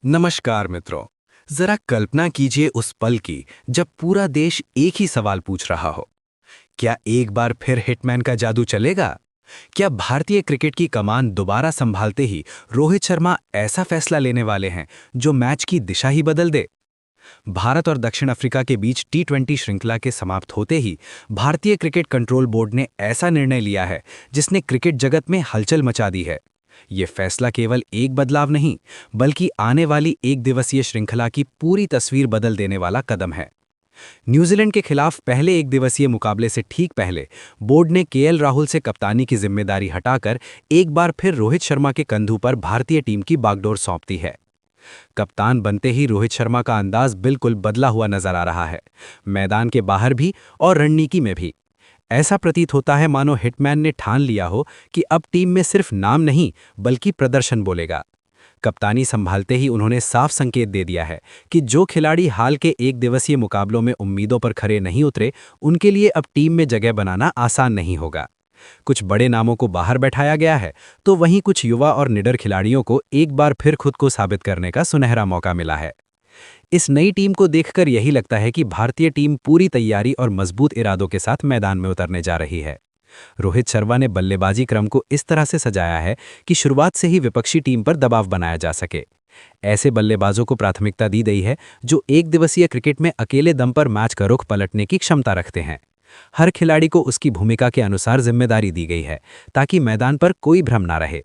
नमस्कार मित्रों। जरा कल्पना कीजिए उस पल की जब पूरा देश एक ही सवाल पूछ रहा हो। क्या एक बार फिर हिटमैन का जादू चलेगा? क्या भारतीय क्रिकेट की कमान दोबारा संभालते ही रोहित शर्मा ऐसा फैसला लेने वाले हैं जो मैच की दिशा ही बदल दे? भारत और दक्षिण अफ्रीका के बीच टी20 श्रृंखला के समाप्त होते ही भारतीय क्रिकेट कंट्रोल बोर्ड ने ऐसा निर्णय लिया है जिसने क्रिकेट जगत में हलचल मचा दी है। ये फैसला केवल एक बदलाव नहीं, बल्कि आने वाली एक दिवसीय श्रृंखला की पूरी तस्वीर बदल देने वाला कदम है। न्यूजीलैंड के खिलाफ पहले एक दिवसीय मुकाबले से ठीक पहले बोर्ड ने केएल राहुल से कप्तानी की जिम्मेदारी हटाकर एक बार फिर रोहित शर्मा के कंधों पर भारतीय टीम की बागडोर सौंप दी है। कप्तान बनते ही रोहित शर्मा का अंदाज बिल्कुल बदला हुआ नजर आ रहा है, मैदान के बाहर भी और रणनीति में भी। ऐसा प्रतीत होता है मानो हिटमैन ने ठान लिया हो कि अब टीम में सिर्फ नाम नहीं बल्कि प्रदर्शन बोलेगा। कप्तानी संभालते ही उन्होंने साफ संकेत दे दिया है कि जो खिलाड़ी हाल के एक दिवसीय मुकाबलों में उम्मीदों पर खरे नहीं उतरे, उनके लिए अब टीम में जगह बनाना आसान नहीं होगा। कुछ बड़े नामों को बाहर बैठाया गया है, तो वहीं कुछ युवा और निडर खिलाड़ियों को एक बार फिर खुद को साबित करने का सुनहरा मौका मिला है। इस नई टीम को देखकर यही लगता है कि भारतीय टीम पूरी तैयारी और मजबूत इरादों के साथ मैदान में उतरने जा रही है। रोहित शर्मा ने बल्लेबाजी क्रम को इस तरह से सजाया है कि शुरुआत से ही विपक्षी टीम पर दबाव बनाया जा सके। ऐसे बल्लेबाजों को प्राथमिकता दी गई है जो एक दिवसीय क्रिकेट में अकेले दम पर मैच का रुख पलटने की क्षमता रखते हैं। हर खिलाड़ी को उसकी भूमिका के अनुसार जिम्मेदारी दी गई है ताकि मैदान पर कोई भ्रम ना रहे।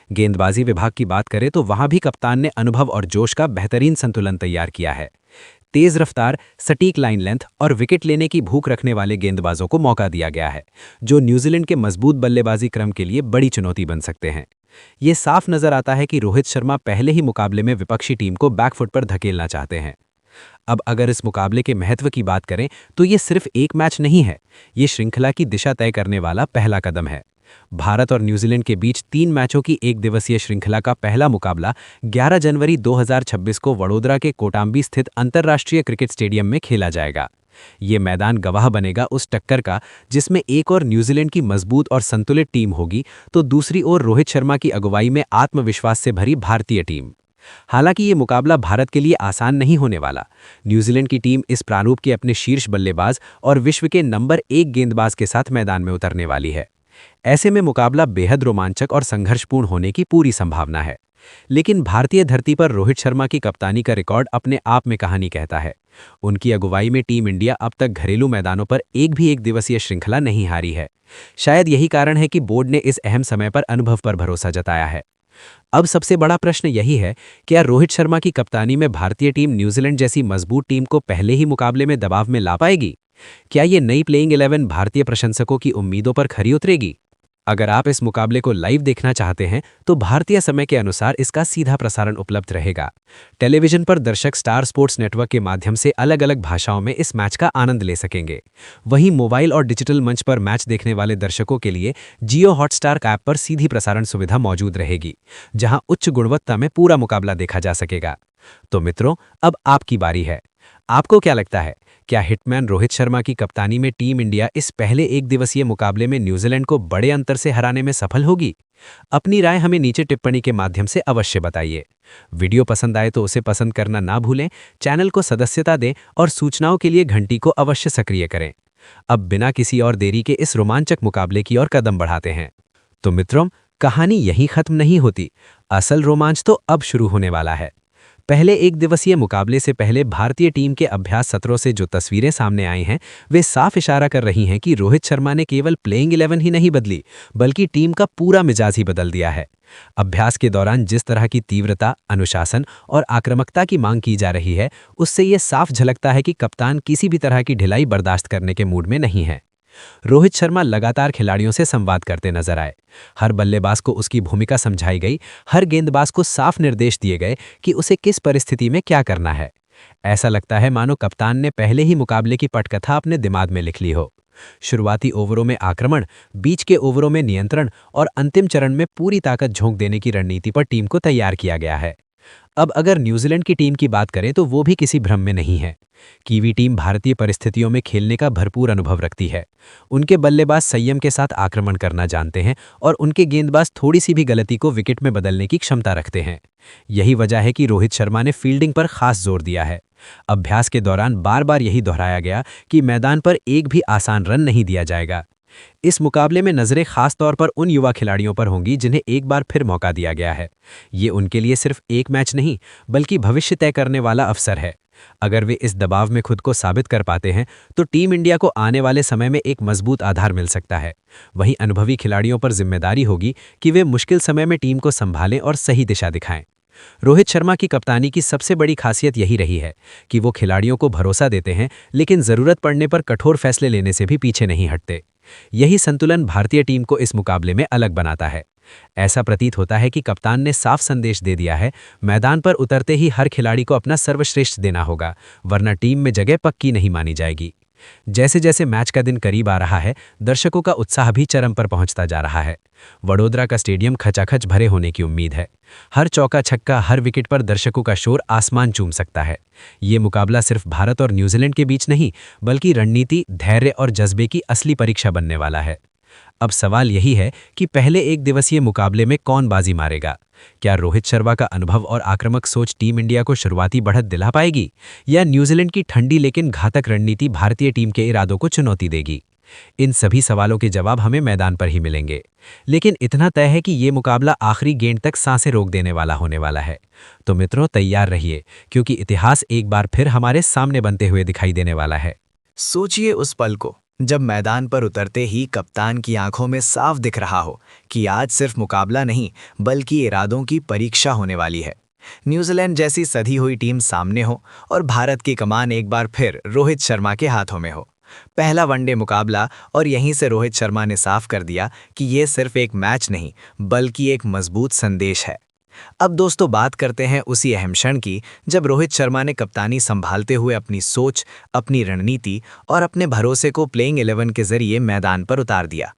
गेंदबाजी विभाग की बात करें तो वहां भी कप्तान ने अनुभव और जोश का बेहतरीन संतुलन तैयार किया है। तेज रफ्तार, सटीक लाइन लेंथ और विकेट लेने की भूख रखने वाले गेंदबाजों को मौका दिया गया है, जो न्यूजीलैंड के मजबूत बल्लेबाजी क्रम के लिए बड़ी चुनौती बन सकते हैं। ये साफ नजर आता है कि रोहित शर्मा पहले ही मुकाबले में विपक्षी टीम को बैकफुट पर धकेलना चाहते हैं। अब अगर इस मुकाबले के महत्व की बात करें तो ये सिर्फ एक मैच नहीं है, ये श्रृंखला की दिशा तय करने वाला पहला कदम है। भारत और न्यूजीलैंड के बीच 3 मैचों की एक दिवसीय श्रृंखला का पहला मुकाबला 11 जनवरी 2026 को वडोदरा के कोटांबी स्थित अंतर्राष्ट्रीय क्रिकेट स्टेडियम में खेला जाएगा। ये मैदान गवाह बनेगा उस टक्कर का जिसमें एक और न्यूजीलैंड की मजबूत और संतुलित टीम होगी, तो दूसरी ओर रोहित शर्मा की अगुवाई में आत्मविश्वास से भरी भारतीय टीम। हालांकि ये मुकाबला भारत के लिए आसान नहीं होने वाला। न्यूजीलैंड की टीम इस प्रारूप के अपने शीर्ष बल्लेबाज और विश्व के नंबर 1 गेंदबाज के साथ मैदान में उतरने वाली है। ऐसे में मुकाबला बेहद रोमांचक और संघर्षपूर्ण होने की पूरी संभावना है। लेकिन भारतीय धरती पर रोहित शर्मा की कप्तानी का रिकॉर्ड अपने आप में कहानी कहता है। उनकी अगुवाई में टीम इंडिया अब तक घरेलू मैदानों पर एक भी एक दिवसीय श्रृंखला नहीं हारी है। शायद यही कारण है कि बोर्ड ने इस अहम समय पर अनुभव पर भरोसा जताया है। अब सबसे बड़ा प्रश्न यही है, क्या रोहित शर्मा की कप्तानी में भारतीय टीम न्यूजीलैंड जैसी मजबूत टीम को पहले ही मुकाबले में दबाव में ला पाएगी? क्या ये नई प्लेइंग 11 भारतीय प्रशंसकों की उम्मीदों पर खरी उतरेगी? अगर आप इस मुकाबले को लाइव देखना चाहते हैं तो भारतीय समय के अनुसार इसका सीधा प्रसारण उपलब्ध रहेगा। टेलीविजन पर दर्शक स्टार स्पोर्ट्स नेटवर्क के माध्यम से अलग अलग भाषाओं में इस मैच का आनंद ले सकेंगे। वहीं मोबाइल और डिजिटल मंच पर मैच देखने वाले दर्शकों के लिए जियो हॉटस्टार ऐप पर सीधी प्रसारण सुविधा मौजूद रहेगी, जहां उच्च गुणवत्ता में पूरा मुकाबला देखा जा सकेगा। तो मित्रों, अब आपकी बारी है। आपको क्या लगता है, क्या हिटमैन रोहित शर्मा की कप्तानी में टीम इंडिया इस पहले एक दिवसीय मुकाबले में न्यूजीलैंड को बड़े अंतर से हराने में सफल होगी? अपनी राय हमें नीचे टिप्पणी के माध्यम से अवश्य बताइए। वीडियो पसंद आए तो उसे पसंद करना ना भूलें, चैनल को सदस्यता दें और सूचनाओं के लिए घंटी को अवश्य सक्रिय करें। अब बिना किसी और देरी के इस रोमांचक मुकाबले की ओर कदम बढ़ाते हैं। तो मित्रों, कहानी यहीं खत्म नहीं होती। असल रोमांच तो अब शुरू होने वाला है। पहले एक दिवसीय मुकाबले से पहले भारतीय टीम के अभ्यास सत्रों से जो तस्वीरें सामने आई हैं, वे साफ इशारा कर रही हैं कि रोहित शर्मा ने केवल प्लेइंग 11 ही नहीं बदली, बल्कि टीम का पूरा मिजाज ही बदल दिया है। अभ्यास के दौरान जिस तरह की तीव्रता, अनुशासन और आक्रामकता की मांग की जा रही है, उससे ये साफ झलकता है कि कप्तान किसी भी तरह की ढिलाई बर्दाश्त करने के मूड में नहीं है। रोहित शर्मा लगातार खिलाड़ियों से संवाद करते नजर आए। हर बल्लेबाज को उसकी भूमिका समझाई गई, हर गेंदबाज को साफ निर्देश दिए गए कि उसे किस परिस्थिति में क्या करना है। ऐसा लगता है मानो कप्तान ने पहले ही मुकाबले की पटकथा अपने दिमाग में लिख ली हो। शुरुआती ओवरों में आक्रमण, बीच के ओवरों में नियंत्रण और अंतिम चरण में पूरी ताकत झोंक देने की रणनीति पर टीम को तैयार किया गया है। अब अगर न्यूजीलैंड की टीम की बात करें तो वो भी किसी भ्रम में नहीं है। कीवी टीम भारतीय परिस्थितियों में खेलने का भरपूर अनुभव रखती है। उनके बल्लेबाज संयम के साथ आक्रमण करना जानते हैं और उनके गेंदबाज थोड़ी सी भी गलती को विकेट में बदलने की क्षमता रखते हैं। यही वजह है कि रोहित शर्मा ने फील्डिंग पर खास जोर दिया है। अभ्यास के दौरान बार बार यही दोहराया गया कि मैदान पर एक भी आसान रन नहीं दिया जाएगा। इस मुकाबले में नजरें खास तौर पर उन युवा खिलाड़ियों पर होंगी जिन्हें एक बार फिर मौका दिया गया है। ये उनके लिए सिर्फ एक मैच नहीं बल्कि भविष्य तय करने वाला अवसर है। अगर वे इस दबाव में खुद को साबित कर पाते हैं तो टीम इंडिया को आने वाले समय में एक मजबूत आधार मिल सकता है। वहीं अनुभवी खिलाड़ियों पर जिम्मेदारी होगी कि वे मुश्किल समय में टीम को संभालें और सही दिशा दिखाएं। रोहित शर्मा की कप्तानी की सबसे बड़ी खासियत यही रही है कि वो खिलाड़ियों को भरोसा देते हैं लेकिन जरूरत पड़ने पर कठोर फैसले लेने से भी पीछे नहीं हटते। यही संतुलन भारतीय टीम को इस मुकाबले में अलग बनाता है। ऐसा प्रतीत होता है कि कप्तान ने साफ संदेश दे दिया है, मैदान पर उतरते ही हर खिलाड़ी को अपना सर्वश्रेष्ठ देना होगा, वरना टीम में जगह पक्की नहीं मानी जाएगी। जैसे जैसे मैच का दिन करीब आ रहा है, दर्शकों का उत्साह भी चरम पर पहुंचता जा रहा है। वडोदरा का स्टेडियम खचाखच भरे होने की उम्मीद है। हर चौका छक्का, हर विकेट पर दर्शकों का शोर आसमान चूम सकता है। ये मुकाबला सिर्फ भारत और न्यूजीलैंड के बीच नहीं बल्कि रणनीति, धैर्य और जज्बे की असली परीक्षा बनने वाला है। अब सवाल यही है कि पहले एक दिवसीय मुकाबले में कौन बाजी मारेगा। क्या रोहित शर्मा का अनुभव और आक्रामक सोच टीम इंडिया को शुरुआती बढ़त दिला पाएगी या न्यूजीलैंड की ठंडी लेकिन घातक रणनीति भारतीय टीम के इरादों को चुनौती देगी। इन सभी सवालों के जवाब हमें मैदान पर ही मिलेंगे। लेकिन इतना तय है कि ये मुकाबला आखिरी गेंद तक सांसें रोक देने वाला होने वाला है। तो मित्रों, तैयार रहिए क्योंकि इतिहास एक बार फिर हमारे सामने बनते हुए दिखाई देने वाला है। सोचिए उस पल को जब मैदान पर उतरते ही कप्तान की आंखों में साफ दिख रहा हो कि आज सिर्फ मुकाबला नहीं बल्कि इरादों की परीक्षा होने वाली है। न्यूजीलैंड जैसी सधी हुई टीम सामने हो और भारत की कमान एक बार फिर रोहित शर्मा के हाथों में हो। पहला वनडे मुकाबला और यहीं से रोहित शर्मा ने साफ कर दिया कि ये सिर्फ एक मैच नहीं बल्कि एक मजबूत संदेश है। अब दोस्तों, बात करते हैं उसी अहम क्षण की जब रोहित शर्मा ने कप्तानी संभालते हुए अपनी सोच, अपनी रणनीति और अपने भरोसे को प्लेइंग 11 के जरिए मैदान पर उतार दिया।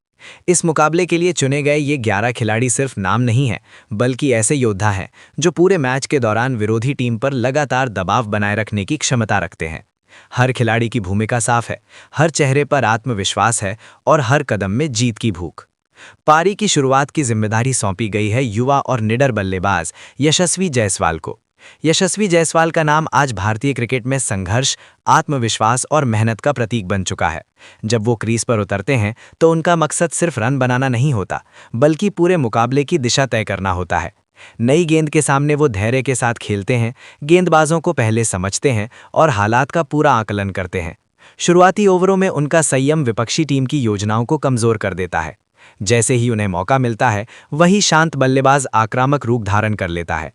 इस मुकाबले के लिए चुने गए ये 11 खिलाड़ी सिर्फ नाम नहीं हैं बल्कि ऐसे योद्धा हैं जो पूरे मैच के दौरान विरोधी टीम पर लगातार दबाव बनाए रखने की क्षमता रखते हैं। हर खिलाड़ी की भूमिका साफ है, हर चेहरे पर आत्मविश्वास है और हर कदम में जीत की भूख। पारी की शुरुआत की जिम्मेदारी सौंपी गई है युवा और निडर बल्लेबाज यशस्वी जायसवाल को। यशस्वी जायसवाल का नाम आज भारतीय क्रिकेट में संघर्ष, आत्मविश्वास और मेहनत का प्रतीक बन चुका है। जब वो क्रीज पर उतरते हैं तो उनका मकसद सिर्फ रन बनाना नहीं होता बल्कि पूरे मुकाबले की दिशा तय करना होता है। नई गेंद के सामने वो धैर्य के साथ खेलते हैं, गेंदबाजों को पहले समझते हैं और हालात का पूरा आकलन करते हैं। शुरुआती ओवरों में उनका संयम विपक्षी टीम की योजनाओं को कमजोर कर देता है। जैसे ही उन्हें मौका मिलता है वही शांत बल्लेबाज आक्रामक रूप धारण कर लेता है।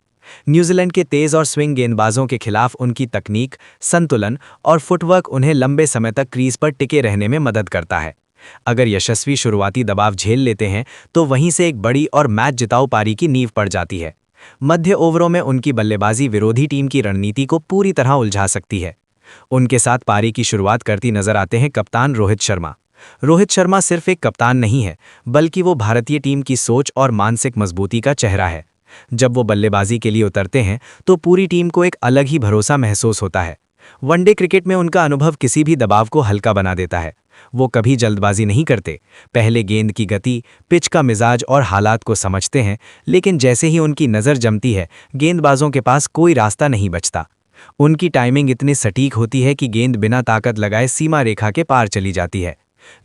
न्यूजीलैंड के तेज और स्विंग गेंदबाजों के खिलाफ उनकी तकनीक, संतुलन और फुटवर्क उन्हें लंबे समय तक क्रीज पर टिके रहने में मदद करता है। अगर यशस्वी शुरुआती दबाव झेल लेते हैं तो वहीं से एक बड़ी और मैच जिताऊ पारी की नींव पड़ जाती है। मध्य ओवरों में उनकी बल्लेबाजी विरोधी टीम की रणनीति को पूरी तरह उलझा सकती है। उनके साथ पारी की शुरुआत करती नजर आते हैं कप्तान रोहित शर्मा। रोहित शर्मा सिर्फ एक कप्तान नहीं है बल्कि वो भारतीय टीम की सोच और मानसिक मजबूती का चेहरा है। जब वो बल्लेबाजी के लिए उतरते हैं तो पूरी टीम को एक अलग ही भरोसा महसूस होता है। वनडे क्रिकेट में उनका अनुभव किसी भी दबाव को हल्का बना देता है। वो कभी जल्दबाजी नहीं करते, पहले गेंद की गति, पिच का मिजाज और हालात को समझते हैं, लेकिन जैसे ही उनकी नज़र जमती है गेंदबाजों के पास कोई रास्ता नहीं बचता। उनकी टाइमिंग इतनी सटीक होती है कि गेंद बिना ताकत लगाए सीमा रेखा के पार चली जाती है।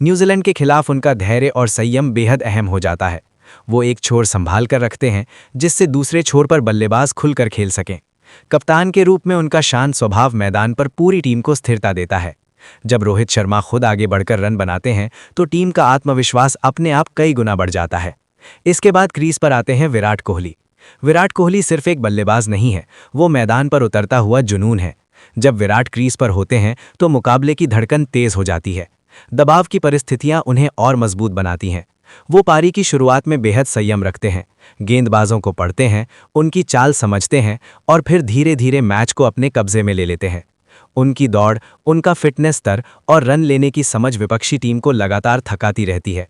न्यूजीलैंड के खिलाफ उनका धैर्य और संयम बेहद अहम हो जाता है। वो एक छोर संभाल कर रखते हैं जिससे दूसरे छोर पर बल्लेबाज खुलकर खेल सकें। कप्तान के रूप में उनका शांत स्वभाव मैदान पर पूरी टीम को स्थिरता देता है। जब रोहित शर्मा खुद आगे बढ़कर रन बनाते हैं तो टीम का आत्मविश्वास अपने आप कई गुना बढ़ जाता है। इसके बाद क्रीज पर आते हैं विराट कोहली। विराट कोहली सिर्फ एक बल्लेबाज नहीं है, वो मैदान पर उतरता हुआ जुनून है। जब विराट क्रीज पर होते हैं तो मुकाबले की धड़कन तेज हो जाती है। दबाव की परिस्थितियां उन्हें और मजबूत बनाती हैं। वो पारी की शुरुआत में बेहद संयम रखते हैं, गेंदबाजों को पढ़ते हैं, उनकी चाल समझते हैं और फिर धीरे धीरे मैच को अपने कब्जे में ले लेते हैं। उनकी दौड़, उनका फिटनेस स्तर और रन लेने की समझ विपक्षी टीम को लगातार थकाती रहती है।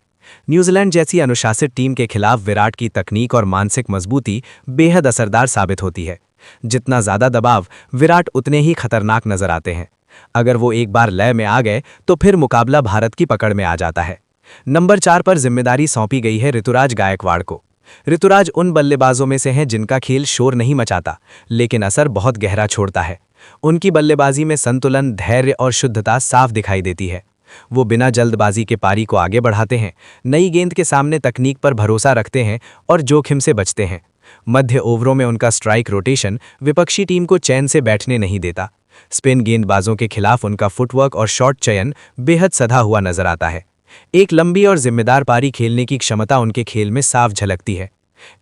न्यूजीलैंड जैसी अनुशासित टीम के खिलाफ विराट की तकनीक और मानसिक मजबूती बेहद असरदार साबित होती है। जितना ज्यादा दबाव, विराट उतने ही खतरनाक नजर आते हैं। अगर वो एक बार लय में आ गए तो फिर मुकाबला भारत की पकड़ में आ जाता है। नंबर 4 पर जिम्मेदारी सौंपी गई है ऋतुराज गायकवाड़ को। ऋतुराज उन बल्लेबाजों में से हैं जिनका खेल शोर नहीं मचाता, लेकिन असर बहुत गहरा छोड़ता है। उनकी बल्लेबाजी में संतुलन, धैर्य और शुद्धता साफ दिखाई देती है। वो बिना जल्दबाजी के पारी को आगे बढ़ाते हैं, नई गेंद के सामने तकनीक पर भरोसा रखते हैं और जोखिम से बचते हैं। मध्य ओवरों में उनका स्ट्राइक रोटेशन विपक्षी टीम को चैन से बैठने नहीं देता। स्पिन गेंदबाजों के खिलाफ उनका फुटवर्क और शॉट चयन बेहद सधा हुआ नजर आता है। एक लंबी और जिम्मेदार पारी खेलने की क्षमता उनके खेल में साफ झलकती है।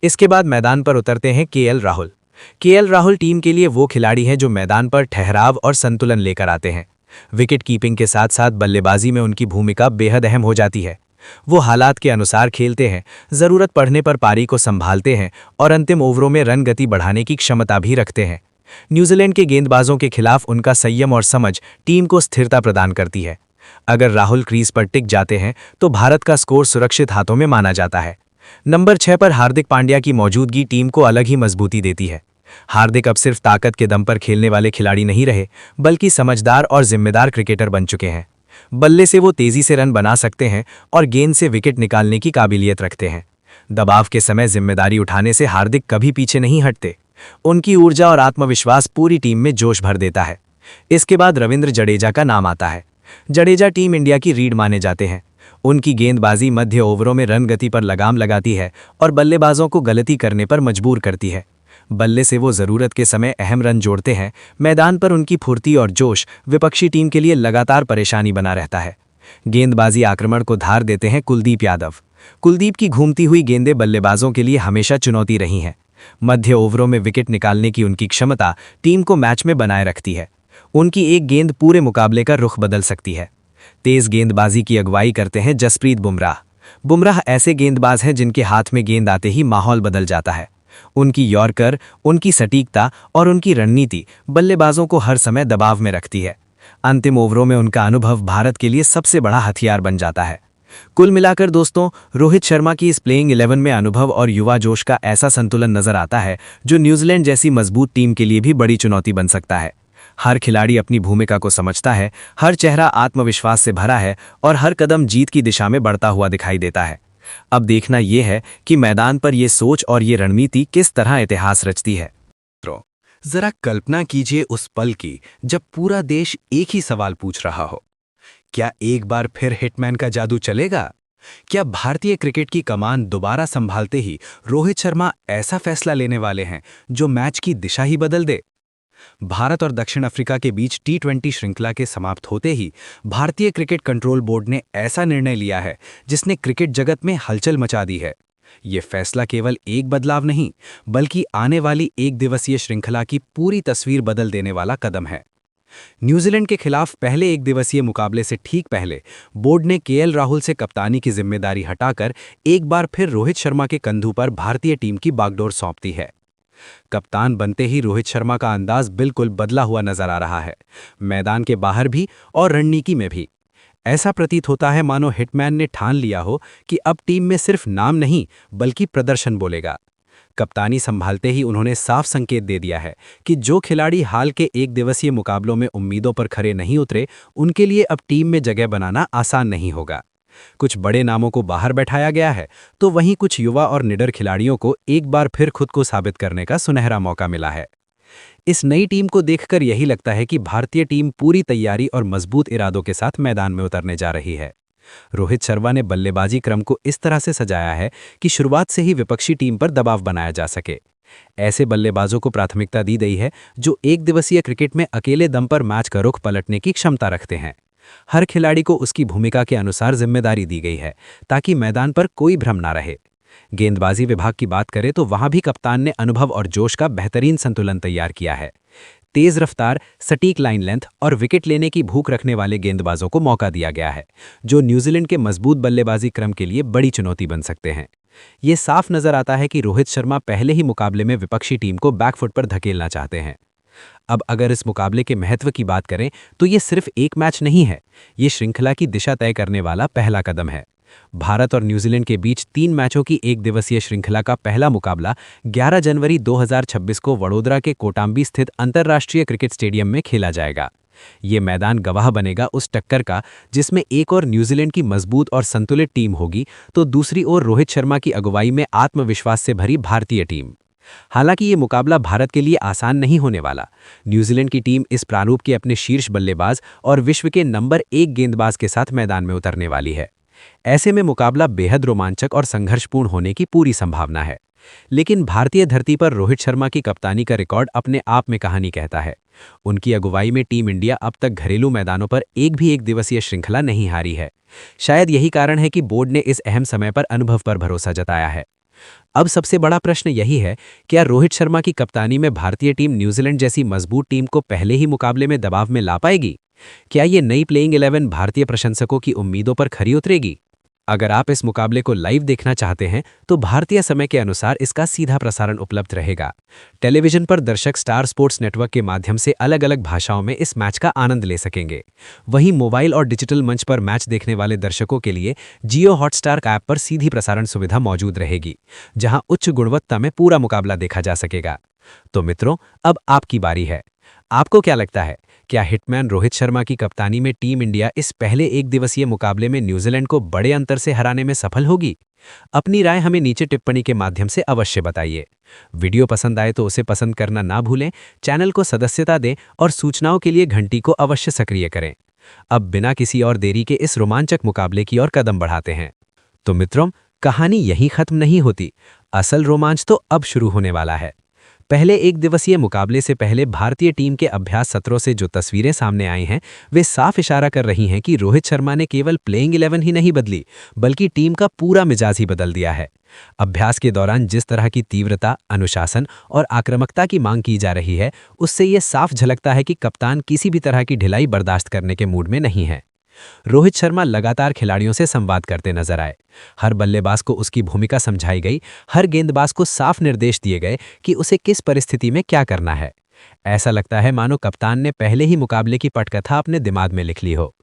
इसके बाद मैदान पर उतरते हैं KL Rahul. KL Rahul team के लिए वो खिलाड़ी हैं जो मैदान पर ठहराव और संतुलन लेकर आते हैं। विकेट कीपिंग के साथ साथ बल्लेबाजी में उनकी भूमिका बेहद अहम हो जाती है। वो हालात के अनुसार खेलते हैं, जरूरत पड़ने पर पारी को संभालते हैं और अंतिम ओवरों में रन गति बढ़ाने की क्षमता भी रखते हैं। न्यूजीलैंड के गेंदबाजों के खिलाफ उनका संयम और समझ टीम को स्थिरता प्रदान करती है। अगर राहुल क्रीज पर टिक जाते हैं तो भारत का स्कोर सुरक्षित हाथों में माना जाता है। नंबर 6 पर हार्दिक पांड्या की मौजूदगी टीम को अलग ही मजबूती देती है। हार्दिक अब सिर्फ ताकत के दम पर खेलने वाले खिलाड़ी नहीं रहे, बल्कि समझदार और जिम्मेदार क्रिकेटर बन चुके हैं। बल्ले से वो तेजी से रन बना सकते हैं और गेंद से विकेट निकालने की काबिलियत रखते हैं। दबाव के समय जिम्मेदारी उठाने से हार्दिक कभी पीछे नहीं हटते। उनकी ऊर्जा और आत्मविश्वास पूरी टीम में जोश भर देता है। इसके बाद रविंद्र जडेजा का नाम आता है। जडेजा टीम इंडिया की रीढ़ माने जाते हैं। उनकी गेंदबाजी मध्य ओवरों में रन गति पर लगाम लगाती है और बल्लेबाजों को गलती करने पर मजबूर करती है। बल्ले से वो जरूरत के समय अहम रन जोड़ते हैं। मैदान पर उनकी फुर्ती और जोश विपक्षी टीम के लिए लगातार परेशानी बना रहता है। गेंदबाजी आक्रमण को धार देते हैं कुलदीप यादव। कुलदीप की घूमती हुई गेंदें बल्लेबाजों के लिए हमेशा चुनौती रही हैं। मध्य ओवरों में विकेट निकालने की उनकी क्षमता टीम को मैच में बनाए रखती है। उनकी एक गेंद पूरे मुकाबले का रुख बदल सकती है। तेज गेंदबाजी की अगुवाई करते हैं जसप्रीत बुमराह। बुमराह ऐसे गेंदबाज हैं जिनके हाथ में गेंद आते ही माहौल बदल जाता है। उनकी यॉर्कर, उनकी सटीकता और उनकी रणनीति बल्लेबाजों को हर समय दबाव में रखती है। अंतिम ओवरों में उनका अनुभव भारत के लिए सबसे बड़ा हथियार बन जाता है। कुल मिलाकर दोस्तों, रोहित शर्मा की इस प्लेइंग 11 में अनुभव और युवा जोश का ऐसा संतुलन नजर आता है जो न्यूजीलैंड जैसी मजबूत टीम के लिए भी बड़ी चुनौती बन सकता है। हर खिलाड़ी अपनी भूमिका को समझता है, हर चेहरा आत्मविश्वास से भरा है और हर कदम जीत की दिशा में बढ़ता हुआ दिखाई देता है। अब देखना यह है कि मैदान पर यह सोच और ये रणनीति किस तरह इतिहास रचती है। जरा कल्पना कीजिए उस पल की जब पूरा देश एक ही सवाल पूछ रहा हो, क्या एक बार फिर हिटमैन का जादू चलेगा? क्या भारतीय क्रिकेट की कमान दोबारा संभालते ही रोहित शर्मा ऐसा फैसला लेने वाले हैं जो मैच की दिशा ही बदल दे? भारत और दक्षिण अफ्रीका के बीच टी20 श्रृंखला के समाप्त होते ही भारतीय क्रिकेट कंट्रोल बोर्ड ने ऐसा निर्णय लिया है जिसने क्रिकेट जगत में हलचल मचा दी है। ये फैसला केवल एक बदलाव नहीं, बल्कि आने वाली एक दिवसीय श्रृंखला की पूरी तस्वीर बदल देने वाला कदम है। न्यूजीलैंड के खिलाफ पहले एक दिवसीय मुकाबले से ठीक पहले बोर्ड ने केएल राहुल से कप्तानी की जिम्मेदारी हटाकर एक बार फिर रोहित शर्मा के कंधों पर भारतीय टीम की बागडोर सौंप दी है। कप्तान बनते ही रोहित शर्मा का अंदाज बिल्कुल बदला हुआ नजर आ रहा है, मैदान के बाहर भी और रणनीति में भी। ऐसा प्रतीत होता है मानो हिटमैन ने ठान लिया हो कि अब टीम में सिर्फ नाम नहीं बल्कि प्रदर्शन बोलेगा। कप्तानी संभालते ही उन्होंने साफ संकेत दे दिया है कि जो खिलाड़ी हाल के एक दिवसीय मुकाबलों में उम्मीदों पर खरे नहीं उतरे, उनके लिए अब टीम में जगह बनाना आसान नहीं होगा। कुछ बड़े नामों को बाहर बैठाया गया है, तो वहीं कुछ युवा और निडर खिलाड़ियों को एक बार फिर खुद को साबित करने का सुनहरा मौका मिला है। इस नई टीम को देखकर यही लगता है कि भारतीय टीम पूरी तैयारी और मजबूत इरादों के साथ मैदान में उतरने जा रही है। रोहित शर्मा ने बल्लेबाजी क्रम को इस तरह से सजाया है कि शुरुआत से ही विपक्षी टीम पर दबाव बनाया जा सके। ऐसे बल्लेबाजों को प्राथमिकता दी गई है जो एक दिवसीय क्रिकेट में अकेले दम पर मैच का रुख पलटने की क्षमता रखते हैं। हर खिलाड़ी को उसकी भूमिका के अनुसार जिम्मेदारी दी गई है ताकि मैदान पर कोई भ्रम ना रहे। गेंदबाजी विभाग की बात करें तो वहां भी कप्तान ने अनुभव और जोश का बेहतरीन संतुलन तैयार किया है। तेज रफ्तार, सटीक लाइन लेंथ और विकेट लेने की भूख रखने वाले गेंदबाजों को मौका दिया गया है, जो न्यूजीलैंड के मजबूत बल्लेबाजी क्रम के लिए बड़ी चुनौती बन सकते हैं। ये साफ नजर आता है कि रोहित शर्मा पहले ही मुकाबले में विपक्षी टीम को बैकफुट पर धकेलना चाहते हैं। अब अगर इस मुकाबले के महत्व की बात करें तो ये सिर्फ एक मैच नहीं है, ये श्रृंखला की दिशा तय करने वाला पहला कदम है। भारत और न्यूजीलैंड के बीच 3 मैचों की एक दिवसीय श्रृंखला का पहला मुकाबला 11 जनवरी 2026 को वडोदरा के कोटांबी स्थित अंतर्राष्ट्रीय क्रिकेट स्टेडियम में खेला जाएगा। ये मैदान गवाह बनेगा उस टक्कर का जिसमें एक और न्यूजीलैंड की मजबूत और संतुलित टीम होगी तो दूसरी ओर रोहित शर्मा की अगुवाई में आत्मविश्वास से भरी भारतीय टीम। हालांकि ये मुकाबला भारत के लिए आसान नहीं होने वाला। न्यूजीलैंड की टीम इस प्रारूप के अपने शीर्ष बल्लेबाज और विश्व के नंबर 1 गेंदबाज के साथ मैदान में उतरने वाली है। ऐसे में मुकाबला बेहद रोमांचक और संघर्षपूर्ण होने की पूरी संभावना है। लेकिन भारतीय धरती पर रोहित शर्मा की कप्तानी का रिकॉर्ड अपने आप में कहानी कहता है। उनकी अगुवाई में टीम इंडिया अब तक घरेलू मैदानों पर एक भी एक दिवसीय श्रृंखला नहीं हारी है। शायद यही कारण है कि बोर्ड ने इस अहम समय पर अनुभव पर भरोसा जताया है। अब सबसे बड़ा प्रश्न यही है, क्या रोहित शर्मा की कप्तानी में भारतीय टीम न्यूजीलैंड जैसी मजबूत टीम को पहले ही मुकाबले में दबाव में ला पाएगी? क्या ये नई प्लेइंग 11 भारतीय प्रशंसकों की उम्मीदों पर खरी उतरेगी? अगर आप इस मुकाबले को लाइव देखना चाहते हैं तो भारतीय समय के अनुसार इसका सीधा प्रसारण उपलब्ध रहेगा। टेलीविजन पर दर्शक स्टार स्पोर्ट्स नेटवर्क के माध्यम से अलग अलग भाषाओं में इस मैच का आनंद ले सकेंगे। वहीं मोबाइल और डिजिटल मंच पर मैच देखने वाले दर्शकों के लिए जियो हॉटस्टार ऐप पर सीधी प्रसारण सुविधा मौजूद रहेगी, जहां उच्च गुणवत्ता में पूरा मुकाबला देखा जा सकेगा। तो मित्रों, अब आपकी बारी है। आपको क्या लगता है, क्या हिटमैन रोहित शर्मा की कप्तानी में टीम इंडिया इस पहले एक दिवसीय मुकाबले में न्यूजीलैंड को बड़े अंतर से हराने में सफल होगी? अपनी राय हमें नीचे टिप्पणी के माध्यम से अवश्य बताइए। वीडियो पसंद आए तो उसे पसंद करना ना भूलें, चैनल को सदस्यता दें और सूचनाओं के लिए घंटी को अवश्य सक्रिय करें। अब बिना किसी और देरी के इस रोमांचक मुकाबले की ओर कदम बढ़ाते हैं। तो मित्रों, कहानी यहीं खत्म नहीं होती। असल रोमांच तो अब शुरू होने वाला है। पहले एक दिवसीय मुकाबले से पहले भारतीय टीम के अभ्यास सत्रों से जो तस्वीरें सामने आई हैं, वे साफ इशारा कर रही हैं कि रोहित शर्मा ने केवल प्लेइंग 11 ही नहीं बदली, बल्कि टीम का पूरा मिजाज ही बदल दिया है। अभ्यास के दौरान जिस तरह की तीव्रता, अनुशासन और आक्रामकता की मांग की जा रही है, उससे यह साफ झलकता है कि कप्तान किसी भी तरह की ढिलाई बर्दाश्त करने के मूड में नहीं है। रोहित शर्मा लगातार खिलाड़ियों से संवाद करते नजर आए। हर बल्लेबाज को उसकी भूमिका समझाई गई, हर गेंदबाज को साफ निर्देश दिए गए कि उसे किस परिस्थिति में क्या करना है। ऐसा लगता है मानो कप्तान ने पहले ही मुकाबले की पटकथा अपने दिमाग में लिख ली हो।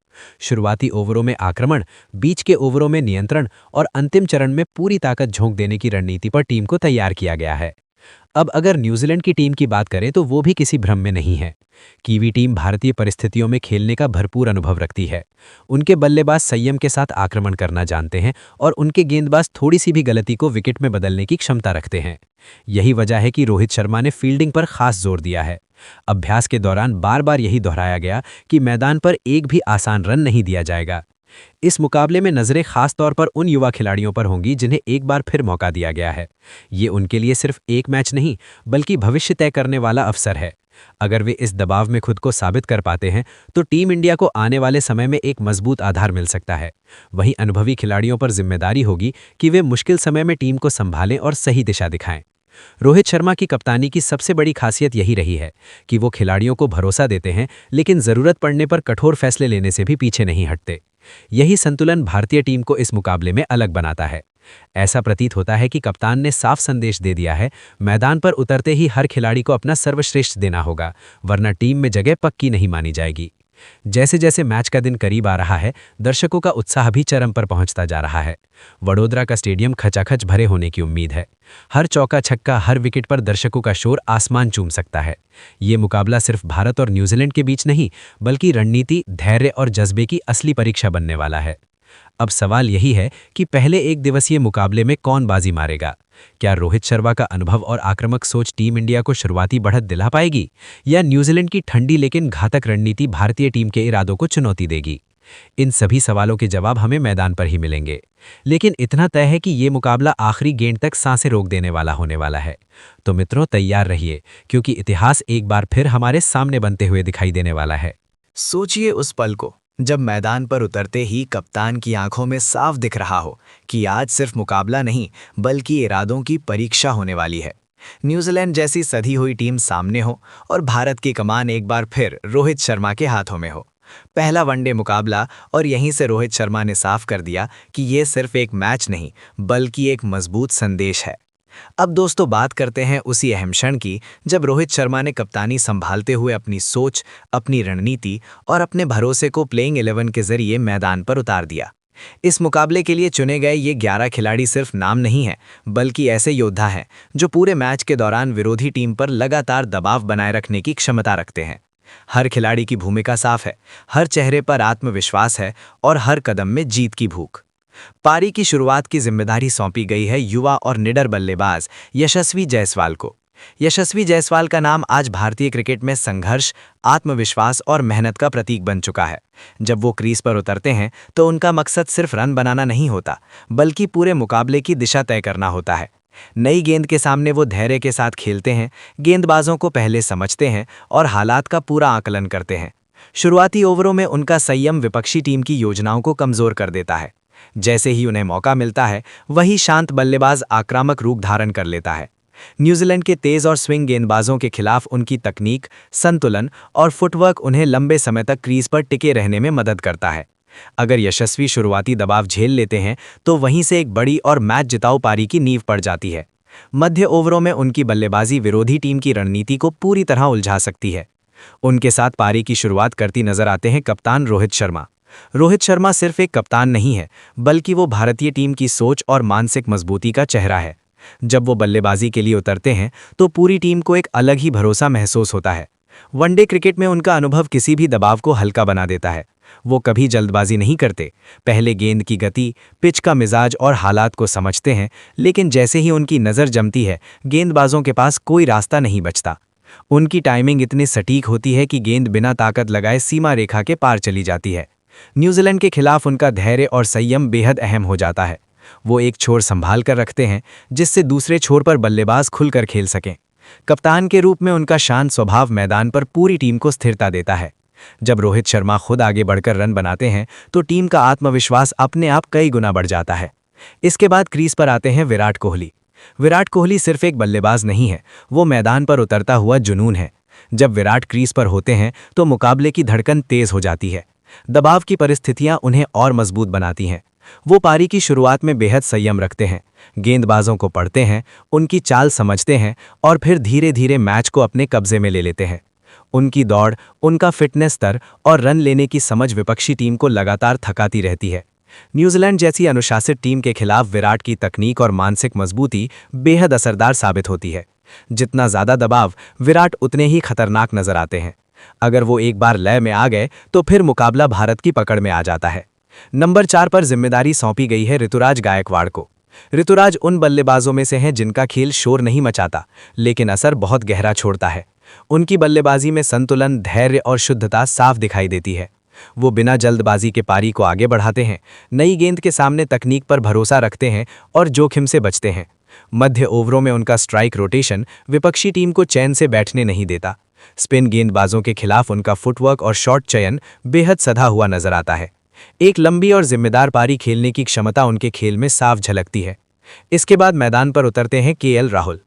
शुरुआती ओवरों में आक्रमण, बीच के ओवरों में नियंत्रण और अंतिम चरण में पूरी ताकत झोंक देने की रणनीति पर टीम को तैयार किया गया है। अब अगर न्यूजीलैंड की टीम की बात करें तो वो भी किसी भ्रम में नहीं है। कीवी टीम भारतीय परिस्थितियों में खेलने का भरपूर अनुभव रखती है। उनके बल्लेबाज संयम के साथ आक्रमण करना जानते हैं और उनके गेंदबाज थोड़ी सी भी गलती को विकेट में बदलने की क्षमता रखते हैं। यही वजह है कि रोहित शर्मा ने फील्डिंग पर खास जोर दिया है। अभ्यास के दौरान बार बार यही दोहराया गया कि मैदान पर एक भी आसान रन नहीं दिया जाएगा। इस मुकाबले में नजरें खास तौर पर उन युवा खिलाड़ियों पर होंगी जिन्हें एक बार फिर मौका दिया गया है। ये उनके लिए सिर्फ एक मैच नहीं, बल्कि भविष्य तय करने वाला अवसर है। अगर वे इस दबाव में खुद को साबित कर पाते हैं तो टीम इंडिया को आने वाले समय में एक मजबूत आधार मिल सकता है। वहीं अनुभवी खिलाड़ियों पर जिम्मेदारी होगी कि वे मुश्किल समय में टीम को संभालें और सही दिशा दिखाएं। रोहित शर्मा की कप्तानी की सबसे बड़ी खासियत यही रही है कि वो खिलाड़ियों को भरोसा देते हैं, लेकिन जरूरत पड़ने पर कठोर फैसले लेने से भी पीछे नहीं हटते। यही संतुलन भारतीय टीम को इस मुकाबले में अलग बनाता है। ऐसा प्रतीत होता है कि कप्तान ने साफ संदेश दे दिया है, मैदान पर उतरते ही हर खिलाड़ी को अपना सर्वश्रेष्ठ देना होगा, वरना टीम में जगह पक्की नहीं मानी जाएगी। जैसे जैसे मैच का दिन करीब आ रहा है, दर्शकों का उत्साह भी चरम पर पहुंचता जा रहा है। वडोदरा का स्टेडियम खचाखच भरे होने की उम्मीद है। हर चौका छक्का, हर विकेट पर दर्शकों का शोर आसमान चूम सकता है। ये मुकाबला सिर्फ भारत और न्यूजीलैंड के बीच नहीं, बल्कि रणनीति, धैर्य और जज्बे की असली परीक्षा बनने वाला है। अब सवाल यही है कि पहले एक दिवसीय मुकाबले में कौन बाजी मारेगा? क्या रोहित शर्मा का अनुभव और आक्रामक सोच टीम इंडिया को शुरुआती बढ़त दिला पाएगी, या न्यूजीलैंड की ठंडी लेकिन घातक रणनीति भारतीय टीम के इरादों को चुनौती देगी? इन सभी सवालों के जवाब हमें मैदान पर ही मिलेंगे। लेकिन इतना तय है कि ये मुकाबला आखिरी गेंद तक सांसें रोक देने वाला होने वाला है। तो मित्रों, तैयार रहिए, क्योंकि इतिहास एक बार फिर हमारे सामने बनते हुए दिखाई देने वाला है। सोचिए उस पल को जब मैदान पर उतरते ही कप्तान की आंखों में साफ दिख रहा हो कि आज सिर्फ मुकाबला नहीं, बल्कि इरादों की परीक्षा होने वाली है। न्यूजीलैंड जैसी सधी हुई टीम सामने हो और भारत की कमान एक बार फिर रोहित शर्मा के हाथों में हो। पहला वनडे मुकाबला, और यहीं से रोहित शर्मा ने साफ कर दिया कि ये सिर्फ एक मैच नहीं, बल्कि एक मजबूत संदेश है। अब दोस्तों, बात करते हैं उसी अहम क्षण की जब रोहित शर्मा ने कप्तानी संभालते हुए अपनी सोच, अपनी रणनीति और अपने भरोसे को प्लेइंग 11 के जरिए मैदान पर उतार दिया। इस मुकाबले के लिए चुने गए ये 11 खिलाड़ी सिर्फ नाम नहीं हैं, बल्कि ऐसे योद्धा हैं जो पूरे मैच के दौरान विरोधी टीम पर लगातार दबाव बनाए रखने की क्षमता रखते हैं। हर खिलाड़ी की भूमिका साफ है, हर चेहरे पर आत्मविश्वास है और हर कदम में जीत की भूख। पारी की शुरुआत की जिम्मेदारी सौंपी गई है युवा और निडर बल्लेबाज यशस्वी जायसवाल को। यशस्वी जायसवाल का नाम आज भारतीय क्रिकेट में संघर्ष, आत्मविश्वास और मेहनत का प्रतीक बन चुका है। जब वो क्रीज पर उतरते हैं तो उनका मकसद सिर्फ रन बनाना नहीं होता, बल्कि पूरे मुकाबले की दिशा तय करना होता है। नई गेंद के सामने वो धैर्य के साथ खेलते हैं, गेंदबाजों को पहले समझते हैं और हालात का पूरा आकलन करते हैं। शुरुआती ओवरों में उनका संयम विपक्षी टीम की योजनाओं को कमजोर कर देता है। जैसे ही उन्हें मौका मिलता है, वही शांत बल्लेबाज आक्रामक रूप धारण कर लेता है। न्यूजीलैंड के तेज और स्विंग गेंदबाजों के खिलाफ उनकी तकनीक, संतुलन और फुटवर्क उन्हें लंबे समय तक क्रीज पर टिके रहने में मदद करता है। अगर यशस्वी शुरुआती दबाव झेल लेते हैं तो वहीं से एक बड़ी और मैच जिताऊ पारी की नींव पड़ जाती है। मध्य ओवरों में उनकी बल्लेबाजी विरोधी टीम की रणनीति को पूरी तरह उलझा सकती है। उनके साथ पारी की शुरुआत करती नजर आते हैं कप्तान रोहित शर्मा। रोहित शर्मा सिर्फ एक कप्तान नहीं है, बल्कि वो भारतीय टीम की सोच और मानसिक मजबूती का चेहरा है। जब वो बल्लेबाजी के लिए उतरते हैं तो पूरी टीम को एक अलग ही भरोसा महसूस होता है। वनडे क्रिकेट में उनका अनुभव किसी भी दबाव को हल्का बना देता है। वो कभी जल्दबाजी नहीं करते, पहले गेंद की गति, पिच का मिजाज और हालात को समझते हैं, लेकिन जैसे ही उनकी नज़र जमती है, गेंदबाजों के पास कोई रास्ता नहीं बचता। उनकी टाइमिंग इतनी सटीक होती है कि गेंद बिना ताकत लगाए सीमा रेखा के पार चली जाती है। न्यूजीलैंड के खिलाफ उनका धैर्य और संयम बेहद अहम हो जाता है। वो एक छोर संभाल कर रखते हैं, जिससे दूसरे छोर पर बल्लेबाज खुलकर खेल सकें। कप्तान के रूप में उनका शांत स्वभाव मैदान पर पूरी टीम को स्थिरता देता है। जब रोहित शर्मा खुद आगे बढ़कर रन बनाते हैं तो टीम का आत्मविश्वास अपने आप कई गुना बढ़ जाता है। इसके बाद क्रीज पर आते हैं विराट कोहली। विराट कोहली सिर्फ एक बल्लेबाज नहीं है, वो मैदान पर उतरता हुआ जुनून है। जब विराट क्रीज पर होते हैं तो मुकाबले की धड़कन तेज हो जाती है। दबाव की परिस्थितियां उन्हें और मजबूत बनाती हैं। वो पारी की शुरुआत में बेहद संयम रखते हैं, गेंदबाजों को पढ़ते हैं, उनकी चाल समझते हैं और फिर धीरे धीरे मैच को अपने कब्जे में ले लेते हैं। उनकी दौड़, उनका फिटनेस स्तर और रन लेने की समझ विपक्षी टीम को लगातार थकाती रहती है। न्यूजीलैंड जैसी अनुशासित टीम के खिलाफ विराट की तकनीक और मानसिक मजबूती बेहद असरदार साबित होती है। जितना ज़्यादा दबाव, विराट उतने ही खतरनाक नजर आते हैं। अगर वो एक बार लय में आ गए तो फिर मुकाबला भारत की पकड़ में आ जाता है। नंबर 4 पर जिम्मेदारी सौंपी गई है ऋतुराज गायकवाड़ को। ऋतुराज उन बल्लेबाजों में से हैं जिनका खेल शोर नहीं मचाता, लेकिन असर बहुत गहरा छोड़ता है। उनकी बल्लेबाजी में संतुलन, धैर्य और शुद्धता साफ दिखाई देती है। वो बिना जल्दबाजी के पारी को आगे बढ़ाते हैं, नई गेंद के सामने तकनीक पर भरोसा रखते हैं और जोखिम से बचते हैं। मध्य ओवरों में उनका स्ट्राइक रोटेशन विपक्षी टीम को चैन से बैठने नहीं देता। स्पिन गेंदबाजों के खिलाफ उनका फुटवर्क और शॉट चयन बेहद सधा हुआ नजर आता है। एक लंबी और जिम्मेदार पारी खेलने की क्षमता उनके खेल में साफ झलकती है। इसके बाद मैदान पर उतरते हैं KL Rahul.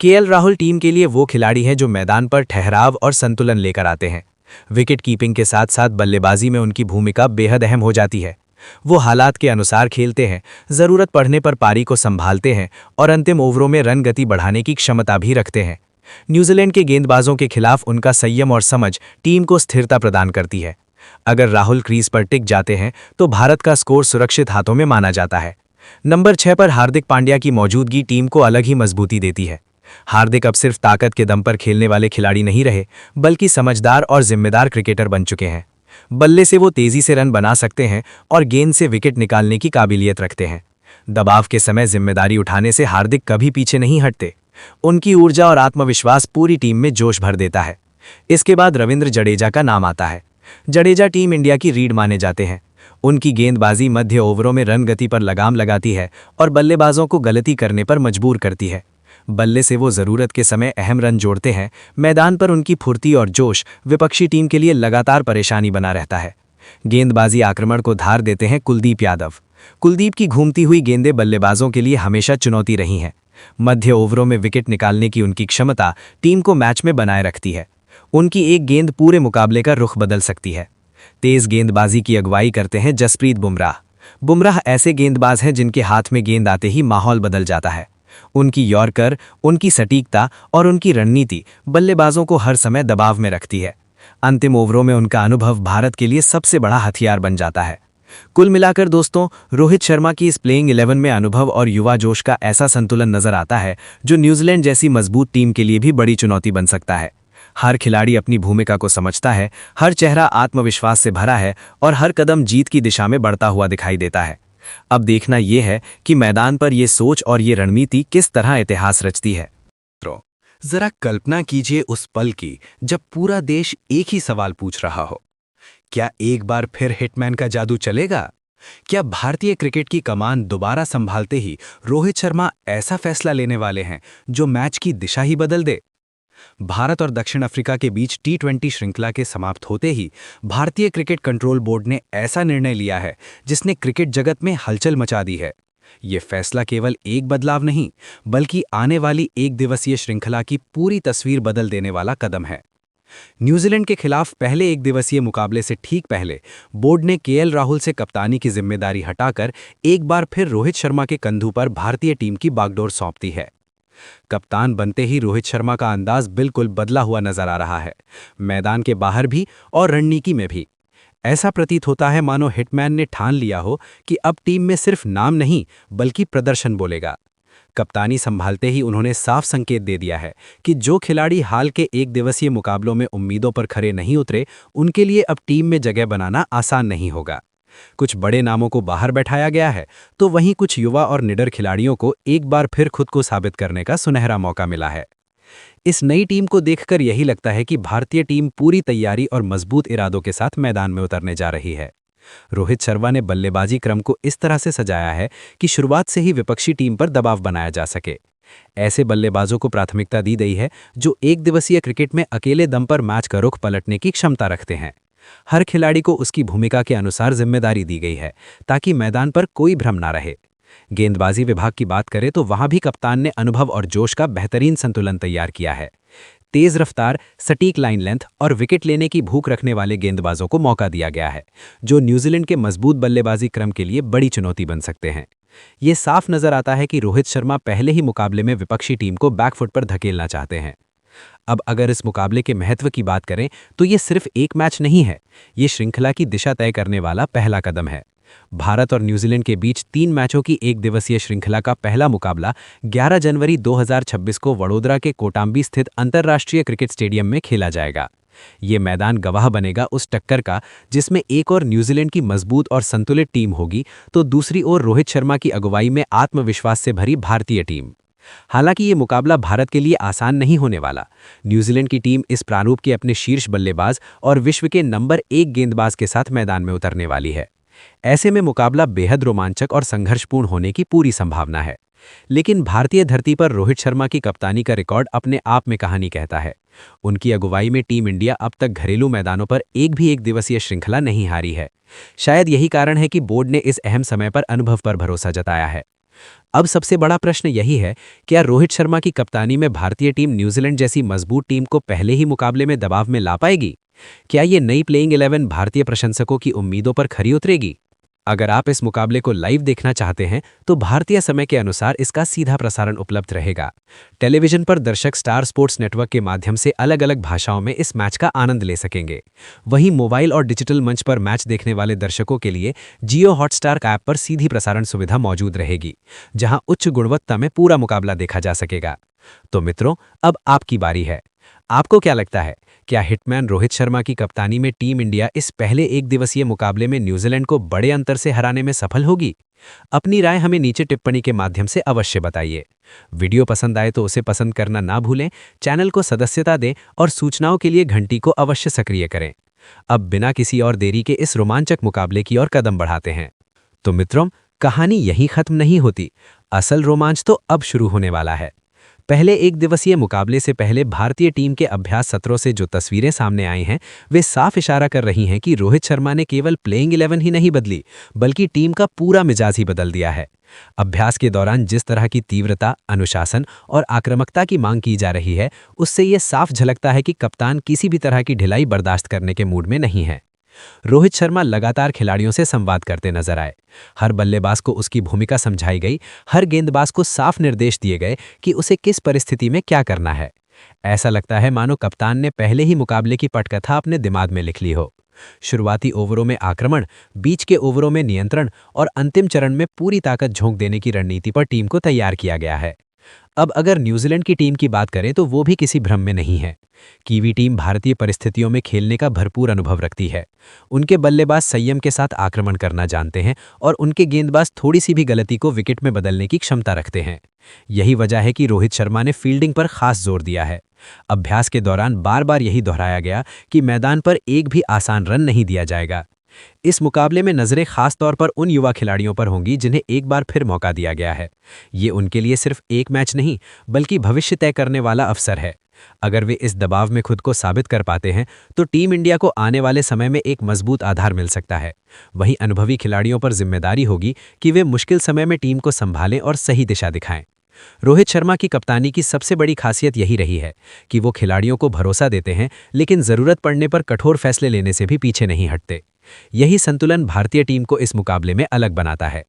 KL Rahul team के लिए वो खिलाड़ी हैं जो मैदान पर ठहराव और संतुलन लेकर आते हैं। विकेट कीपिंग के साथ साथ बल्लेबाजी में उनकी भूमिका बेहद अहम हो जाती है। वो हालात के अनुसार खेलते हैं, ज़रूरत पड़ने पर पारी को संभालते हैं और अंतिम ओवरों में रन गति बढ़ाने की क्षमता भी रखते हैं। न्यूजीलैंड के गेंदबाजों के खिलाफ उनका संयम और समझ टीम को स्थिरता प्रदान करती है। अगर राहुल क्रीज पर टिक जाते हैं तो भारत का स्कोर सुरक्षित हाथों में माना जाता है। नंबर 6 पर हार्दिक पांड्या की मौजूदगी टीम को अलग ही मजबूती देती है। हार्दिक अब सिर्फ ताकत के दम पर खेलने वाले खिलाड़ी नहीं रहे, बल्कि समझदार और जिम्मेदार क्रिकेटर बन चुके हैं। बल्ले से वो तेजी से रन बना सकते हैं और गेंद से विकेट निकालने की काबिलियत रखते हैं। दबाव के समय जिम्मेदारी उठाने से हार्दिक कभी पीछे नहीं हटते। उनकी ऊर्जा और आत्मविश्वास पूरी टीम में जोश भर देता है। इसके बाद रविंद्र जडेजा का नाम आता है। जडेजा टीम इंडिया की रीढ़ माने जाते हैं। उनकी गेंदबाजी मध्य ओवरों में रन गति पर लगाम लगाती है और बल्लेबाजों को गलती करने पर मजबूर करती है। बल्ले से वो ज़रूरत के समय अहम रन जोड़ते हैं। मैदान पर उनकी फुर्ती और जोश विपक्षी टीम के लिए लगातार परेशानी बना रहता है। गेंदबाजी आक्रमण को धार देते हैं कुलदीप यादव। कुलदीप की घूमती हुई गेंदें बल्लेबाजों के लिए हमेशा चुनौती रही हैं। मध्य ओवरों में विकेट निकालने की उनकी क्षमता टीम को मैच में बनाए रखती है। उनकी एक गेंद पूरे मुकाबले का रुख बदल सकती है। तेज गेंदबाजी की अगुवाई करते हैं जसप्रीत बुमराह। बुमराह ऐसे गेंदबाज हैं जिनके हाथ में गेंद आते ही माहौल बदल जाता है। उनकी यॉर्कर, उनकी सटीकता और उनकी रणनीति बल्लेबाजों को हर समय दबाव में रखती है। अंतिम ओवरों में उनका अनुभव भारत के लिए सबसे बड़ा हथियार बन जाता है। कुल मिलाकर दोस्तों, रोहित शर्मा की इस प्लेइंग 11 में अनुभव और युवा जोश का ऐसा संतुलन नजर आता है जो न्यूजीलैंड जैसी मजबूत टीम के लिए भी बड़ी चुनौती बन सकता है। हर खिलाड़ी अपनी भूमिका को समझता है, हर चेहरा आत्मविश्वास से भरा है और हर कदम जीत की दिशा में बढ़ता हुआ दिखाई देता है। अब देखना यह है कि मैदान पर ये सोच और ये रणनीति किस तरह इतिहास रचती है। जरा कल्पना कीजिए उस पल की जब पूरा देश एक ही सवाल पूछ रहा हो, क्या एक बार फिर हिटमैन का जादू चलेगा? क्या भारतीय क्रिकेट की कमान दोबारा संभालते ही रोहित शर्मा ऐसा फैसला लेने वाले हैं जो मैच की दिशा ही बदल दे? भारत और दक्षिण अफ्रीका के बीच टी20 श्रृंखला के समाप्त होते ही भारतीय क्रिकेट कंट्रोल बोर्ड ने ऐसा निर्णय लिया है जिसने क्रिकेट जगत में हलचल मचा दी है। ये फैसला केवल एक बदलाव नहीं, बल्कि आने वाली एक दिवसीय श्रृंखला की पूरी तस्वीर बदल देने वाला कदम है। न्यूजीलैंड के खिलाफ पहले एक दिवसीय मुकाबले से ठीक पहले बोर्ड ने केएल राहुल से कप्तानी की जिम्मेदारी हटाकर एक बार फिर रोहित शर्मा के कंधों पर भारतीय टीम की बागडोर सौंप दी है। कप्तान बनते ही रोहित शर्मा का अंदाज बिल्कुल बदला हुआ नजर आ रहा है, मैदान के बाहर भी और रणनीति में भी। ऐसा प्रतीत होता है मानो हिटमैन ने ठान लिया हो कि अब टीम में सिर्फ नाम नहीं बल्कि प्रदर्शन बोलेगा। कप्तानी संभालते ही उन्होंने साफ संकेत दे दिया है कि जो खिलाड़ी हाल के एक दिवसीय मुकाबलों में उम्मीदों पर खरे नहीं उतरे, उनके लिए अब टीम में जगह बनाना आसान नहीं होगा। कुछ बड़े नामों को बाहर बैठाया गया है, तो वहीं कुछ युवा और निडर खिलाड़ियों को एक बार फिर खुद को साबित करने का सुनहरा मौका मिला है। इस नई टीम को देखकर यही लगता है कि भारतीय टीम पूरी तैयारी और मजबूत इरादों के साथ मैदान में उतरने जा रही है। रोहित शर्मा ने बल्लेबाजी क्रम को इस तरह से सजाया है कि शुरुआत से ही विपक्षी टीम पर दबाव बनाया जा सके। ऐसे बल्लेबाजों को प्राथमिकता दी गई है जो एक दिवसीय क्रिकेट में अकेले दम पर मैच का रुख पलटने की क्षमता रखते हैं। हर खिलाड़ी को उसकी भूमिका के अनुसार जिम्मेदारी दी गई है ताकि मैदान पर कोई भ्रम ना रहे। गेंदबाजी विभाग की बात करें तो वहां भी कप्तान ने अनुभव और जोश का बेहतरीन संतुलन तैयार किया है। तेज रफ्तार, सटीक लाइन लेंथ और विकेट लेने की भूख रखने वाले गेंदबाजों को मौका दिया गया है, जो न्यूजीलैंड के मजबूत बल्लेबाजी क्रम के लिए बड़ी चुनौती बन सकते हैं। ये साफ नजर आता है कि रोहित शर्मा पहले ही मुकाबले में विपक्षी टीम को बैकफुट पर धकेलना चाहते हैं। अब अगर इस मुकाबले के महत्व की बात करें तो ये सिर्फ एक मैच नहीं है, ये श्रृंखला की दिशा तय करने वाला पहला कदम है। भारत और न्यूजीलैंड के बीच 3 मैचों की एक दिवसीय श्रृंखला का पहला मुकाबला 11 जनवरी 2026 को वडोदरा के कोटांबी स्थित अंतर्राष्ट्रीय क्रिकेट स्टेडियम में खेला जाएगा। ये मैदान गवाह बनेगा उस टक्कर का जिसमें एक और न्यूजीलैंड की मजबूत और संतुलित टीम होगी, तो दूसरी ओर रोहित शर्मा की अगुवाई में आत्मविश्वास से भरी भारतीय टीम। हालांकि ये मुकाबला भारत के लिए आसान नहीं होने वाला। न्यूजीलैंड की टीम इस प्रारूप के अपने शीर्ष बल्लेबाज और विश्व के नंबर 1 गेंदबाज के साथ मैदान में उतरने वाली है। ऐसे में मुकाबला बेहद रोमांचक और संघर्षपूर्ण होने की पूरी संभावना है। लेकिन भारतीय धरती पर रोहित शर्मा की कप्तानी का रिकॉर्ड अपने आप में कहानी कहता है। उनकी अगुवाई में टीम इंडिया अब तक घरेलू मैदानों पर एक दिवसीय श्रृंखला नहीं हारी है। शायद यही कारण है कि बोर्ड ने इस अहम समय पर अनुभव पर भरोसा जताया है। अब सबसे बड़ा प्रश्न यही है, क्या रोहित शर्मा की कप्तानी में भारतीय टीम न्यूजीलैंड जैसी मजबूत टीम को पहले ही मुकाबले में दबाव में ला पाएगी? क्या ये नई प्लेइंग 11 भारतीय प्रशंसकों की उम्मीदों पर खरी उतरेगी? अगर आप इस मुकाबले को लाइव देखना चाहते हैं तो भारतीय समय के अनुसार इसका सीधा प्रसारण उपलब्ध रहेगा। टेलीविजन पर दर्शक स्टार स्पोर्ट्स नेटवर्क के माध्यम से अलग अलग भाषाओं में इस मैच का आनंद ले सकेंगे। वहीं मोबाइल और डिजिटल मंच पर मैच देखने वाले दर्शकों के लिए जियो हॉटस्टार ऐप पर सीधी प्रसारण सुविधा मौजूद रहेगी, जहां उच्च गुणवत्ता में पूरा मुकाबला देखा जा सकेगा। तो मित्रों, अब आपकी बारी है। आपको क्या लगता है, क्या हिटमैन रोहित शर्मा की कप्तानी में टीम इंडिया इस पहले एक दिवसीय मुकाबले में न्यूजीलैंड को बड़े अंतर से हराने में सफल होगी? अपनी राय हमें नीचे टिप्पणी के माध्यम से अवश्य बताइए। वीडियो पसंद आए तो उसे पसंद करना ना भूलें, चैनल को सदस्यता दें और सूचनाओं के लिए घंटी को अवश्य सक्रिय करें। अब बिना किसी और देरी के इस रोमांचक मुकाबले की ओर कदम बढ़ाते हैं। तो मित्रों, कहानी यहीं खत्म नहीं होती। असल रोमांच तो अब शुरू होने वाला है। पहले एक दिवसीय मुकाबले से पहले भारतीय टीम के अभ्यास सत्रों से जो तस्वीरें सामने आई हैं, वे साफ इशारा कर रही हैं कि रोहित शर्मा ने केवल प्लेइंग 11 ही नहीं बदली, बल्कि टीम का पूरा मिजाज ही बदल दिया है। अभ्यास के दौरान जिस तरह की तीव्रता, अनुशासन और आक्रामकता की मांग की जा रही है, उससे यह साफ झलकता है कि कप्तान किसी भी तरह की ढिलाई बर्दाश्त करने के मूड में नहीं है। रोहित शर्मा लगातार खिलाड़ियों से संवाद करते नजर आए। हर बल्लेबाज को उसकी भूमिका समझाई गई, हर गेंदबाज को साफ निर्देश दिए गए कि उसे किस परिस्थिति में क्या करना है। ऐसा लगता है मानो कप्तान ने पहले ही मुकाबले की पटकथा अपने दिमाग में लिख ली हो। शुरुआती ओवरों में आक्रमण, बीच के ओवरों में नियंत्रण और अंतिम चरण में पूरी ताकत झोंक देने की रणनीति पर टीम को तैयार किया गया है। अब अगर न्यूजीलैंड की टीम की बात करें तो वो भी किसी भ्रम में नहीं है। कीवी टीम भारतीय परिस्थितियों में खेलने का भरपूर अनुभव रखती है। उनके बल्लेबाज संयम के साथ आक्रमण करना जानते हैं और उनके गेंदबाज थोड़ी सी भी गलती को विकेट में बदलने की क्षमता रखते हैं। यही वजह है कि रोहित शर्मा ने फील्डिंग पर खास जोर दिया है। अभ्यास के दौरान बार बार यही दोहराया गया कि मैदान पर एक भी आसान रन नहीं दिया जाएगा। इस मुकाबले में नजरें खास तौर पर उन युवा खिलाड़ियों पर होंगी जिन्हें एक बार फिर मौका दिया गया है। ये उनके लिए सिर्फ एक मैच नहीं बल्कि भविष्य तय करने वाला अवसर है। अगर वे इस दबाव में खुद को साबित कर पाते हैं तो टीम इंडिया को आने वाले समय में एक मजबूत आधार मिल सकता है। वहीं अनुभवी खिलाड़ियों पर जिम्मेदारी होगी कि वे मुश्किल समय में टीम को संभालें और सही दिशा दिखाएं। रोहित शर्मा की कप्तानी की सबसे बड़ी खासियत यही रही है कि वो खिलाड़ियों को भरोसा देते हैं लेकिन जरूरत पड़ने पर कठोर फैसले लेने से भी पीछे नहीं हटते। यही संतुलन भारतीय टीम को इस मुकाबले में अलग बनाता है।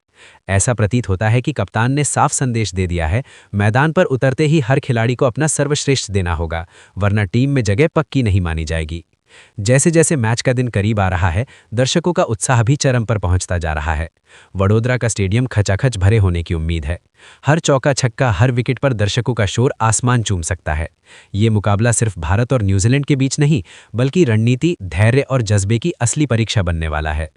ऐसा प्रतीत होता है कि कप्तान ने साफ संदेश दे दिया है, मैदान पर उतरते ही हर खिलाड़ी को अपना सर्वश्रेष्ठ देना होगा, वरना टीम में जगह पक्की नहीं मानी जाएगी। जैसे जैसे मैच का दिन करीब आ रहा है, दर्शकों का उत्साह भी चरम पर पहुंचता जा रहा है। वडोदरा का स्टेडियम खचाखच भरे होने की उम्मीद है। हर चौका छक्का, हर विकेट पर दर्शकों का शोर आसमान चूम सकता है। ये मुकाबला सिर्फ भारत और न्यूजीलैंड के बीच नहीं बल्कि रणनीति, धैर्य और जज्बे की असली परीक्षा बनने वाला है।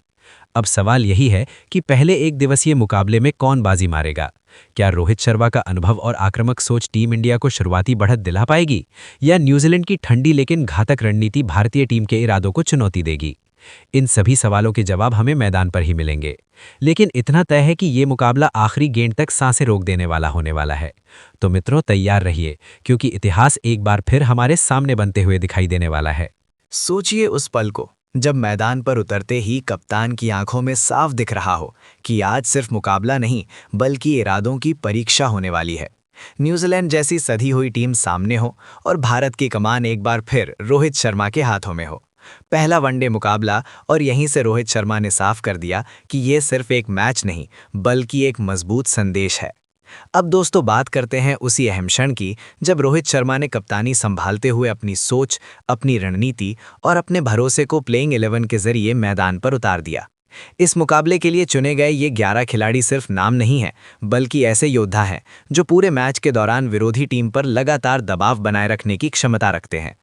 अब सवाल यही है कि पहले एक दिवसीय मुकाबले में कौन बाजी मारेगा। क्या रोहित शर्मा का अनुभव और आक्रामक सोच टीम इंडिया को शुरुआती बढ़त दिला पाएगी या न्यूजीलैंड की ठंडी लेकिन घातक रणनीति भारतीय टीम के इरादों को चुनौती देगी। इन सभी सवालों के जवाब हमें मैदान पर ही मिलेंगे। लेकिन इतना तय है कि ये मुकाबला आखिरी गेंद तक सांसें रोक देने वाला होने वाला है। तो मित्रों, तैयार रहिए क्योंकि इतिहास एक बार फिर हमारे सामने बनते हुए दिखाई देने वाला है। सोचिए उस पल को जब मैदान पर उतरते ही कप्तान की आंखों में साफ दिख रहा हो कि आज सिर्फ मुकाबला नहीं बल्कि इरादों की परीक्षा होने वाली है। न्यूजीलैंड जैसी सधी हुई टीम सामने हो और भारत की कमान एक बार फिर रोहित शर्मा के हाथों में हो। पहला वनडे मुकाबला और यहीं से रोहित शर्मा ने साफ कर दिया कि ये सिर्फ एक मैच नहीं बल्कि एक मजबूत संदेश है। अब दोस्तों, बात करते हैं उसी अहम क्षण की जब रोहित शर्मा ने कप्तानी संभालते हुए अपनी सोच, अपनी रणनीति और अपने भरोसे को प्लेइंग 11 के जरिए मैदान पर उतार दिया। इस मुकाबले के लिए चुने गए ये 11 खिलाड़ी सिर्फ नाम नहीं हैं बल्कि ऐसे योद्धा हैं जो पूरे मैच के दौरान विरोधी टीम पर लगातार दबाव बनाए रखने की क्षमता रखते हैं।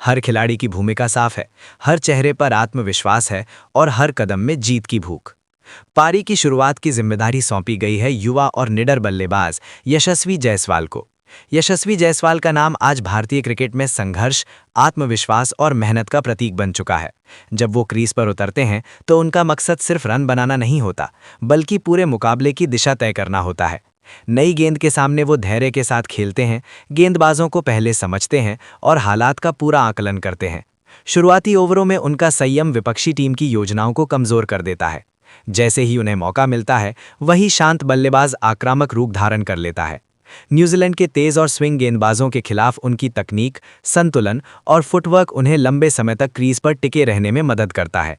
हर खिलाड़ी की भूमिका साफ है, हर चेहरे पर आत्मविश्वास है और हर कदम में जीत की भूख। पारी की शुरुआत की जिम्मेदारी सौंपी गई है युवा और निडर बल्लेबाज यशस्वी जायसवाल को। यशस्वी जायसवाल का नाम आज भारतीय क्रिकेट में संघर्ष, आत्मविश्वास और मेहनत का प्रतीक बन चुका है। जब वो क्रीज पर उतरते हैं तो उनका मकसद सिर्फ रन बनाना नहीं होता बल्कि पूरे मुकाबले की दिशा तय करना होता है। नई गेंद के सामने वो धैर्य के साथ खेलते हैं, गेंदबाजों को पहले समझते हैं और हालात का पूरा आकलन करते हैं। शुरुआती ओवरों में उनका संयम विपक्षी टीम की योजनाओं को कमजोर कर देता है। जैसे ही उन्हें मौका मिलता है वही शांत बल्लेबाज आक्रामक रूप धारण कर लेता है। न्यूजीलैंड के तेज और स्विंग गेंदबाजों के खिलाफ उनकी तकनीक, संतुलन और फुटवर्क उन्हें लंबे समय तक क्रीज पर टिके रहने में मदद करता है।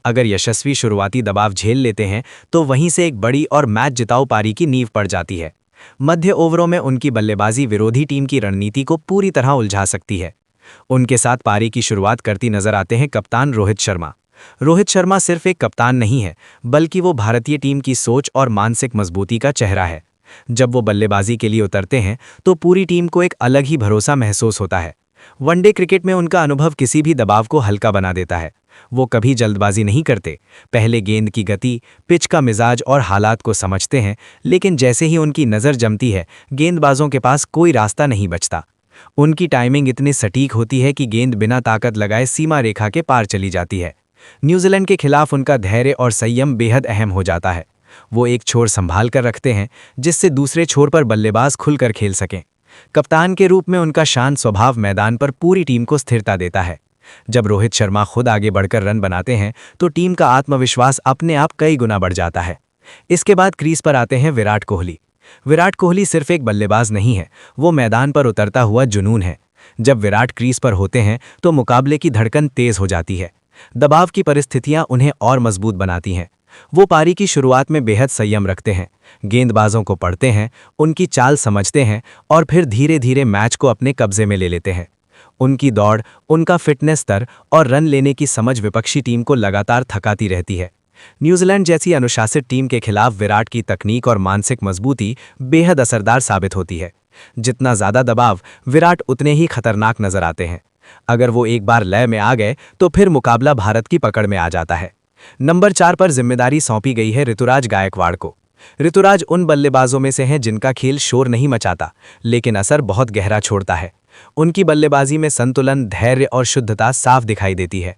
अगर यशस्वी शुरुआती दबाव झेल लेते हैं तो वहीं से एक बड़ी और मैच जिताऊ पारी की नींव पड़ जाती है। मध्य ओवरों में उनकी बल्लेबाजी विरोधी टीम की रणनीति को पूरी तरह उलझा सकती है। उनके साथ पारी की शुरुआत करती नजर आते हैं कप्तान रोहित शर्मा। रोहित शर्मा सिर्फ एक कप्तान नहीं है बल्कि वो भारतीय टीम की सोच और मानसिक मजबूती का चेहरा है। जब वो बल्लेबाजी के लिए उतरते हैं तो पूरी टीम को एक अलग ही भरोसा महसूस होता है। वनडे क्रिकेट में उनका अनुभव किसी भी दबाव को हल्का बना देता है। वो कभी जल्दबाजी नहीं करते, पहले गेंद की गति, पिच का मिजाज और हालात को समझते हैं, लेकिन जैसे ही उनकी नज़र जमती है गेंदबाजों के पास कोई रास्ता नहीं बचता। उनकी टाइमिंग इतनी सटीक होती है कि गेंद बिना ताकत लगाए सीमा रेखा के पार चली जाती है। न्यूजीलैंड के खिलाफ उनका धैर्य और संयम बेहद अहम हो जाता है। वो एक छोर संभाल कर रखते हैं जिससे दूसरे छोर पर बल्लेबाज खुलकर खेल सकें। कप्तान के रूप में उनका शांत स्वभाव मैदान पर पूरी टीम को स्थिरता देता है। जब रोहित शर्मा खुद आगे बढ़कर रन बनाते हैं तो टीम का आत्मविश्वास अपने आप कई गुना बढ़ जाता है। इसके बाद क्रीज पर आते हैं विराट कोहली। विराट कोहली सिर्फ एक बल्लेबाज नहीं है, वो मैदान पर उतरता हुआ जुनून है। जब विराट क्रीज पर होते हैं तो मुकाबले की धड़कन तेज हो जाती है। दबाव की परिस्थितियां उन्हें और मजबूत बनाती हैं। वो पारी की शुरुआत में बेहद संयम रखते हैं, गेंदबाजों को पढ़ते हैं, उनकी चाल समझते हैं और फिर धीरे धीरे मैच को अपने कब्जे में ले लेते हैं। उनकी दौड़, उनका फिटनेस स्तर और रन लेने की समझ विपक्षी टीम को लगातार थकाती रहती है। न्यूजीलैंड जैसी अनुशासित टीम के खिलाफ विराट की तकनीक और मानसिक मजबूती बेहद असरदार साबित होती है। जितना ज्यादा दबाव, विराट उतने ही खतरनाक नजर आते हैं। अगर वो एक बार लय में आ गए तो फिर मुकाबला भारत की पकड़ में आ जाता है। नंबर 4 पर जिम्मेदारी सौंपी गई है ऋतुराज गायकवाड़ को। ऋतुराज उन बल्लेबाजों में से हैं जिनका खेल शोर नहीं मचाता, लेकिन असर बहुत गहरा छोड़ता है। उनकी बल्लेबाजी में संतुलन, धैर्य और शुद्धता साफ दिखाई देती है।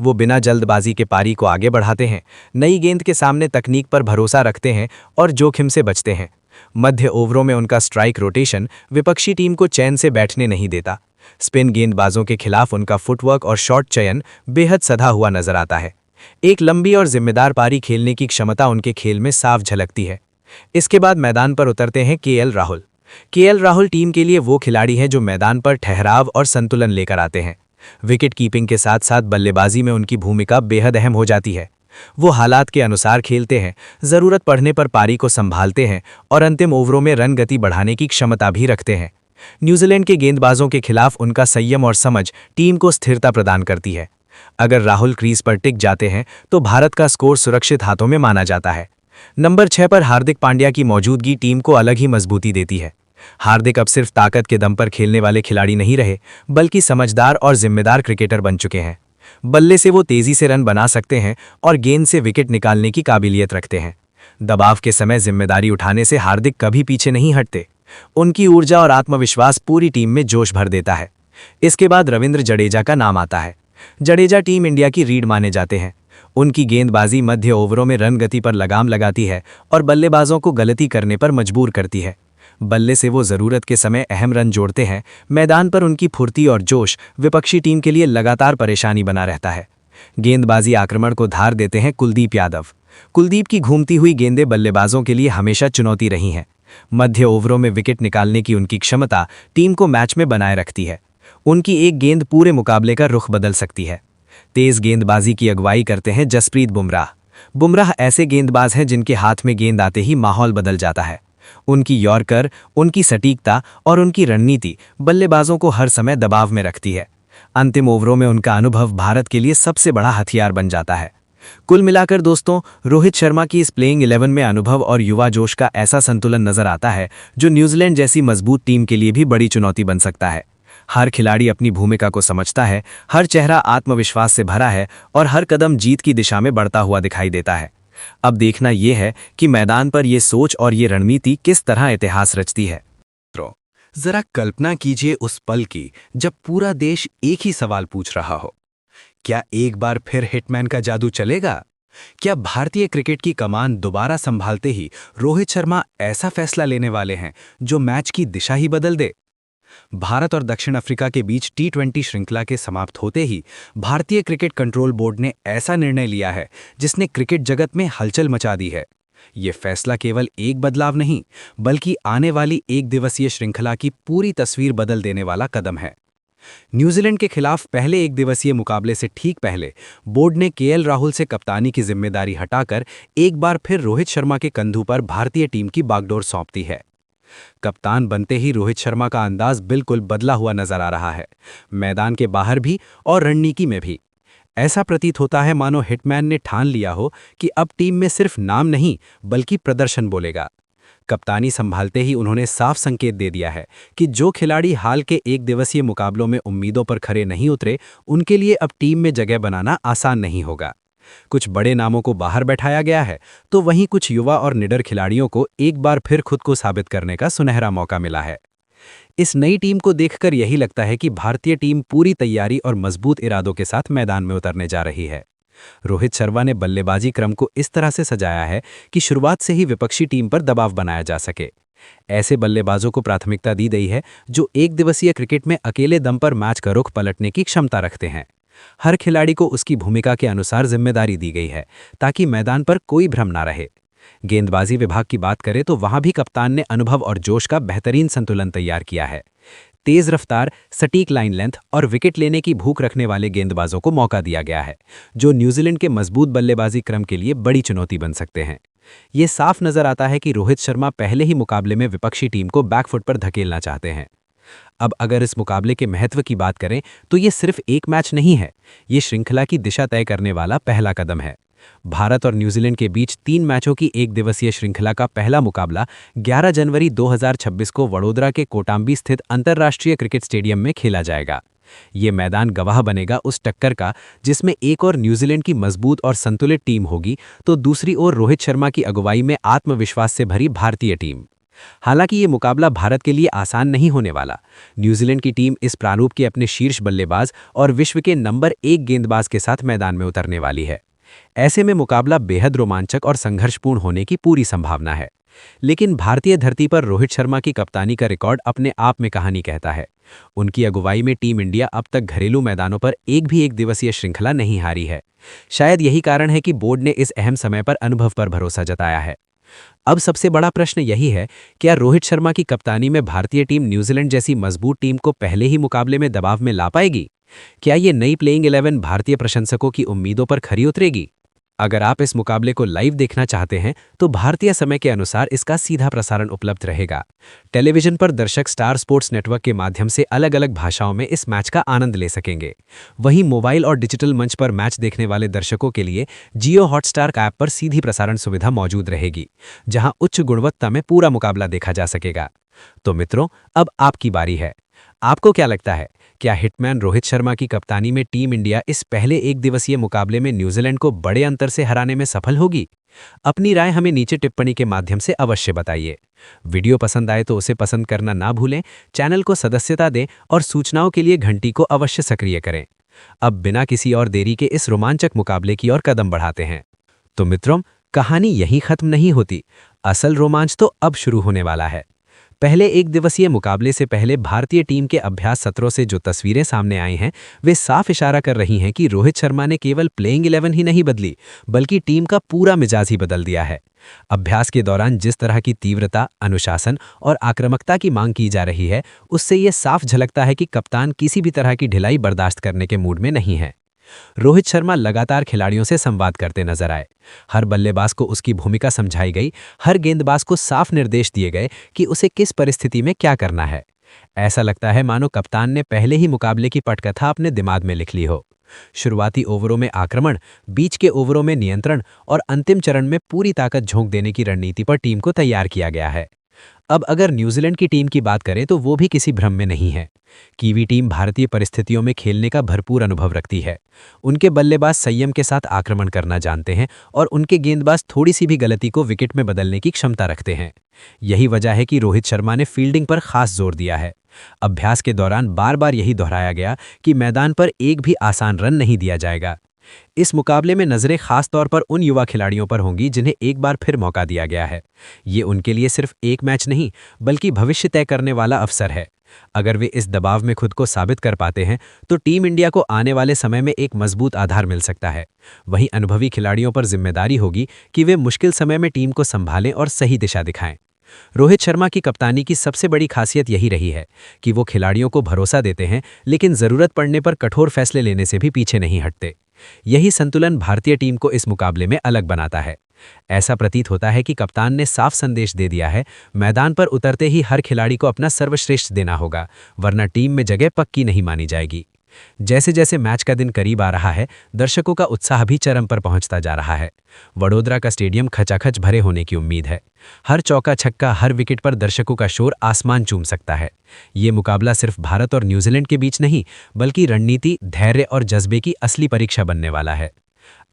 वो बिना जल्दबाजी के पारी को आगे बढ़ाते हैं, नई गेंद के सामने तकनीक पर भरोसा रखते हैं और जोखिम से बचते हैं। मध्य ओवरों में उनका स्ट्राइक रोटेशन विपक्षी टीम को चैन से बैठने नहीं देता। स्पिन गेंदबाजों के खिलाफ उनका फुटवर्क और शॉट चयन बेहद सधा हुआ नजर आता है। एक लंबी और जिम्मेदार पारी खेलने की क्षमता उनके खेल में साफ झलकती है। इसके बाद मैदान पर उतरते हैं KL Rahul. KL Rahul team के लिए वो खिलाड़ी हैं जो मैदान पर ठहराव और संतुलन लेकर आते हैं। विकेट कीपिंग के साथ साथ बल्लेबाजी में उनकी भूमिका बेहद अहम हो जाती है। वो हालात के अनुसार खेलते हैं, जरूरत पड़ने पर पारी को संभालते हैं और अंतिम ओवरों में रन गति बढ़ाने की क्षमता भी रखते हैं। न्यूजीलैंड के गेंदबाजों के खिलाफ उनका संयम और समझ टीम को स्थिरता प्रदान करती है। अगर राहुल क्रीज पर टिक जाते हैं तो भारत का स्कोर सुरक्षित हाथों में माना जाता है। नंबर 6 पर हार्दिक पांड्या की मौजूदगी टीम को अलग ही मजबूती देती है। हार्दिक अब सिर्फ ताकत के दम पर खेलने वाले खिलाड़ी नहीं रहे, बल्कि समझदार और जिम्मेदार क्रिकेटर बन चुके हैं। बल्ले से वो तेजी से रन बना सकते हैं और गेंद से विकेट निकालने की काबिलियत रखते हैं। दबाव के समय जिम्मेदारी उठाने से हार्दिक कभी पीछे नहीं हटते। उनकी ऊर्जा और आत्मविश्वास पूरी टीम में जोश भर देता है। इसके बाद रविंद्र जडेजा का नाम आता है। जडेजा टीम इंडिया की रीढ़ माने जाते हैं। उनकी गेंदबाजी मध्य ओवरों में रन गति पर लगाम लगाती है और बल्लेबाजों को गलती करने पर मजबूर करती है। बल्ले से वो जरूरत के समय अहम रन जोड़ते हैं। मैदान पर उनकी फुर्ती और जोश विपक्षी टीम के लिए लगातार परेशानी बना रहता है। गेंदबाजी आक्रमण को धार देते हैं कुलदीप यादव। कुलदीप की घूमती हुई गेंदें बल्लेबाजों के लिए हमेशा चुनौती रही हैं। मध्य ओवरों में विकेट निकालने की उनकी क्षमता टीम को मैच में बनाए रखती है। उनकी एक गेंद पूरे मुकाबले का रुख बदल सकती है। तेज गेंदबाजी की अगुवाई करते हैं जसप्रीत बुमराह। बुमराह ऐसे गेंदबाज हैं जिनके हाथ में गेंद आते ही माहौल बदल जाता है। उनकी यॉर्कर, उनकी सटीकता और उनकी रणनीति बल्लेबाजों को हर समय दबाव में रखती है। अंतिम ओवरों में उनका अनुभव भारत के लिए सबसे बड़ा हथियार बन जाता है। कुल मिलाकर दोस्तों, रोहित शर्मा की इस प्लेइंग 11 में अनुभव और युवा जोश का ऐसा संतुलन नजर आता है जो न्यूजीलैंड जैसी मजबूत टीम के लिए भी बड़ी चुनौती बन सकता है। हर खिलाड़ी अपनी भूमिका को समझता है, हर चेहरा आत्मविश्वास से भरा है और हर कदम जीत की दिशा में बढ़ता हुआ दिखाई देता है। अब देखना यह है कि मैदान पर यह सोच और ये रणनीति किस तरह इतिहास रचती है। जरा कल्पना कीजिए उस पल की जब पूरा देश एक ही सवाल पूछ रहा हो, क्या एक बार फिर हिटमैन का जादू चलेगा? क्या भारतीय क्रिकेट की कमान दोबारा संभालते ही रोहित शर्मा ऐसा फैसला लेने वाले हैं जो मैच की दिशा ही बदल दे? भारत और दक्षिण अफ्रीका के बीच T20 श्रृंखला के समाप्त होते ही भारतीय क्रिकेट कंट्रोल बोर्ड ने ऐसा निर्णय लिया है जिसने क्रिकेट जगत में हलचल मचा दी है। ये फैसला केवल एक बदलाव नहीं, बल्कि आने वाली एक दिवसीय श्रृंखला की पूरी तस्वीर बदल देने वाला कदम है। न्यूजीलैंड के खिलाफ पहले एक दिवसीय मुकाबले से ठीक पहले बोर्ड ने केएल राहुल से कप्तानी की जिम्मेदारी हटाकर एक बार फिर रोहित शर्मा के कंधों पर भारतीय टीम की बागडोर सौंप दी है। कप्तान बनते ही रोहित शर्मा का अंदाज बिल्कुल बदला हुआ नजर आ रहा है, मैदान के बाहर भी और रणनीति में भी। ऐसा प्रतीत होता है मानो हिटमैन ने ठान लिया हो कि अब टीम में सिर्फ नाम नहीं बल्कि प्रदर्शन बोलेगा। कप्तानी संभालते ही उन्होंने साफ संकेत दे दिया है कि जो खिलाड़ी हाल के एक दिवसीय मुकाबलों में उम्मीदों पर खरे नहीं उतरे, उनके लिए अब टीम में जगह बनाना आसान नहीं होगा। कुछ बड़े नामों को बाहर बैठाया गया है, तो वहीं कुछ युवा और निडर खिलाड़ियों को एक बार फिर खुद को साबित करने का सुनहरा मौका मिला है। इस नई टीम को देखकर यही लगता है कि भारतीय टीम पूरी तैयारी और मजबूत इरादों के साथ मैदान में उतरने जा रही है। रोहित शर्मा ने बल्लेबाजी क्रम को इस तरह से सजाया है कि शुरुआत से ही विपक्षी टीम पर दबाव बनाया जा सके। ऐसे बल्लेबाजों को प्राथमिकता दी गई है जो एक दिवसीय क्रिकेट में अकेले दम पर मैच का रुख पलटने की क्षमता रखते हैं। हर खिलाड़ी को उसकी भूमिका के अनुसार जिम्मेदारी दी गई है ताकि मैदान पर कोई भ्रम ना रहे। गेंदबाजी विभाग की बात करें तो वहां भी कप्तान ने अनुभव और जोश का बेहतरीन संतुलन तैयार किया है। तेज रफ्तार, सटीक लाइन लेंथ और विकेट लेने की भूख रखने वाले गेंदबाजों को मौका दिया गया है, जो न्यूजीलैंड के मजबूत बल्लेबाजी क्रम के लिए बड़ी चुनौती बन सकते हैं। ये साफ नजर आता है कि रोहित शर्मा पहले ही मुकाबले में विपक्षी टीम को बैकफुट पर धकेलना चाहते हैं। अब अगर इस मुकाबले के महत्व की बात करें तो ये सिर्फ एक मैच नहीं है, ये श्रृंखला की दिशा तय करने वाला पहला कदम है। भारत और न्यूजीलैंड के बीच 3 मैचों की एक दिवसीय श्रृंखला का पहला मुकाबला 11 जनवरी 2026 को वडोदरा के कोटांबी स्थित अंतर्राष्ट्रीय क्रिकेट स्टेडियम में खेला जाएगा। ये मैदान गवाह बनेगा उस टक्कर का जिसमें एक और न्यूजीलैंड की मजबूत और संतुलित टीम होगी तो दूसरी ओर रोहित शर्मा की अगुवाई में आत्मविश्वास से भरी भारतीय टीम। हालांकि ये मुकाबला भारत के लिए आसान नहीं होने वाला। न्यूजीलैंड की टीम इस प्रारूप के अपने शीर्ष बल्लेबाज और विश्व के नंबर 1 गेंदबाज के साथ मैदान में उतरने वाली है। ऐसे में मुकाबला बेहद रोमांचक और संघर्षपूर्ण होने की पूरी संभावना है। लेकिन भारतीय धरती पर रोहित शर्मा की कप्तानी का रिकॉर्ड अपने आप में कहानी कहता है। उनकी अगुवाई में टीम इंडिया अब तक घरेलू मैदानों पर एक दिवसीय श्रृंखला नहीं हारी है। शायद यही कारण है कि बोर्ड ने इस अहम समय पर अनुभव पर भरोसा जताया है। अब सबसे बड़ा प्रश्न यही है, क्या रोहित शर्मा की कप्तानी में भारतीय टीम न्यूजीलैंड जैसी मजबूत टीम को पहले ही मुकाबले में दबाव में ला पाएगी? क्या ये नई प्लेइंग 11 भारतीय प्रशंसकों की उम्मीदों पर खरी उतरेगी? अगर आप इस मुकाबले को लाइव देखना चाहते हैं तो भारतीय समय के अनुसार इसका सीधा प्रसारण उपलब्ध रहेगा। टेलीविजन पर दर्शक स्टार स्पोर्ट्स नेटवर्क के माध्यम से अलग अलग भाषाओं में इस मैच का आनंद ले सकेंगे। वहीं मोबाइल और डिजिटल मंच पर मैच देखने वाले दर्शकों के लिए जियो हॉटस्टार ऐप पर सीधी प्रसारण सुविधा मौजूद रहेगी, जहां उच्च गुणवत्ता में पूरा मुकाबला देखा जा सकेगा। तो मित्रों, अब आपकी बारी है। आपको क्या लगता है, क्या हिटमैन रोहित शर्मा की कप्तानी में टीम इंडिया इस पहले एक दिवसीय मुकाबले में न्यूजीलैंड को बड़े अंतर से हराने में सफल होगी? अपनी राय हमें नीचे टिप्पणी के माध्यम से अवश्य बताइए। वीडियो पसंद आए तो उसे पसंद करना ना भूलें, चैनल को सदस्यता दें और सूचनाओं के लिए घंटी को अवश्य सक्रिय करें। अब बिना किसी और देरी के इस रोमांचक मुकाबले की ओर कदम बढ़ाते हैं। तो मित्रों, कहानी यहीं खत्म नहीं होती। असल रोमांच तो अब शुरू होने वाला है। पहले एक दिवसीय मुकाबले से पहले भारतीय टीम के अभ्यास सत्रों से जो तस्वीरें सामने आई हैं, वे साफ इशारा कर रही हैं कि रोहित शर्मा ने केवल प्लेइंग 11 ही नहीं बदली, बल्कि टीम का पूरा मिजाज ही बदल दिया है। अभ्यास के दौरान जिस तरह की तीव्रता, अनुशासन और आक्रामकता की मांग की जा रही है, उससे ये साफ झलकता है कि कप्तान किसी भी तरह की ढिलाई बर्दाश्त करने के मूड में नहीं है। रोहित शर्मा लगातार खिलाड़ियों से संवाद करते नजर आए। हर बल्लेबाज को उसकी भूमिका समझाई गई, हर गेंदबाज को साफ निर्देश दिए गए कि उसे किस परिस्थिति में क्या करना है। ऐसा लगता है मानो कप्तान ने पहले ही मुकाबले की पटकथा अपने दिमाग में लिख ली हो। शुरुआती ओवरों में आक्रमण, बीच के ओवरों में नियंत्रण और अंतिम चरण में पूरी ताकत झोंक देने की रणनीति पर टीम को तैयार किया गया है। अब अगर न्यूजीलैंड की टीम की बात करें तो वो भी किसी भ्रम में नहीं है। कीवी टीम भारतीय परिस्थितियों में खेलने का भरपूर अनुभव रखती है। उनके बल्लेबाज संयम के साथ आक्रमण करना जानते हैं और उनके गेंदबाज थोड़ी सी भी गलती को विकेट में बदलने की क्षमता रखते हैं। यही वजह है कि रोहित शर्मा ने फील्डिंग पर खास जोर दिया है। अभ्यास के दौरान बार बार यही दोहराया गया कि मैदान पर एक भी आसान रन नहीं दिया जाएगा। इस मुकाबले में नजरें खास तौर पर उन युवा खिलाड़ियों पर होंगी जिन्हें एक बार फिर मौका दिया गया है। ये उनके लिए सिर्फ एक मैच नहीं, बल्कि भविष्य तय करने वाला अवसर है। अगर वे इस दबाव में खुद को साबित कर पाते हैं तो टीम इंडिया को आने वाले समय में एक मजबूत आधार मिल सकता है। वहीं अनुभवी खिलाड़ियों पर जिम्मेदारी होगी कि वे मुश्किल समय में टीम को संभालें और सही दिशा दिखाएं। रोहित शर्मा की कप्तानी की सबसे बड़ी खासियत यही रही है कि वो खिलाड़ियों को भरोसा देते हैं, लेकिन जरूरत पड़ने पर कठोर फैसले लेने से भी पीछे नहीं हटते। यही संतुलन भारतीय टीम को इस मुकाबले में अलग बनाता है। ऐसा प्रतीत होता है कि कप्तान ने साफ संदेश दे दिया है, मैदान पर उतरते ही हर खिलाड़ी को अपना सर्वश्रेष्ठ देना होगा, वरना टीम में जगह पक्की नहीं मानी जाएगी। जैसे जैसे मैच का दिन करीब आ रहा है, दर्शकों का उत्साह भी चरम पर पहुंचता जा रहा है। वडोदरा का स्टेडियम खचाखच भरे होने की उम्मीद है। हर चौका छक्का, हर विकेट पर दर्शकों का शोर आसमान चूम सकता है। ये मुकाबला सिर्फ भारत और न्यूजीलैंड के बीच नहीं, बल्कि रणनीति, धैर्य और जज्बे की असली परीक्षा बनने वाला है।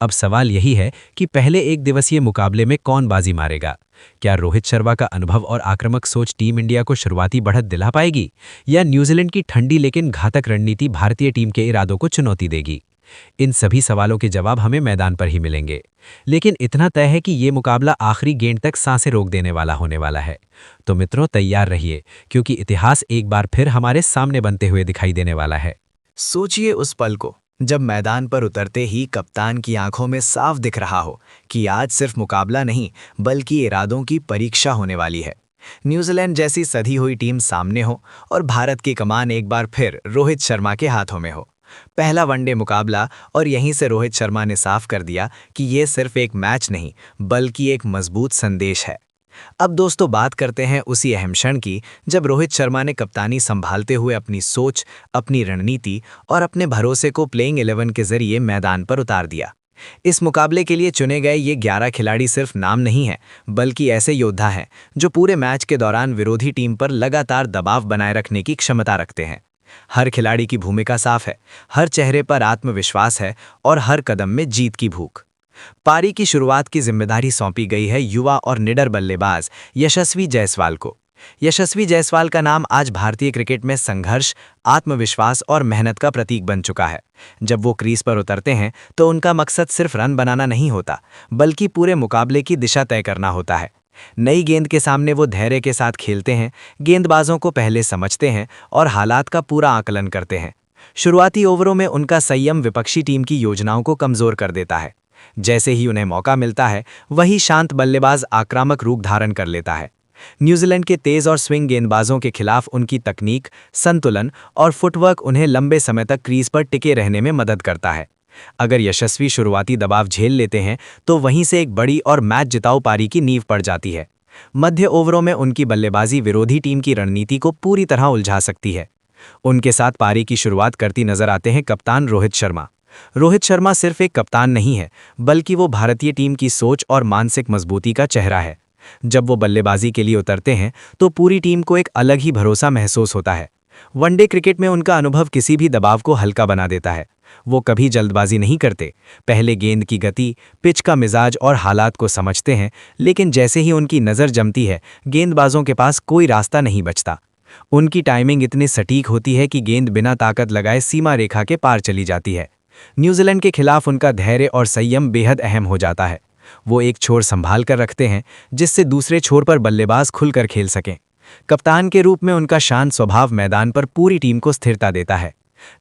अब सवाल यही है कि पहले एक दिवसीय मुकाबले में कौन बाजी मारेगा? क्या रोहित शर्मा का अनुभव और आक्रामक सोच टीम इंडिया को शुरुआती बढ़त दिला पाएगी, या न्यूजीलैंड की ठंडी लेकिन घातक रणनीति भारतीय टीम के इरादों को चुनौती देगी? इन सभी सवालों के जवाब हमें मैदान पर ही मिलेंगे। लेकिन इतना तय है कि ये मुकाबला आखिरी गेंद तक सांसें रोक देने वाला होने वाला है। तो मित्रों, तैयार रहिए, क्योंकि इतिहास एक बार फिर हमारे सामने बनते हुए दिखाई देने वाला है। सोचिए उस पल को जब मैदान पर उतरते ही कप्तान की आंखों में साफ दिख रहा हो कि आज सिर्फ मुकाबला नहीं, बल्कि इरादों की परीक्षा होने वाली है। न्यूजीलैंड जैसी सधी हुई टीम सामने हो और भारत की कमान एक बार फिर रोहित शर्मा के हाथों में हो। पहला वनडे मुकाबला, और यहीं से रोहित शर्मा ने साफ कर दिया कि ये सिर्फ एक मैच नहीं, बल्कि एक मजबूत संदेश है। अब दोस्तों बात करते हैं उसी अहम क्षण की जब रोहित शर्मा ने कप्तानी संभालते हुए अपनी सोच, अपनी रणनीति और अपने भरोसे को प्लेइंग 11 के जरिए मैदान पर उतार दिया। इस मुकाबले के लिए चुने गए ये 11 खिलाड़ी सिर्फ नाम नहीं है, बल्कि ऐसे योद्धा हैं जो पूरे मैच के दौरान विरोधी टीम पर लगातार दबाव बनाए रखने की क्षमता रखते हैं। हर खिलाड़ी की भूमिका साफ है, हर चेहरे पर आत्मविश्वास है और हर कदम में जीत की भूख। पारी की शुरुआत की जिम्मेदारी सौंपी गई है युवा और निडर बल्लेबाज यशस्वी जायसवाल को। यशस्वी जायसवाल का नाम आज भारतीय क्रिकेट में संघर्ष, आत्मविश्वास और मेहनत का प्रतीक बन चुका है। जब वो क्रीज पर उतरते हैं तो उनका मकसद सिर्फ रन बनाना नहीं होता, बल्कि पूरे मुकाबले की दिशा तय करना होता है। नई गेंद के सामने वो धैर्य के साथ खेलते हैं, गेंदबाजों को पहले समझते हैं और हालात का पूरा आकलन करते हैं। शुरुआती ओवरों में उनका संयम विपक्षी टीम की योजनाओं को कमजोर कर देता है। जैसे ही उन्हें मौका मिलता है, वही शांत बल्लेबाज आक्रामक रूप धारण कर लेता है। न्यूजीलैंड के तेज और स्विंग गेंदबाजों के खिलाफ उनकी तकनीक, संतुलन और फुटवर्क उन्हें लंबे समय तक क्रीज पर टिके रहने में मदद करता है। अगर यशस्वी शुरुआती दबाव झेल लेते हैं तो वहीं से एक बड़ी और मैच जिताऊ पारी की नींव पड़ जाती है। मध्य ओवरों में उनकी बल्लेबाजी विरोधी टीम की रणनीति को पूरी तरह उलझा सकती है। उनके साथ पारी की शुरुआत करती नजर आते हैं कप्तान रोहित शर्मा। रोहित शर्मा सिर्फ एक कप्तान नहीं है, बल्कि वो भारतीय टीम की सोच और मानसिक मजबूती का चेहरा है। जब वो बल्लेबाजी के लिए उतरते हैं तो पूरी टीम को एक अलग ही भरोसा महसूस होता है। वनडे क्रिकेट में उनका अनुभव किसी भी दबाव को हल्का बना देता है। वो कभी जल्दबाजी नहीं करते, पहले गेंद की गति, पिच का मिजाज और हालात को समझते हैं, लेकिन जैसे ही उनकी नज़र जमती है, गेंदबाजों के पास कोई रास्ता नहीं बचता। उनकी टाइमिंग इतनी सटीक होती है कि गेंद बिना ताकत लगाए सीमा रेखा के पार चली जाती है। न्यूजीलैंड के खिलाफ उनका धैर्य और संयम बेहद अहम हो जाता है। वो एक छोर संभाल कर रखते हैं, जिससे दूसरे छोर पर बल्लेबाज खुलकर खेल सकें। कप्तान के रूप में उनका शांत स्वभाव मैदान पर पूरी टीम को स्थिरता देता है।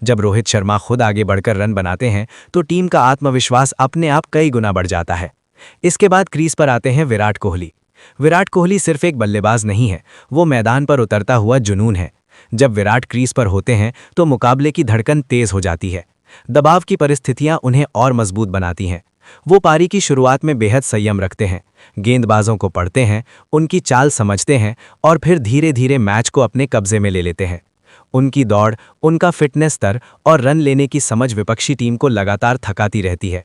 जब रोहित शर्मा खुद आगे बढ़कर रन बनाते हैं तो टीम का आत्मविश्वास अपने आप कई गुना बढ़ जाता है। इसके बाद क्रीज पर आते हैं विराट कोहली। विराट कोहली सिर्फ एक बल्लेबाज नहीं है, वो मैदान पर उतरता हुआ जुनून है। जब विराट क्रीज पर होते हैं तो मुकाबले की धड़कन तेज हो जाती है। दबाव की परिस्थितियां उन्हें और मजबूत बनाती हैं। वो पारी की शुरुआत में बेहद संयम रखते हैं, गेंदबाजों को पढ़ते हैं, उनकी चाल समझते हैं और फिर धीरे धीरे मैच को अपने कब्जे में ले लेते हैं। उनकी दौड़, उनका फिटनेस स्तर और रन लेने की समझ विपक्षी टीम को लगातार थकाती रहती है।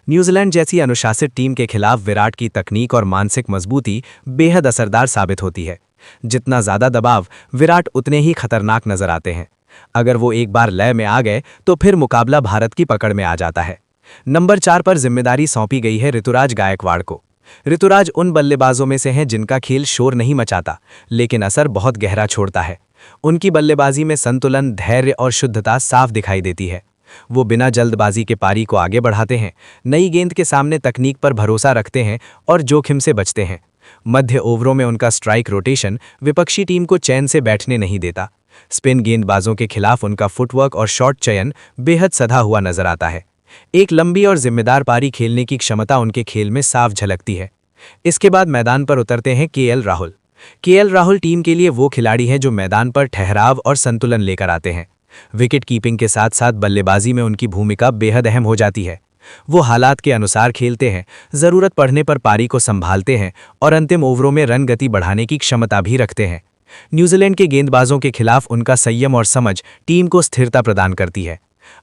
न्यूजीलैंड जैसी अनुशासित टीम के खिलाफ विराट की तकनीक और मानसिक मजबूती बेहद असरदार साबित होती है। जितना ज्यादा दबाव, विराट उतने ही खतरनाक नजर आते हैं। अगर वो एक बार लय में आ गए तो फिर मुकाबला भारत की पकड़ में आ जाता है। नंबर 4 पर जिम्मेदारी सौंपी गई है ऋतुराज गायकवाड़ को। ऋतुराज उन बल्लेबाजों में से हैं जिनका खेल शोर नहीं मचाता, लेकिन असर बहुत गहरा छोड़ता है। उनकी बल्लेबाजी में संतुलन, धैर्य और शुद्धता साफ दिखाई देती है। वो बिना जल्दबाजी के पारी को आगे बढ़ाते हैं, नई गेंद के सामने तकनीक पर भरोसा रखते हैं और जोखिम से बचते हैं। मध्य ओवरों में उनका स्ट्राइक रोटेशन विपक्षी टीम को चैन से बैठने नहीं देता। स्पिन गेंदबाजों के खिलाफ उनका फुटवर्क और शॉट चयन बेहद सधा हुआ नजर आता है। एक लंबी और जिम्मेदार पारी खेलने की क्षमता उनके खेल में साफ झलकती है। इसके बाद मैदान पर उतरते हैं KL Rahul. KL Rahul team के लिए वो खिलाड़ी हैं जो मैदान पर ठहराव और संतुलन लेकर आते हैं। विकेट कीपिंग के साथ साथ बल्लेबाजी में उनकी भूमिका बेहद अहम हो जाती है। वो हालात के अनुसार खेलते हैं, जरूरत पड़ने पर पारी को संभालते हैं और अंतिम ओवरों में रन गति बढ़ाने की क्षमता भी रखते हैं। न्यूजीलैंड के गेंदबाजों के खिलाफ उनका संयम और समझ टीम को स्थिरता प्रदान करती है।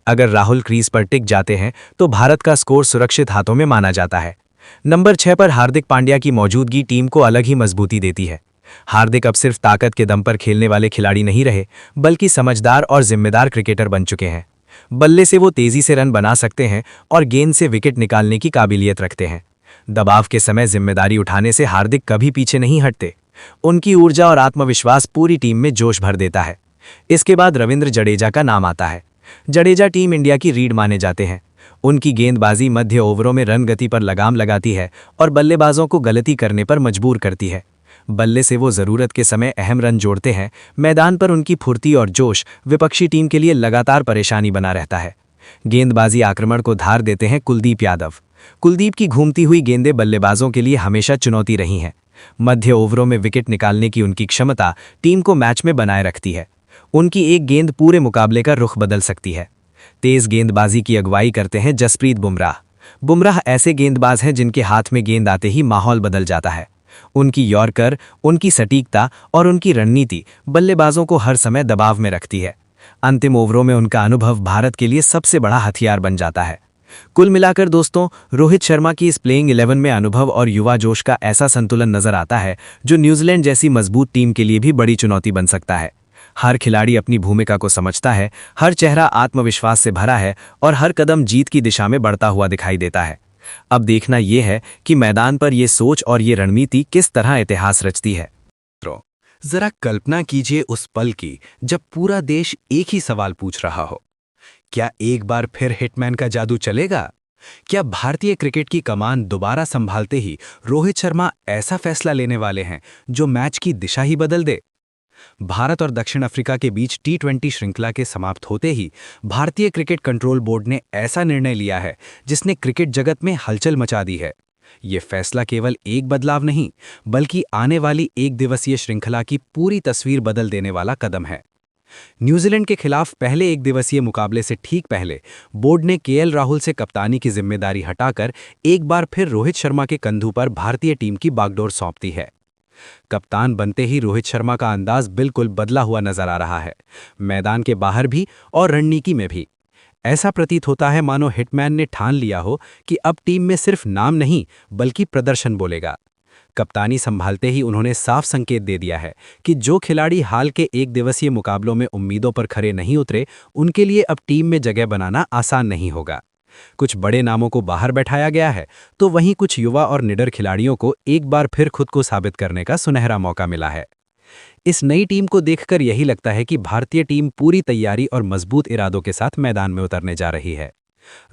अगर राहुल क्रीज पर टिक जाते हैं तो भारत का स्कोर सुरक्षित हाथों में माना जाता है। नंबर 6 पर हार्दिक पांड्या की मौजूदगी टीम को अलग ही मजबूती देती है। हार्दिक अब सिर्फ ताकत के दम पर खेलने वाले खिलाड़ी नहीं रहे, बल्कि समझदार और जिम्मेदार क्रिकेटर बन चुके हैं। बल्ले से वो तेजी से रन बना सकते हैं और गेंद से विकेट निकालने की काबिलियत रखते हैं। दबाव के समय जिम्मेदारी उठाने से हार्दिक कभी पीछे नहीं हटते। उनकी ऊर्जा और आत्मविश्वास पूरी टीम में जोश भर देता है। इसके बाद रविंद्र जडेजा का नाम आता है। जडेजा टीम इंडिया की रीढ़ माने जाते हैं। उनकी गेंदबाजी मध्य ओवरों में रन गति पर लगाम लगाती है और बल्लेबाजों को गलती करने पर मजबूर करती है। बल्ले से वो जरूरत के समय अहम रन जोड़ते हैं। मैदान पर उनकी फुर्ती और जोश विपक्षी टीम के लिए लगातार परेशानी बना रहता है। गेंदबाजी आक्रमण को धार देते हैं कुलदीप यादव। कुलदीप की घूमती हुई गेंदें बल्लेबाजों के लिए हमेशा चुनौती रही हैं। मध्य ओवरों में विकेट निकालने की उनकी क्षमता टीम को मैच में बनाए रखती है। उनकी एक गेंद पूरे मुकाबले का रुख बदल सकती है। तेज गेंदबाजी की अगुवाई करते हैं जसप्रीत बुमराह। बुमराह ऐसे गेंदबाज हैं जिनके हाथ में गेंद आते ही माहौल बदल जाता है। उनकी यॉर्कर, उनकी सटीकता और उनकी रणनीति बल्लेबाजों को हर समय दबाव में रखती है। अंतिम ओवरों में उनका अनुभव भारत के लिए सबसे बड़ा हथियार बन जाता है। कुल मिलाकर दोस्तों, रोहित शर्मा की इस प्लेइंग 11 में अनुभव और युवा जोश का ऐसा संतुलन नजर आता है जो न्यूजीलैंड जैसी मजबूत टीम के लिए भी बड़ी चुनौती बन सकता है। हर खिलाड़ी अपनी भूमिका को समझता है, हर चेहरा आत्मविश्वास से भरा है और हर कदम जीत की दिशा में बढ़ता हुआ दिखाई देता है। अब देखना यह है कि मैदान पर ये सोच और ये रणनीति किस तरह इतिहास रचती है। जरा कल्पना कीजिए उस पल की जब पूरा देश एक ही सवाल पूछ रहा हो, क्या एक बार फिर हिटमैन का जादू चलेगा? क्या भारतीय क्रिकेट की कमान दोबारा संभालते ही रोहित शर्मा ऐसा फैसला लेने वाले हैं जो मैच की दिशा ही बदल दे? भारत और दक्षिण अफ्रीका के बीच टी20 श्रृंखला के समाप्त होते ही भारतीय क्रिकेट कंट्रोल बोर्ड ने ऐसा निर्णय लिया है जिसने क्रिकेट जगत में हलचल मचा दी है। ये फैसला केवल एक बदलाव नहीं, बल्कि आने वाली एक दिवसीय श्रृंखला की पूरी तस्वीर बदल देने वाला कदम है। न्यूजीलैंड के खिलाफ पहले एक दिवसीय मुकाबले से ठीक पहले बोर्ड ने केएल राहुल से कप्तानी की जिम्मेदारी हटाकर एक बार फिर रोहित शर्मा के कंधों पर भारतीय टीम की बागडोर सौंप दी है। कप्तान बनते ही रोहित शर्मा का अंदाज बिल्कुल बदला हुआ नजर आ रहा है, मैदान के बाहर भी और रणनीति में भी। ऐसा प्रतीत होता है मानो हिटमैन ने ठान लिया हो कि अब टीम में सिर्फ नाम नहीं बल्कि प्रदर्शन बोलेगा। कप्तानी संभालते ही उन्होंने साफ संकेत दे दिया है कि जो खिलाड़ी हाल के एक दिवसीय मुकाबलों में उम्मीदों पर खरे नहीं उतरे, उनके लिए अब टीम में जगह बनाना आसान नहीं होगा। कुछ बड़े नामों को बाहर बैठाया गया है, तो वहीं कुछ युवा और निडर खिलाड़ियों को एक बार फिर खुद को साबित करने का सुनहरा मौका मिला है। इस नई टीम को देखकर यही लगता है कि भारतीय टीम पूरी तैयारी और मजबूत इरादों के साथ मैदान में उतरने जा रही है।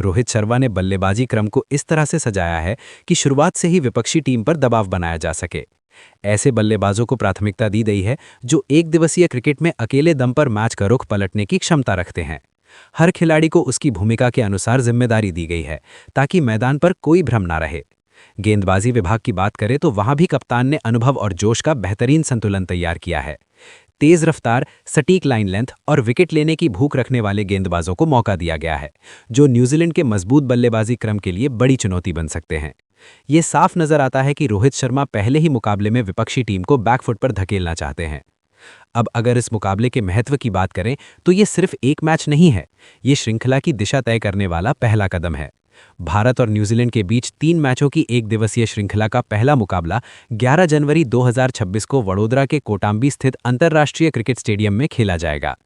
रोहित शर्मा ने बल्लेबाजी क्रम को इस तरह से सजाया है कि शुरुआत से ही विपक्षी टीम पर दबाव बनाया जा सके। ऐसे बल्लेबाजों को प्राथमिकता दी गई है जो एक दिवसीय क्रिकेट में अकेले दम पर मैच का रुख पलटने की क्षमता रखते हैं। हर खिलाड़ी को उसकी भूमिका के अनुसार जिम्मेदारी दी गई है ताकि मैदान पर कोई भ्रम ना रहे। गेंदबाजी विभाग की बात करें तो वहां भी कप्तान ने अनुभव और जोश का बेहतरीन संतुलन तैयार किया है। तेज रफ्तार, सटीक लाइन लेंथ और विकेट लेने की भूख रखने वाले गेंदबाजों को मौका दिया गया है, जो न्यूजीलैंड के मजबूत बल्लेबाजी क्रम के लिए बड़ी चुनौती बन सकते हैं। ये साफ नजर आता है कि रोहित शर्मा पहले ही मुकाबले में विपक्षी टीम को बैकफुट पर धकेलना चाहते हैं। अब अगर इस मुकाबले के महत्व की बात करें तो ये सिर्फ एक मैच नहीं है, ये श्रृंखला की दिशा तय करने वाला पहला कदम है। भारत और न्यूजीलैंड के बीच 3 मैचों की एक दिवसीय श्रृंखला का पहला मुकाबला 11 जनवरी 2026 को वडोदरा के कोटांबी स्थित अंतर्राष्ट्रीय क्रिकेट स्टेडियम में खेला जाएगा।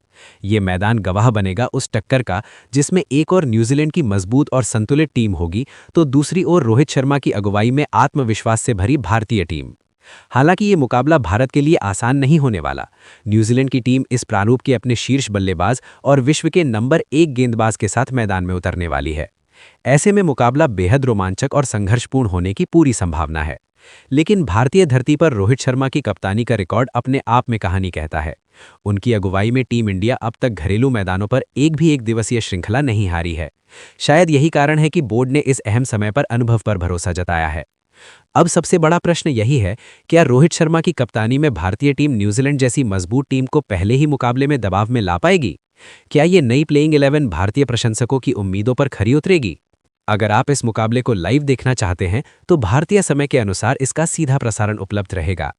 ये मैदान गवाह बनेगा उस टक्कर का जिसमें एक और न्यूजीलैंड की मजबूत और संतुलित टीम होगी, तो दूसरी ओर रोहित शर्मा की अगुवाई में आत्मविश्वास से भरी भारतीय टीम। हालांकि ये मुकाबला भारत के लिए आसान नहीं होने वाला। न्यूजीलैंड की टीम इस प्रारूप के अपने शीर्ष बल्लेबाज और विश्व के नंबर 1 गेंदबाज के साथ मैदान में उतरने वाली है। ऐसे में मुकाबला बेहद रोमांचक और संघर्षपूर्ण होने की पूरी संभावना है। लेकिन भारतीय धरती पर रोहित शर्मा की कप्तानी का रिकॉर्ड अपने आप में कहानी कहता है। उनकी अगुवाई में टीम इंडिया अब तक घरेलू मैदानों पर एक भी एक दिवसीय श्रृंखला नहीं हारी है। शायद यही कारण है कि बोर्ड ने इस अहम समय पर अनुभव पर भरोसा जताया है। अब सबसे बड़ा प्रश्न यही है, क्या रोहित शर्मा की कप्तानी में भारतीय टीम न्यूजीलैंड जैसी मजबूत टीम को पहले ही मुकाबले में दबाव में ला पाएगी? क्या ये नई प्लेइंग 11 भारतीय प्रशंसकों की उम्मीदों पर खरी उतरेगी? अगर आप इस मुकाबले को लाइव देखना चाहते हैं तो भारतीय समय के अनुसार इसका सीधा प्रसारण उपलब्ध रहेगा।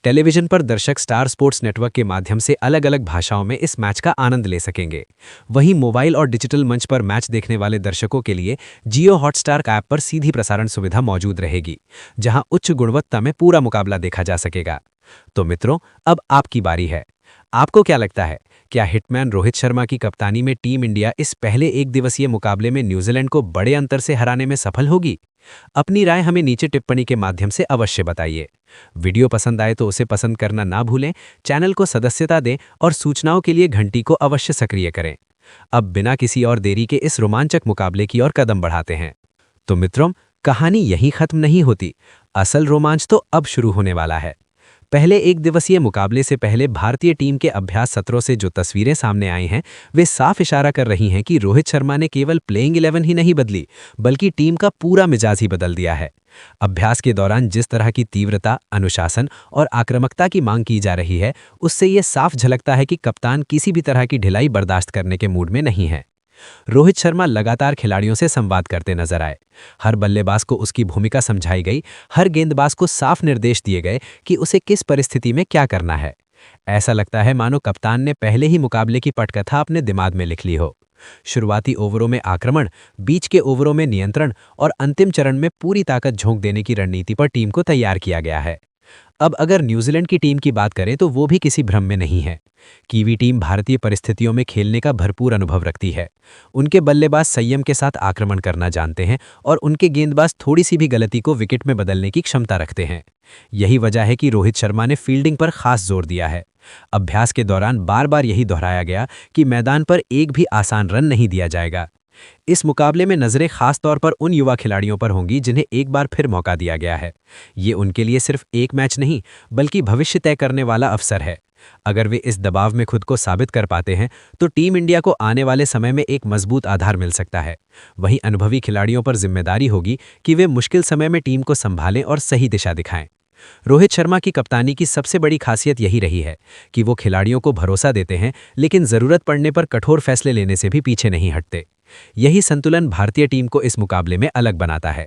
टेलीविजन पर दर्शक स्टार स्पोर्ट्स नेटवर्क के माध्यम से अलग अलग भाषाओं में इस मैच का आनंद ले सकेंगे। वहीं मोबाइल और डिजिटल मंच पर मैच देखने वाले दर्शकों के लिए जियो हॉटस्टार ऐप पर सीधी प्रसारण सुविधा मौजूद रहेगी, जहां उच्च गुणवत्ता में पूरा मुकाबला देखा जा सकेगा। तो मित्रों, अब आपकी बारी है। आपको क्या लगता है, क्या हिटमैन रोहित शर्मा की कप्तानी में टीम इंडिया इस पहले एक दिवसीय मुकाबले में न्यूजीलैंड को बड़े अंतर से हराने में सफल होगी? अपनी राय हमें नीचे टिप्पणी के माध्यम से अवश्य बताइए। वीडियो पसंद आए तो उसे पसंद करना ना भूलें, चैनल को सदस्यता दें और सूचनाओं के लिए घंटी को अवश्य सक्रिय करें। अब बिना किसी और देरी के इस रोमांचक मुकाबले की ओर कदम बढ़ाते हैं। तो मित्रों, कहानी यहीं खत्म नहीं होती। असल रोमांच तो अब शुरू होने वाला है। पहले एक दिवसीय मुकाबले से पहले भारतीय टीम के अभ्यास सत्रों से जो तस्वीरें सामने आई हैं, वे साफ इशारा कर रही हैं कि रोहित शर्मा ने केवल प्लेइंग 11 ही नहीं बदली, बल्कि टीम का पूरा मिजाज ही बदल दिया है। अभ्यास के दौरान जिस तरह की तीव्रता, अनुशासन और आक्रामकता की मांग की जा रही है, उससे ये साफ झलकता है कि कप्तान किसी भी तरह की ढिलाई बर्दाश्त करने के मूड में नहीं है। रोहित शर्मा लगातार खिलाड़ियों से संवाद करते नजर आए। हर बल्लेबाज को उसकी भूमिका समझाई गई, हर गेंदबाज को साफ निर्देश दिए गए कि उसे किस परिस्थिति में क्या करना है। ऐसा लगता है मानो कप्तान ने पहले ही मुकाबले की पटकथा अपने दिमाग में लिख ली हो। शुरुआती ओवरों में आक्रमण, बीच के ओवरों में नियंत्रण और अंतिम चरण में पूरी ताकत झोंक देने की रणनीति पर टीम को तैयार किया गया है। अब अगर न्यूजीलैंड की टीम की बात करें तो वो भी किसी भ्रम में नहीं है। कीवी टीम भारतीय परिस्थितियों में खेलने का भरपूर अनुभव रखती है। उनके बल्लेबाज संयम के साथ आक्रमण करना जानते हैं और उनके गेंदबाज थोड़ी सी भी गलती को विकेट में बदलने की क्षमता रखते हैं। यही वजह है कि रोहित शर्मा ने फील्डिंग पर खास जोर दिया है। अभ्यास के दौरान बार बार यही दोहराया गया कि मैदान पर एक भी आसान रन नहीं दिया जाएगा। इस मुकाबले में नजरें खास तौर पर उन युवा खिलाड़ियों पर होंगी जिन्हें एक बार फिर मौका दिया गया है। ये उनके लिए सिर्फ एक मैच नहीं बल्कि भविष्य तय करने वाला अवसर है। अगर वे इस दबाव में खुद को साबित कर पाते हैं तो टीम इंडिया को आने वाले समय में एक मजबूत आधार मिल सकता है। वहीं अनुभवी खिलाड़ियों पर जिम्मेदारी होगी कि वे मुश्किल समय में टीम को संभालें और सही दिशा दिखाएं। रोहित शर्मा की कप्तानी की सबसे बड़ी खासियत यही रही है कि वो खिलाड़ियों को भरोसा देते हैं लेकिन जरूरत पड़ने पर कठोर फैसले लेने से भी पीछे नहीं हटते। यही संतुलन भारतीय टीम को इस मुकाबले में अलग बनाता है।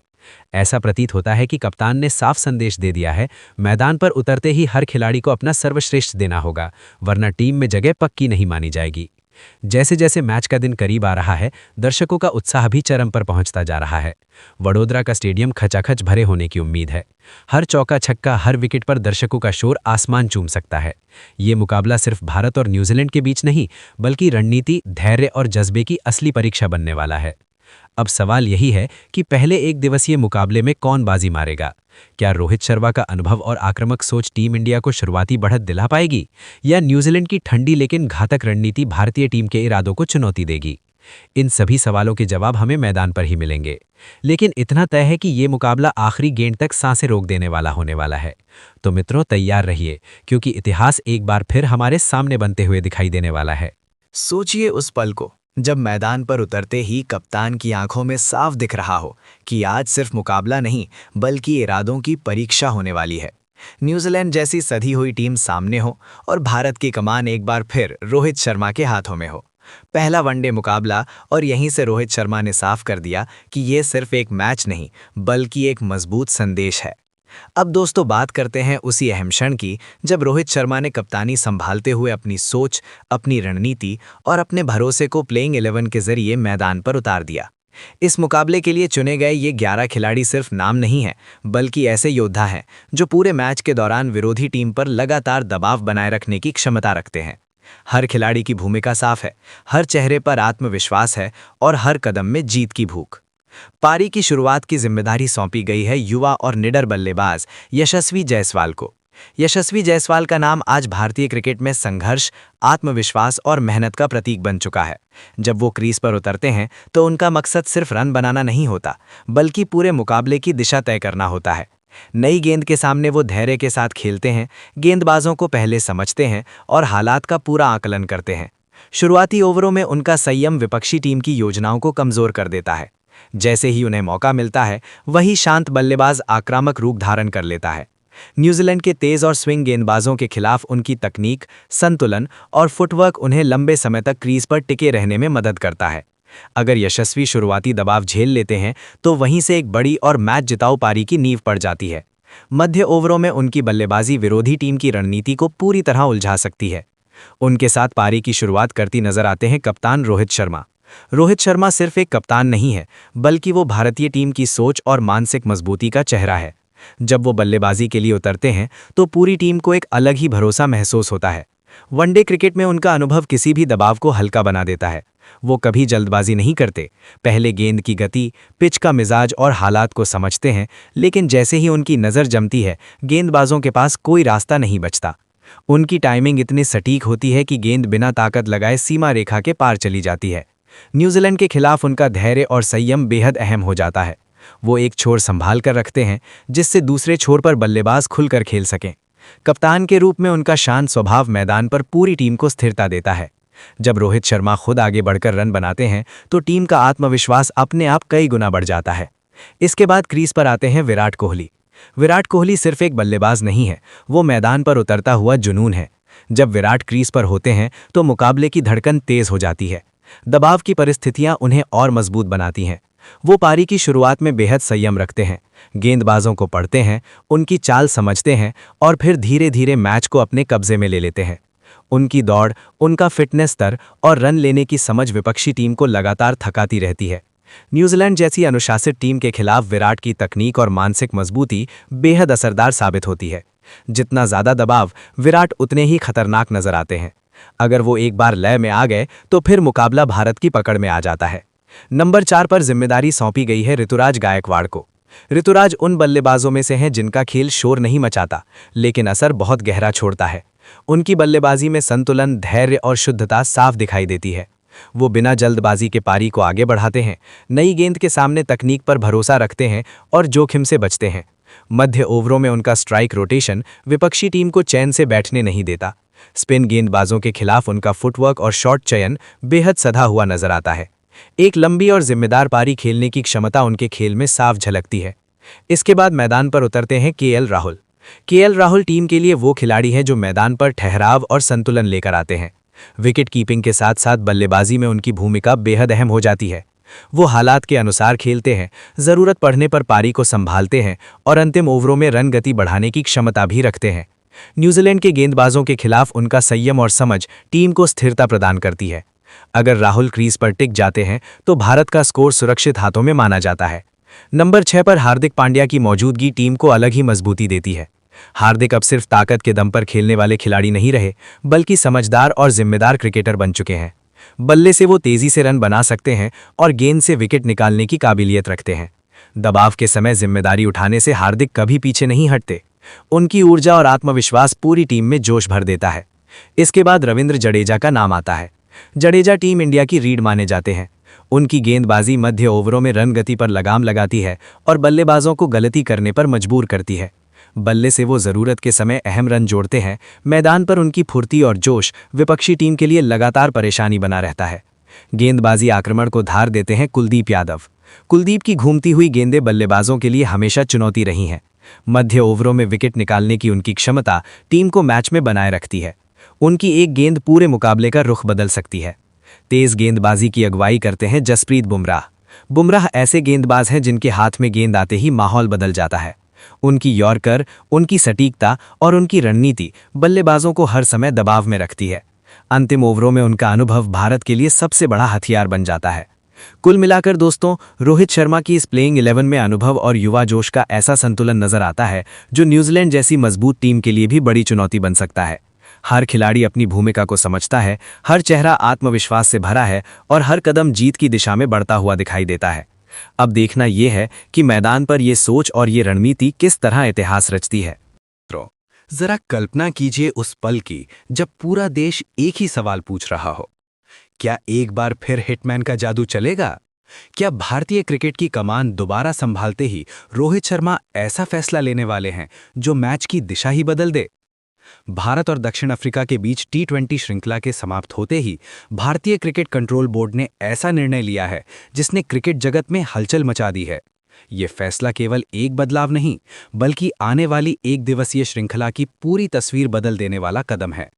ऐसा प्रतीत होता है कि कप्तान ने साफ संदेश दे दिया है, मैदान पर उतरते ही हर खिलाड़ी को अपना सर्वश्रेष्ठ देना होगा, वरना टीम में जगह पक्की नहीं मानी जाएगी। जैसे जैसे मैच का दिन करीब आ रहा है, दर्शकों का उत्साह भी चरम पर पहुंचता जा रहा है। वडोदरा का स्टेडियम खचाखच भरे होने की उम्मीद है। हर चौका छक्का, हर विकेट पर दर्शकों का शोर आसमान चूम सकता है। ये मुकाबला सिर्फ भारत और न्यूजीलैंड के बीच नहीं बल्कि रणनीति, धैर्य और जज्बे की असली परीक्षा बनने वाला है। अब सवाल यही है कि पहले एक दिवसीय मुकाबले में कौन बाजी मारेगा। क्या रोहित शर्मा का अनुभव और आक्रामक सोच टीम इंडिया को शुरुआती बढ़त दिला पाएगी या न्यूजीलैंड की ठंडी लेकिन घातक रणनीति भारतीय टीम के इरादों को चुनौती देगी। इन सभी सवालों के जवाब हमें मैदान पर ही मिलेंगे। लेकिन इतना तय है कि ये मुकाबला आखिरी गेंद तक सांसें रोक देने वाला होने वाला है। तो मित्रों, तैयार रहिए क्योंकि इतिहास एक बार फिर हमारे सामने बनते हुए दिखाई देने वाला है। सोचिए उस पल को जब मैदान पर उतरते ही कप्तान की आंखों में साफ दिख रहा हो कि आज सिर्फ मुकाबला नहीं बल्कि इरादों की परीक्षा होने वाली है। न्यूजीलैंड जैसी सधी हुई टीम सामने हो और भारत की कमान एक बार फिर रोहित शर्मा के हाथों में हो। पहला वनडे मुकाबला और यहीं से रोहित शर्मा ने साफ कर दिया कि ये सिर्फ एक मैच नहीं बल्कि एक मजबूत संदेश है। अब दोस्तों, बात करते हैं उसी अहम क्षण की जब रोहित शर्मा ने कप्तानी संभालते हुए अपनी सोच, अपनी रणनीति और अपने भरोसे को प्लेइंग 11 के जरिए मैदान पर उतार दिया। इस मुकाबले के लिए चुने गए ये 11 खिलाड़ी सिर्फ नाम नहीं है बल्कि ऐसे योद्धा हैं जो पूरे मैच के दौरान विरोधी टीम पर लगातार दबाव बनाए रखने की क्षमता रखते हैं। हर खिलाड़ी की भूमिका साफ है, हर चेहरे पर आत्मविश्वास है और हर कदम में जीत की भूख। पारी की शुरुआत की जिम्मेदारी सौंपी गई है युवा और निडर बल्लेबाज यशस्वी जायसवाल को। यशस्वी जायसवाल का नाम आज भारतीय क्रिकेट में संघर्ष, आत्मविश्वास और मेहनत का प्रतीक बन चुका है। जब वो क्रीज पर उतरते हैं तो उनका मकसद सिर्फ रन बनाना नहीं होता बल्कि पूरे मुकाबले की दिशा तय करना होता है। नई गेंद के सामने वो धैर्य के साथ खेलते हैं, गेंदबाजों को पहले समझते हैं और हालात का पूरा आकलन करते हैं। शुरुआती ओवरों में उनका संयम विपक्षी टीम की योजनाओं को कमजोर कर देता है। जैसे ही उन्हें मौका मिलता है, वही शांत बल्लेबाज आक्रामक रूप धारण कर लेता है। न्यूजीलैंड के तेज और स्विंग गेंदबाजों के खिलाफ उनकी तकनीक, संतुलन और फुटवर्क उन्हें लंबे समय तक क्रीज पर टिके रहने में मदद करता है। अगर यशस्वी शुरुआती दबाव झेल लेते हैं तो वहीं से एक बड़ी और मैच जिताऊ पारी की नींव पड़ जाती है। मध्य ओवरों में उनकी बल्लेबाजी विरोधी टीम की रणनीति को पूरी तरह उलझा सकती है। उनके साथ पारी की शुरुआत करती नजर आते हैं कप्तान रोहित शर्मा। रोहित शर्मा सिर्फ एक कप्तान नहीं है बल्कि वो भारतीय टीम की सोच और मानसिक मजबूती का चेहरा है। जब वो बल्लेबाजी के लिए उतरते हैं तो पूरी टीम को एक अलग ही भरोसा महसूस होता है। वनडे क्रिकेट में उनका अनुभव किसी भी दबाव को हल्का बना देता है। वो कभी जल्दबाजी नहीं करते, पहले गेंद की गति, पिच का मिजाज और हालात को समझते हैं, लेकिन जैसे ही उनकी नज़र जमती है, गेंदबाजों के पास कोई रास्ता नहीं बचता। उनकी टाइमिंग इतनी सटीक होती है कि गेंद बिना ताकत लगाए सीमा रेखा के पार चली जाती है। न्यूजीलैंड के खिलाफ उनका धैर्य और संयम बेहद अहम हो जाता है। वो एक छोर संभाल कर रखते हैं जिससे दूसरे छोर पर बल्लेबाज खुलकर खेल सकें। कप्तान के रूप में उनका शांत स्वभाव मैदान पर पूरी टीम को स्थिरता देता है। जब रोहित शर्मा खुद आगे बढ़कर रन बनाते हैं तो टीम का आत्मविश्वास अपने आप कई गुना बढ़ जाता है। इसके बाद क्रीज पर आते हैं विराट कोहली। विराट कोहली सिर्फ एक बल्लेबाज नहीं है, वो मैदान पर उतरता हुआ जुनून है। जब विराट क्रीज पर होते हैं तो मुकाबले की धड़कन तेज हो जाती है। दबाव की परिस्थितियां उन्हें और मजबूत बनाती हैं। वो पारी की शुरुआत में बेहद संयम रखते हैं, गेंदबाजों को पढ़ते हैं, उनकी चाल समझते हैं और फिर धीरे धीरे मैच को अपने कब्जे में ले लेते हैं। उनकी दौड़, उनका फिटनेस स्तर और रन लेने की समझ विपक्षी टीम को लगातार थकाती रहती है। न्यूजीलैंड जैसी अनुशासित टीम के खिलाफ विराट की तकनीक और मानसिक मजबूती बेहद असरदार साबित होती है। जितना ज्यादा दबाव, विराट उतने ही खतरनाक नजर आते हैं। अगर वो एक बार लय में आ गए तो फिर मुकाबला भारत की पकड़ में आ जाता है। नंबर 4 पर जिम्मेदारी सौंपी गई है ऋतुराज गायकवाड़ को। ऋतुराज उन बल्लेबाजों में से हैं जिनका खेल शोर नहीं मचाता, लेकिन असर बहुत गहरा छोड़ता है। उनकी बल्लेबाजी में संतुलन, धैर्य और शुद्धता साफ दिखाई देती है। वो बिना जल्दबाजी के पारी को आगे बढ़ाते हैं, नई गेंद के सामने तकनीक पर भरोसा रखते हैं और जोखिम से बचते हैं। मध्य ओवरों में उनका स्ट्राइक रोटेशन विपक्षी टीम को चैन से बैठने नहीं देता। स्पिन गेंदबाजों के खिलाफ उनका फुटवर्क और शॉट चयन बेहद सधा हुआ नजर आता है। एक लंबी और जिम्मेदार पारी खेलने की क्षमता उनके खेल में साफ झलकती है। इसके बाद मैदान पर उतरते हैं KL Rahul. KL Rahul team के लिए वो खिलाड़ी हैं जो मैदान पर ठहराव और संतुलन लेकर आते हैं। विकेट कीपिंग के साथ साथ बल्लेबाजी में उनकी भूमिका बेहद अहम हो जाती है। वो हालात के अनुसार खेलते हैं, जरूरत पड़ने पर पारी को संभालते हैं और अंतिम ओवरों में रन गति बढ़ाने की क्षमता भी रखते हैं। न्यूजीलैंड के गेंदबाजों के खिलाफ उनका संयम और समझ टीम को स्थिरता प्रदान करती है। अगर राहुल क्रीज पर टिक जाते हैं तो भारत का स्कोर सुरक्षित हाथों में माना जाता है। नंबर 6 पर हार्दिक पांड्या की मौजूदगी टीम को अलग ही मजबूती देती है। हार्दिक अब सिर्फ ताकत के दम पर खेलने वाले खिलाड़ी नहीं रहे, बल्कि समझदार और जिम्मेदार क्रिकेटर बन चुके हैं। बल्ले से वो तेजी से रन बना सकते हैं और गेंद से विकेट निकालने की काबिलियत रखते हैं। दबाव के समय जिम्मेदारी उठाने से हार्दिक कभी पीछे नहीं हटते। उनकी ऊर्जा और आत्मविश्वास पूरी टीम में जोश भर देता है। इसके बाद रविंद्र जडेजा का नाम आता है। जडेजा टीम इंडिया की रीढ़ माने जाते हैं। उनकी गेंदबाजी मध्य ओवरों में रन गति पर लगाम लगाती है और बल्लेबाजों को गलती करने पर मजबूर करती है। बल्ले से वो जरूरत के समय अहम रन जोड़ते हैं। मैदान पर उनकी फुर्ती और जोश विपक्षी टीम के लिए लगातार परेशानी बना रहता है। गेंदबाजी आक्रमण को धार देते हैं कुलदीप यादव। कुलदीप की घूमती हुई गेंदें बल्लेबाजों के लिए हमेशा चुनौती रही हैं। मध्य ओवरों में विकेट निकालने की उनकी क्षमता टीम को मैच में बनाए रखती है। उनकी एक गेंद पूरे मुकाबले का रुख बदल सकती है। तेज गेंदबाजी की अगुवाई करते हैं जसप्रीत बुमराह। बुमराह ऐसे गेंदबाज हैं जिनके हाथ में गेंद आते ही माहौल बदल जाता है। उनकी यॉर्कर, उनकी सटीकता और उनकी रणनीति बल्लेबाजों को हर समय दबाव में रखती है। अंतिम ओवरों में उनका अनुभव भारत के लिए सबसे बड़ा हथियार बन जाता है। कुल मिलाकर दोस्तों, रोहित शर्मा की इस प्लेइंग 11 में अनुभव और युवा जोश का ऐसा संतुलन नजर आता है जो न्यूजीलैंड जैसी मजबूत टीम के लिए भी बड़ी चुनौती बन सकता है। हर खिलाड़ी अपनी भूमिका को समझता है, हर चेहरा आत्मविश्वास से भरा है और हर कदम जीत की दिशा में बढ़ता हुआ दिखाई देता है। अब देखना यह है कि मैदान पर ये सोच और ये रणनीति किस तरह इतिहास रचती है। जरा कल्पना कीजिए उस पल की जब पूरा देश एक ही सवाल पूछ रहा हो, क्या एक बार फिर हिटमैन का जादू चलेगा? क्या भारतीय क्रिकेट की कमान दोबारा संभालते ही रोहित शर्मा ऐसा फैसला लेने वाले हैं जो मैच की दिशा ही बदल दे? भारत और दक्षिण अफ्रीका के बीच टी20 श्रृंखला के समाप्त होते ही भारतीय क्रिकेट कंट्रोल बोर्ड ने ऐसा निर्णय लिया है जिसने क्रिकेट जगत में हलचल मचा दी है। ये फैसला केवल एक बदलाव नहीं, बल्कि आने वाली एक दिवसीय श्रृंखला की पूरी तस्वीर बदल देने वाला कदम है।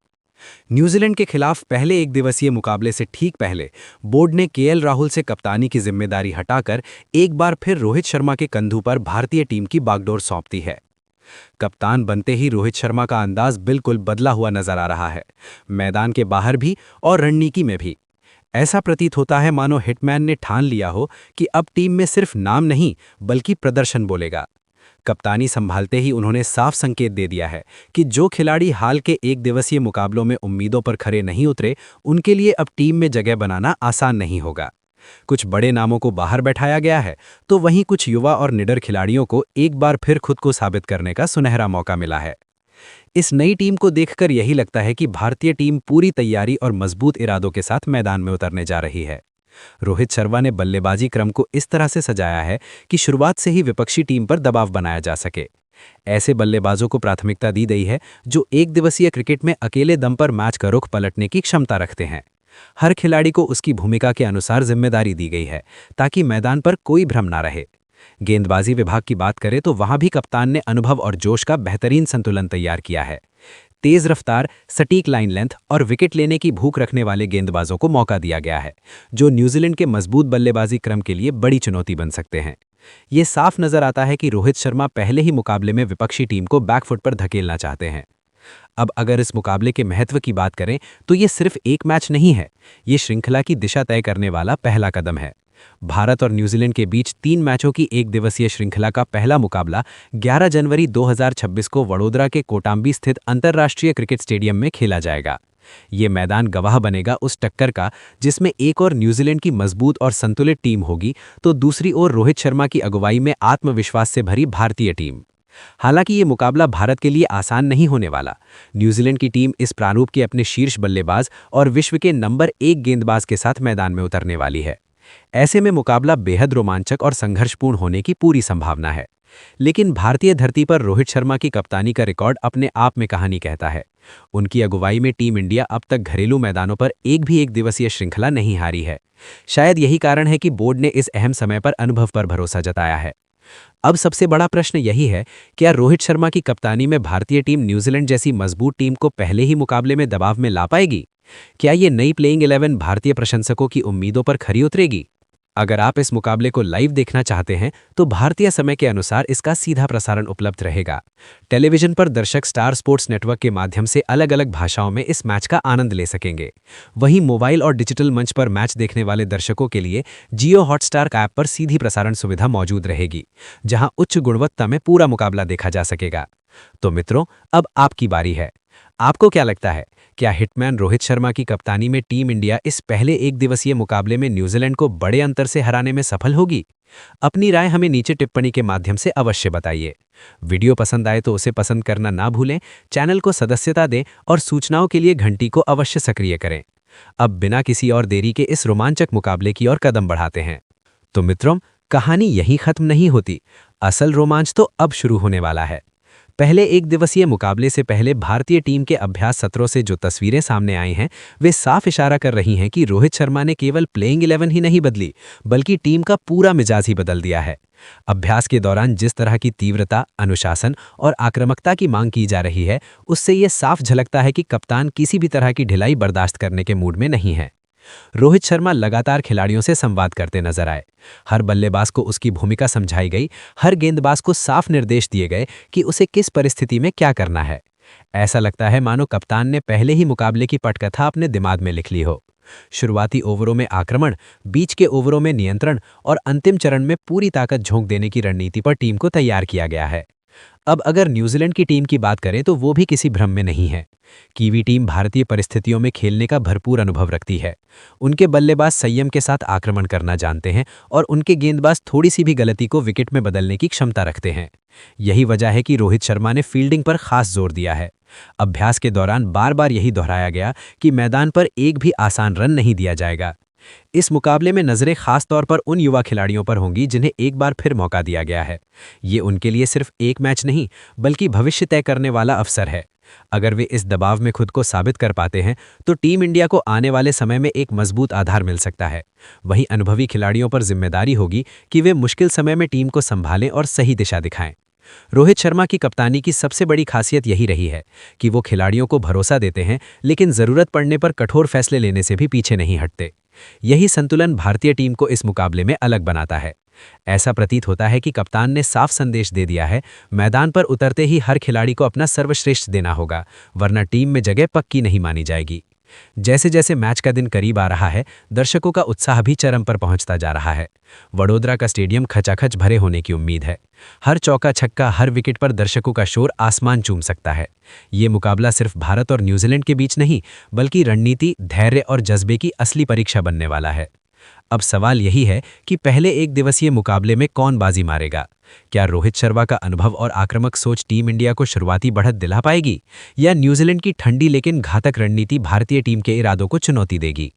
न्यूजीलैंड के खिलाफ पहले एक दिवसीय मुकाबले से ठीक पहले बोर्ड ने केएल राहुल से कप्तानी की जिम्मेदारी हटाकर एक बार फिर रोहित शर्मा के कंधों पर भारतीय टीम की बागडोर सौंप दी है। कप्तान बनते ही रोहित शर्मा का अंदाज बिल्कुल बदला हुआ नजर आ रहा है, मैदान के बाहर भी और रणनीति में भी। ऐसा प्रतीत होता है मानो हिटमैन ने ठान लिया हो कि अब टीम में सिर्फ नाम नहीं बल्कि प्रदर्शन बोलेगा। कप्तानी संभालते ही उन्होंने साफ संकेत दे दिया है कि जो खिलाड़ी हाल के एक दिवसीय मुकाबलों में उम्मीदों पर खरे नहीं उतरे, उनके लिए अब टीम में जगह बनाना आसान नहीं होगा। कुछ बड़े नामों को बाहर बैठाया गया है, तो वहीं कुछ युवा और निडर खिलाड़ियों को एक बार फिर खुद को साबित करने का सुनहरा मौका मिला है। इस नई टीम को देखकर यही लगता है कि भारतीय टीम पूरी तैयारी और मजबूत इरादों के साथ मैदान में उतरने जा रही है। रोहित शर्मा ने बल्लेबाजी क्रम को इस तरह से सजाया है कि शुरुआत से ही विपक्षी टीम पर दबाव बनाया जा सके। ऐसे बल्लेबाजों को प्राथमिकता दी गई है जो एक दिवसीय क्रिकेट में अकेले दम पर मैच का रुख पलटने की क्षमता रखते हैं। हर खिलाड़ी को उसकी भूमिका के अनुसार जिम्मेदारी दी गई है ताकि मैदान पर कोई भ्रम ना रहे। गेंदबाजी विभाग की बात करें तो वहां भी कप्तान ने अनुभव और जोश का बेहतरीन संतुलन तैयार किया है। तेज रफ्तार, सटीक लाइन लेंथ और विकेट लेने की भूख रखने वाले गेंदबाजों को मौका दिया गया है, जो न्यूजीलैंड के मजबूत बल्लेबाजी क्रम के लिए बड़ी चुनौती बन सकते हैं। ये साफ नजर आता है कि रोहित शर्मा पहले ही मुकाबले में विपक्षी टीम को बैकफुट पर धकेलना चाहते हैं। अब अगर इस मुकाबले के महत्व की बात करें तो ये सिर्फ एक मैच नहीं है, ये श्रृंखला की दिशा तय करने वाला पहला कदम है। भारत और न्यूजीलैंड के बीच 3 मैचों की एक दिवसीय श्रृंखला का पहला मुकाबला 11 जनवरी 2026 को वडोदरा के कोटांबी स्थित अंतर्राष्ट्रीय क्रिकेट स्टेडियम में खेला जाएगा। ये मैदान गवाह बनेगा उस टक्कर का जिसमें एक और न्यूजीलैंड की मजबूत और संतुलित टीम होगी तो दूसरी ओर रोहित शर्मा की अगुवाई में आत्मविश्वास से भरी भारतीय टीम। हालांकि ये मुकाबला भारत के लिए आसान नहीं होने वाला। न्यूजीलैंड की टीम इस प्रारूप के अपने शीर्ष बल्लेबाज और विश्व के नंबर 1 गेंदबाज के साथ मैदान में उतरने वाली है। ऐसे में मुकाबला बेहद रोमांचक और संघर्षपूर्ण होने की पूरी संभावना है। लेकिन भारतीय धरती पर रोहित शर्मा की कप्तानी का रिकॉर्ड अपने आप में कहानी कहता है। उनकी अगुवाई में टीम इंडिया अब तक घरेलू मैदानों पर एक दिवसीय श्रृंखला नहीं हारी है। शायद यही कारण है कि बोर्ड ने इस अहम समय पर अनुभव पर भरोसा जताया है। अब सबसे बड़ा प्रश्न यही है, क्या रोहित शर्मा की कप्तानी में भारतीय टीम न्यूजीलैंड जैसी मजबूत टीम को पहले ही मुकाबले में दबाव में ला पाएगी? क्या ये नई प्लेइंग 11 भारतीय प्रशंसकों की उम्मीदों पर खरी उतरेगी? अगर आप इस मुकाबले को लाइव देखना चाहते हैं तो भारतीय समय के अनुसार इसका सीधा प्रसारण उपलब्ध रहेगा। टेलीविजन पर दर्शक स्टार स्पोर्ट्स नेटवर्क के माध्यम से अलग-अलग भाषाओं में इस मैच का आनंद ले सकेंगे। वहीं मोबाइल और डिजिटल मंच पर मैच देखने वाले दर्शकों के लिए जियो हॉटस्टार ऐप पर सीधी प्रसारण सुविधा मौजूद रहेगी, जहां उच्च गुणवत्ता में पूरा मुकाबला देखा जा सकेगा। तो मित्रों, अब आपकी बारी है। आपको क्या लगता है, क्या हिटमैन रोहित शर्मा की कप्तानी में टीम इंडिया इस पहले एक दिवसीय मुकाबले में न्यूजीलैंड को बड़े अंतर से हराने में सफल होगी? अपनी राय हमें नीचे टिप्पणी के माध्यम से अवश्य बताइए। वीडियो पसंद आए तो उसे पसंद करना ना भूलें, चैनल को सदस्यता दें और सूचनाओं के लिए घंटी को अवश्य सक्रिय करें। अब बिना किसी और देरी के इस रोमांचक मुकाबले की ओर कदम बढ़ाते हैं। तो मित्रों, कहानी यहीं खत्म नहीं होती। असल रोमांच तो अब शुरू होने वाला है। पहले एक दिवसीय मुकाबले से पहले भारतीय टीम के अभ्यास सत्रों से जो तस्वीरें सामने आई हैं, वे साफ इशारा कर रही हैं कि रोहित शर्मा ने केवल प्लेइंग 11 ही नहीं बदली, बल्कि टीम का पूरा मिजाज ही बदल दिया है। अभ्यास के दौरान जिस तरह की तीव्रता, अनुशासन और आक्रामकता की मांग की जा रही है, उससे ये साफ झलकता है कि कप्तान किसी भी तरह की ढिलाई बर्दाश्त करने के मूड में नहीं है। रोहित शर्मा लगातार खिलाड़ियों से संवाद करते नजर आए। हर बल्लेबाज को उसकी भूमिका समझाई गई, हर गेंदबाज को साफ निर्देश दिए गए कि उसे किस परिस्थिति में क्या करना है। ऐसा लगता है मानो कप्तान ने पहले ही मुकाबले की पटकथा अपने दिमाग में लिख ली हो। शुरुआती ओवरों में आक्रमण, बीच के ओवरों में नियंत्रण और अंतिम चरण में पूरी ताकत झोंक देने की रणनीति पर टीम को तैयार किया गया है। अब अगर न्यूजीलैंड की टीम की बात करें तो वो भी किसी भ्रम में नहीं है। कीवी टीम भारतीय परिस्थितियों में खेलने का भरपूर अनुभव रखती है। उनके बल्लेबाज संयम के साथ आक्रमण करना जानते हैं और उनके गेंदबाज थोड़ी सी भी गलती को विकेट में बदलने की क्षमता रखते हैं। यही वजह है कि रोहित शर्मा ने फील्डिंग पर खास जोर दिया है। अभ्यास के दौरान बार बार यही दोहराया गया कि मैदान पर एक भी आसान रन नहीं दिया जाएगा। इस मुकाबले में नजरें खास तौर पर उन युवा खिलाड़ियों पर होंगी जिन्हें एक बार फिर मौका दिया गया है। ये उनके लिए सिर्फ एक मैच नहीं, बल्कि भविष्य तय करने वाला अवसर है। अगर वे इस दबाव में खुद को साबित कर पाते हैं तो टीम इंडिया को आने वाले समय में एक मजबूत आधार मिल सकता है। वहीं अनुभवी खिलाड़ियों पर जिम्मेदारी होगी कि वे मुश्किल समय में टीम को संभालें और सही दिशा दिखाएं। रोहित शर्मा की कप्तानी की सबसे बड़ी खासियत यही रही है कि वो खिलाड़ियों को भरोसा देते हैं, लेकिन जरूरत पड़ने पर कठोर फैसले लेने से भी पीछे नहीं हटते। यही संतुलन भारतीय टीम को इस मुकाबले में अलग बनाता है। ऐसा प्रतीत होता है कि कप्तान ने साफ संदेश दे दिया है, मैदान पर उतरते ही हर खिलाड़ी को अपना सर्वश्रेष्ठ देना होगा, वरना टीम में जगह पक्की नहीं मानी जाएगी। जैसे जैसे मैच का दिन करीब आ रहा है, दर्शकों का उत्साह भी चरम पर पहुंचता जा रहा है। वडोदरा का स्टेडियम खचाखच भरे होने की उम्मीद है। हर चौका छक्का, हर विकेट पर दर्शकों का शोर आसमान चूम सकता है। ये मुकाबला सिर्फ भारत और न्यूजीलैंड के बीच नहीं, बल्कि रणनीति, धैर्य और जज्बे की असली परीक्षा बनने वाला है। अब सवाल यही है कि पहले एक दिवसीय मुकाबले में कौन बाजी मारेगा? क्या रोहित शर्मा का अनुभव और आक्रामक सोच टीम इंडिया को शुरुआती बढ़त दिला पाएगी, या न्यूजीलैंड की ठंडी लेकिन घातक रणनीति भारतीय टीम के इरादों को चुनौती देगी?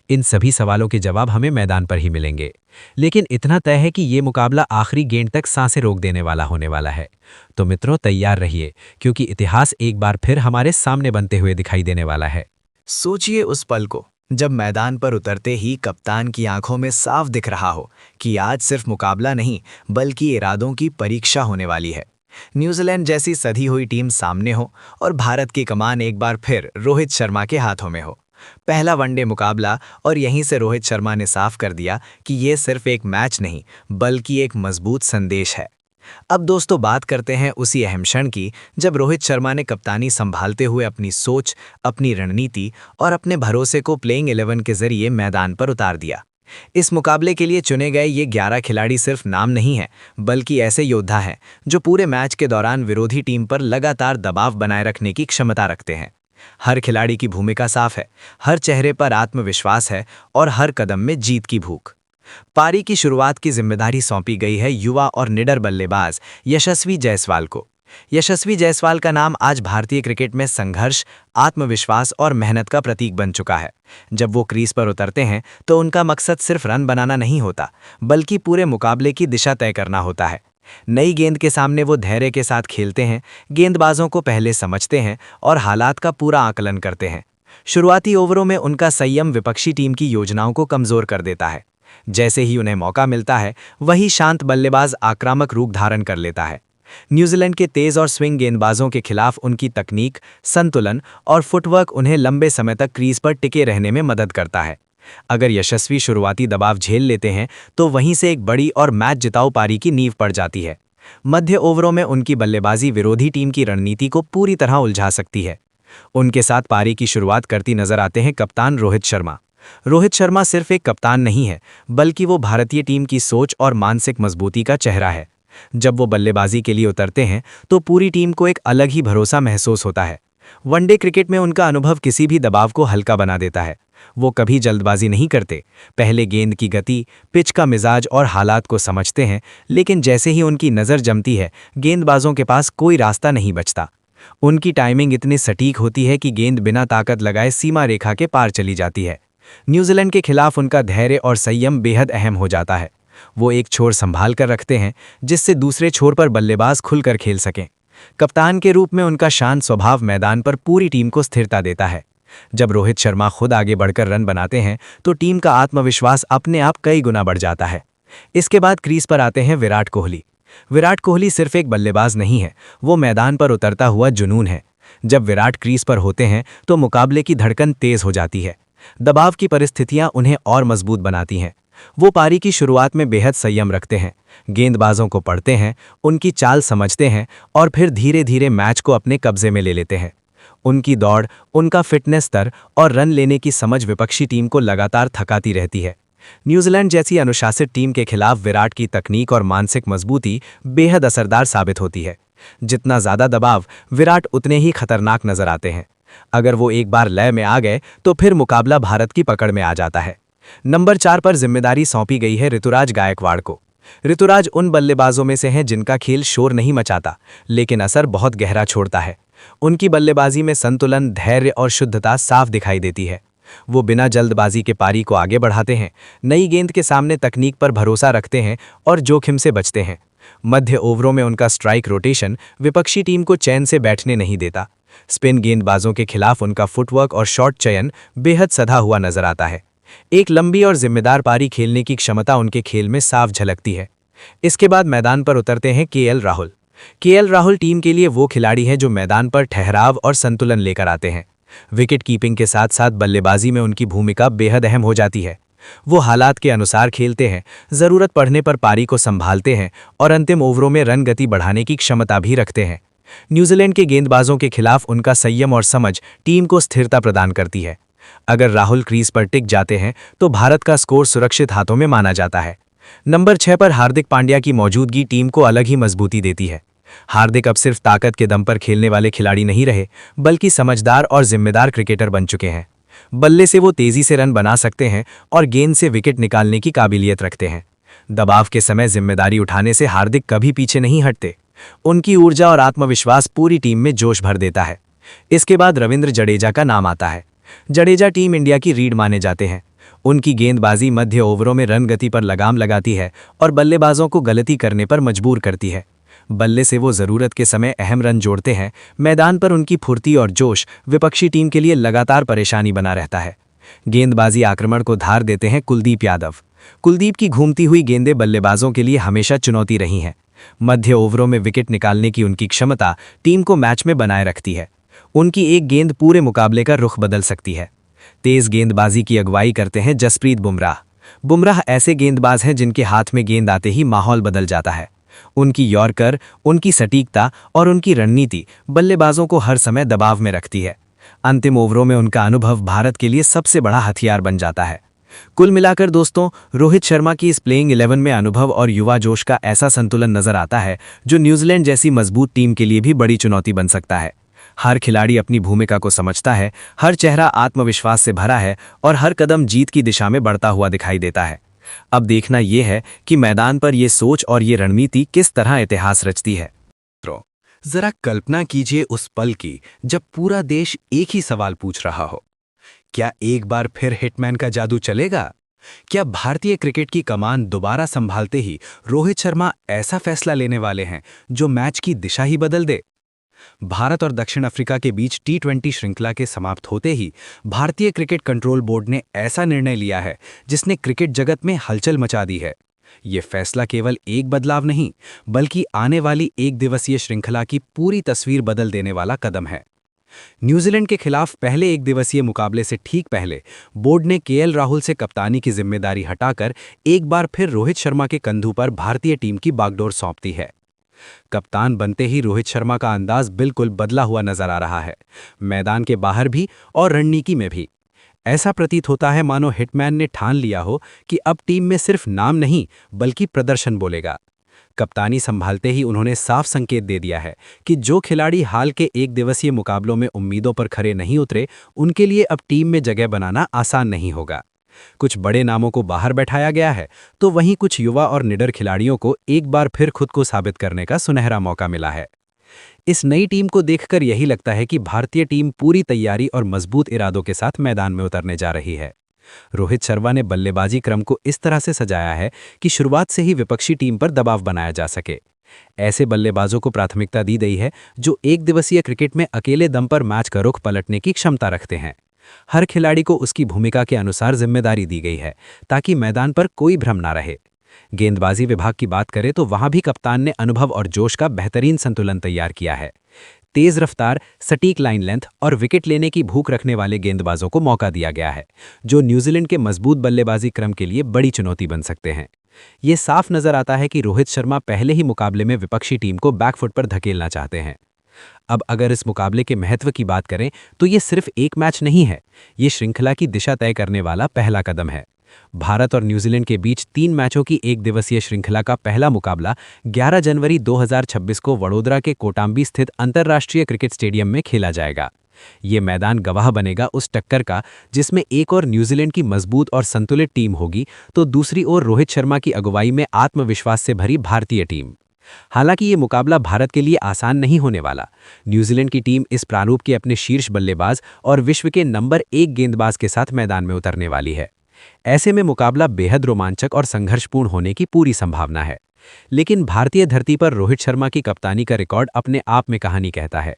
इन सभी सवालों के जवाब हमें मैदान पर ही मिलेंगे। लेकिन इतना तय है कि ये मुकाबला आखिरी गेंद तक सांसें रोक देने वाला होने वाला है। तो मित्रों, तैयार रहिए, क्योंकि इतिहास एक बार फिर हमारे सामने बनते हुए दिखाई देने वाला है। सोचिए उस पल को जब मैदान पर उतरते ही कप्तान की आंखों में साफ दिख रहा हो कि आज सिर्फ मुकाबला नहीं, बल्कि इरादों की परीक्षा होने वाली है। न्यूजीलैंड जैसी सधी हुई टीम सामने हो और भारत की कमान एक बार फिर रोहित शर्मा के हाथों में हो। पहला वनडे मुकाबला और यहीं से रोहित शर्मा ने साफ कर दिया कि ये सिर्फ एक मैच नहीं बल्कि एक मजबूत संदेश है। अब दोस्तों बात करते हैं उसी अहम क्षण की जब रोहित शर्मा ने कप्तानी संभालते हुए अपनी सोच, अपनी रणनीति और अपने भरोसे को प्लेइंग 11 के जरिए मैदान पर उतार दिया। इस मुकाबले के लिए चुने गए ये 11 खिलाड़ी सिर्फ नाम नहीं है बल्कि ऐसे योद्धा हैं जो पूरे मैच के दौरान विरोधी टीम पर लगातार दबाव बनाए रखने की क्षमता रखते हैं। हर खिलाड़ी की भूमिका साफ है, हर चेहरे पर आत्मविश्वास है और हर कदम में जीत की भूख। पारी की शुरुआत की जिम्मेदारी सौंपी गई है युवा और निडर बल्लेबाज यशस्वी जायसवाल को। यशस्वी जायसवाल का नाम आज भारतीय क्रिकेट में संघर्ष, आत्मविश्वास और मेहनत का प्रतीक बन चुका है। जब वो क्रीज पर उतरते हैं तो उनका मकसद सिर्फ रन बनाना नहीं होता बल्कि पूरे मुकाबले की दिशा तय करना होता है। नई गेंद के सामने वो धैर्य के साथ खेलते हैं, गेंदबाजों को पहले समझते हैं और हालात का पूरा आकलन करते हैं। शुरुआती ओवरों में उनका संयम विपक्षी टीम की योजनाओं को कमजोर कर देता है। जैसे ही उन्हें मौका मिलता है वही शांत बल्लेबाज आक्रामक रूप धारण कर लेता है। न्यूजीलैंड के तेज और स्विंग गेंदबाजों के खिलाफ उनकी तकनीक, संतुलन और फुटवर्क उन्हें लंबे समय तक क्रीज पर टिके रहने में मदद करता है। अगर यशस्वी शुरुआती दबाव झेल लेते हैं तो वहीं से एक बड़ी और मैच जिताऊ पारी की नींव पड़ जाती है। मध्य ओवरों में उनकी बल्लेबाजी विरोधी टीम की रणनीति को पूरी तरह उलझा सकती है। उनके साथ पारी की शुरुआत करती नजर आते हैं कप्तान रोहित शर्मा। रोहित शर्मा सिर्फ एक कप्तान नहीं है बल्कि वो भारतीय टीम की सोच और मानसिक मजबूती का चेहरा है। जब वो बल्लेबाजी के लिए उतरते हैं तो पूरी टीम को एक अलग ही भरोसा महसूस होता है। वनडे क्रिकेट में उनका अनुभव किसी भी दबाव को हल्का बना देता है। वो कभी जल्दबाजी नहीं करते, पहले गेंद की गति, पिच का मिजाज और हालात को समझते हैं, लेकिन जैसे ही उनकी नज़र जमती है गेंदबाजों के पास कोई रास्ता नहीं बचता। उनकी टाइमिंग इतनी सटीक होती है कि गेंद बिना ताकत लगाए सीमा रेखा के पार चली जाती है। न्यूजीलैंड के खिलाफ उनका धैर्य और संयम बेहद अहम हो जाता है। वो एक छोर संभाल कर रखते हैं जिससे दूसरे छोर पर बल्लेबाज खुलकर खेल सकें। कप्तान के रूप में उनका शांत स्वभाव मैदान पर पूरी टीम को स्थिरता देता है। जब रोहित शर्मा खुद आगे बढ़कर रन बनाते हैं तो टीम का आत्मविश्वास अपने आप कई गुना बढ़ जाता है। इसके बाद क्रीज पर आते हैं विराट कोहली। विराट कोहली सिर्फ एक बल्लेबाज नहीं है, वो मैदान पर उतरता हुआ जुनून है। जब विराट क्रीज पर होते हैं तो मुकाबले की धड़कन तेज हो जाती है। दबाव की परिस्थितियां उन्हें और मजबूत बनाती हैं। वो पारी की शुरुआत में बेहद संयम रखते हैं, गेंदबाजों को पढ़ते हैं, उनकी चाल समझते हैं और फिर धीरे धीरे मैच को अपने कब्जे में ले लेते हैं। उनकी दौड़, उनका फिटनेस स्तर और रन लेने की समझ विपक्षी टीम को लगातार थकाती रहती है। न्यूजीलैंड जैसी अनुशासित टीम के खिलाफ विराट की तकनीक और मानसिक मजबूती बेहद असरदार साबित होती है। जितना ज़्यादा दबाव, विराट उतने ही खतरनाक नजर आते हैं। अगर वो एक बार लय में आ गए तो फिर मुकाबला भारत की पकड़ में आ जाता है। नंबर 4 पर जिम्मेदारी सौंपी गई है ऋतुराज गायकवाड़ को। ऋतुराज उन बल्लेबाजों में से हैं जिनका खेल शोर नहीं मचाता लेकिन असर बहुत गहरा छोड़ता है। उनकी बल्लेबाजी में संतुलन, धैर्य और शुद्धता साफ दिखाई देती है। वो बिना जल्दबाजी के पारी को आगे बढ़ाते हैं, नई गेंद के सामने तकनीक पर भरोसा रखते हैं और जोखिम से बचते हैं। मध्य ओवरों में उनका स्ट्राइक रोटेशन विपक्षी टीम को चैन से बैठने नहीं देता। स्पिन गेंदबाजों के खिलाफ उनका फुटवर्क और शॉट चयन बेहद सधा हुआ नजर आता है। एक लंबी और जिम्मेदार पारी खेलने की क्षमता उनके खेल में साफ झलकती है। इसके बाद मैदान पर उतरते हैं KL Rahul. KL Rahul team के लिए वो खिलाड़ी हैं जो मैदान पर ठहराव और संतुलन लेकर आते हैं। विकेट कीपिंग के साथ साथ बल्लेबाजी में उनकी भूमिका बेहद अहम हो जाती है। वो हालात के अनुसार खेलते हैं, ज़रूरत पड़ने पर पारी को संभालते हैं और अंतिम ओवरों में रन गति बढ़ाने की क्षमता भी रखते हैं। न्यूजीलैंड के गेंदबाजों के खिलाफ उनका संयम और समझ टीम को स्थिरता प्रदान करती है। अगर राहुल क्रीज पर टिक जाते हैं तो भारत का स्कोर सुरक्षित हाथों में माना जाता है। नंबर 6 पर हार्दिक पांड्या की मौजूदगी टीम को अलग ही मजबूती देती है। हार्दिक अब सिर्फ ताकत के दम पर खेलने वाले खिलाड़ी नहीं रहे बल्कि समझदार और जिम्मेदार क्रिकेटर बन चुके हैं। बल्ले से वो तेजी से रन बना सकते हैं और गेंद से विकेट निकालने की काबिलियत रखते हैं। दबाव के समय जिम्मेदारी उठाने से हार्दिक कभी पीछे नहीं हटते। उनकी ऊर्जा और आत्मविश्वास पूरी टीम में जोश भर देता है। इसके बाद रविंद्र जडेजा का नाम आता है। जडेजा टीम इंडिया की रीढ़ माने जाते हैं। उनकी गेंदबाजी मध्य ओवरों में रन गति पर लगाम लगाती है और बल्लेबाजों को गलती करने पर मजबूर करती है। बल्ले से वो ज़रूरत के समय अहम रन जोड़ते हैं। मैदान पर उनकी फुर्ती और जोश विपक्षी टीम के लिए लगातार परेशानी बना रहता है। गेंदबाजी आक्रमण को धार देते हैं कुलदीप यादव। कुलदीप की घूमती हुई गेंदें बल्लेबाजों के लिए हमेशा चुनौती रही हैं। मध्य ओवरों में विकेट निकालने की उनकी क्षमता टीम को मैच में बनाए रखती है। उनकी एक गेंद पूरे मुकाबले का रुख बदल सकती है। तेज गेंदबाजी की अगुवाई करते हैं जसप्रीत बुमराह। बुमराह ऐसे गेंदबाज हैं जिनके हाथ में गेंद आते ही माहौल बदल जाता है। उनकी यॉर्कर, उनकी सटीकता और उनकी रणनीति बल्लेबाजों को हर समय दबाव में रखती है। अंतिम ओवरों में उनका अनुभव भारत के लिए सबसे बड़ा हथियार बन जाता है। कुल मिलाकर दोस्तों, रोहित शर्मा की इस प्लेइंग 11 में अनुभव और युवा जोश का ऐसा संतुलन नजर आता है जो न्यूजीलैंड जैसी मजबूत टीम के लिए भी बड़ी चुनौती बन सकता है। हर खिलाड़ी अपनी भूमिका को समझता है, हर चेहरा आत्मविश्वास से भरा है और हर कदम जीत की दिशा में बढ़ता हुआ दिखाई देता है। अब देखना यह है कि मैदान पर ये सोच और ये रणनीति किस तरह इतिहास रचती है। जरा कल्पना कीजिए उस पल की जब पूरा देश एक ही सवाल पूछ रहा हो, क्या एक बार फिर हिटमैन का जादू चलेगा? क्या भारतीय क्रिकेट की कमान दोबारा संभालते ही रोहित शर्मा ऐसा फैसला लेने वाले हैं जो मैच की दिशा ही बदल दे? भारत और दक्षिण अफ्रीका के बीच टी20 श्रृंखला के समाप्त होते ही भारतीय क्रिकेट कंट्रोल बोर्ड ने ऐसा निर्णय लिया है जिसने क्रिकेट जगत में हलचल मचा दी है। ये फैसला केवल एक बदलाव नहीं, बल्कि आने वाली एक दिवसीय श्रृंखला की पूरी तस्वीर बदल देने वाला कदम है। न्यूजीलैंड के खिलाफ पहले एक दिवसीय मुकाबले से ठीक पहले बोर्ड ने केएल राहुल से कप्तानी की जिम्मेदारी हटाकर एक बार फिर रोहित शर्मा के कंधों पर भारतीय टीम की बागडोर सौंप दी है। कप्तान बनते ही रोहित शर्मा का अंदाज बिल्कुल बदला हुआ नजर आ रहा है, मैदान के बाहर भी और रणनीति में भी। ऐसा प्रतीत होता है मानो हिटमैन ने ठान लिया हो कि अब टीम में सिर्फ नाम नहीं बल्कि प्रदर्शन बोलेगा। कप्तानी संभालते ही उन्होंने साफ संकेत दे दिया है कि जो खिलाड़ी हाल के एक दिवसीय मुकाबलों में उम्मीदों पर खरे नहीं उतरे, उनके लिए अब टीम में जगह बनाना आसान नहीं होगा। कुछ बड़े नामों को बाहर बैठाया गया है, तो वहीं कुछ युवा और निडर खिलाड़ियों को एक बार फिर खुद को साबित करने का सुनहरा मौका मिला है। इस नई टीम को देखकर यही लगता है कि भारतीय टीम पूरी तैयारी और मजबूत इरादों के साथ मैदान में उतरने जा रही है। रोहित शर्मा ने बल्लेबाजी क्रम को इस तरह से सजाया है कि शुरुआत से ही विपक्षी टीम पर दबाव बनाया जा सके। ऐसे बल्लेबाजों को प्राथमिकता दी गई है जो एक दिवसीय क्रिकेट में अकेले दम पर मैच का रुख पलटने की क्षमता रखते हैं। हर खिलाड़ी को उसकी भूमिका के अनुसार जिम्मेदारी दी गई है ताकि मैदान पर कोई भ्रम ना रहे। गेंदबाजी विभाग की बात करें तो वहां भी कप्तान ने अनुभव और जोश का बेहतरीन संतुलन तैयार किया है। तेज रफ्तार, सटीक लाइन लेंथ और विकेट लेने की भूख रखने वाले गेंदबाजों को मौका दिया गया है, जो न्यूजीलैंड के मजबूत बल्लेबाजी क्रम के लिए बड़ी चुनौती बन सकते हैं। ये साफ नजर आता है कि रोहित शर्मा पहले ही मुकाबले में विपक्षी टीम को बैकफुट पर धकेलना चाहते हैं। अब अगर इस मुकाबले के महत्व की बात करें तो ये सिर्फ एक मैच नहीं है, ये श्रृंखला की दिशा तय करने वाला पहला कदम है। भारत और न्यूजीलैंड के बीच 3 मैचों की एक दिवसीय श्रृंखला का पहला मुकाबला 11 जनवरी 2026 को वडोदरा के कोटांबी स्थित अंतर्राष्ट्रीय क्रिकेट स्टेडियम में खेला जाएगा। ये मैदान गवाह बनेगा उस टक्कर का जिसमें एक और न्यूजीलैंड की मजबूत और संतुलित टीम होगी, तो दूसरी ओर रोहित शर्मा की अगुवाई में आत्मविश्वास से भरी भारतीय टीम। हालांकि ये मुकाबला भारत के लिए आसान नहीं होने वाला। न्यूजीलैंड की टीम इस प्रारूप के अपने शीर्ष बल्लेबाज और विश्व के नंबर 1 गेंदबाज के साथ मैदान में उतरने वाली है। ऐसे में मुकाबला बेहद रोमांचक और संघर्षपूर्ण होने की पूरी संभावना है। लेकिन भारतीय धरती पर रोहित शर्मा की कप्तानी का रिकॉर्ड अपने आप में कहानी कहता है।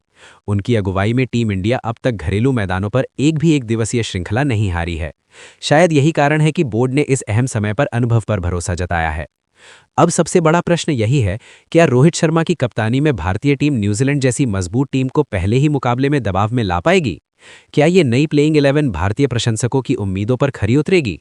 उनकी अगुवाई में टीम इंडिया अब तक घरेलू मैदानों पर एक भी एक दिवसीय श्रृंखला नहीं हारी है। शायद यही कारण है कि बोर्ड ने इस अहम समय पर अनुभव पर भरोसा जताया है। अब सबसे बड़ा प्रश्न यही है, क्या रोहित शर्मा की कप्तानी में भारतीय टीम न्यूजीलैंड जैसी मजबूत टीम को पहले ही मुकाबले में दबाव में ला पाएगी? क्या ये नई प्लेइंग 11 भारतीय प्रशंसकों की उम्मीदों पर खरी उतरेगी?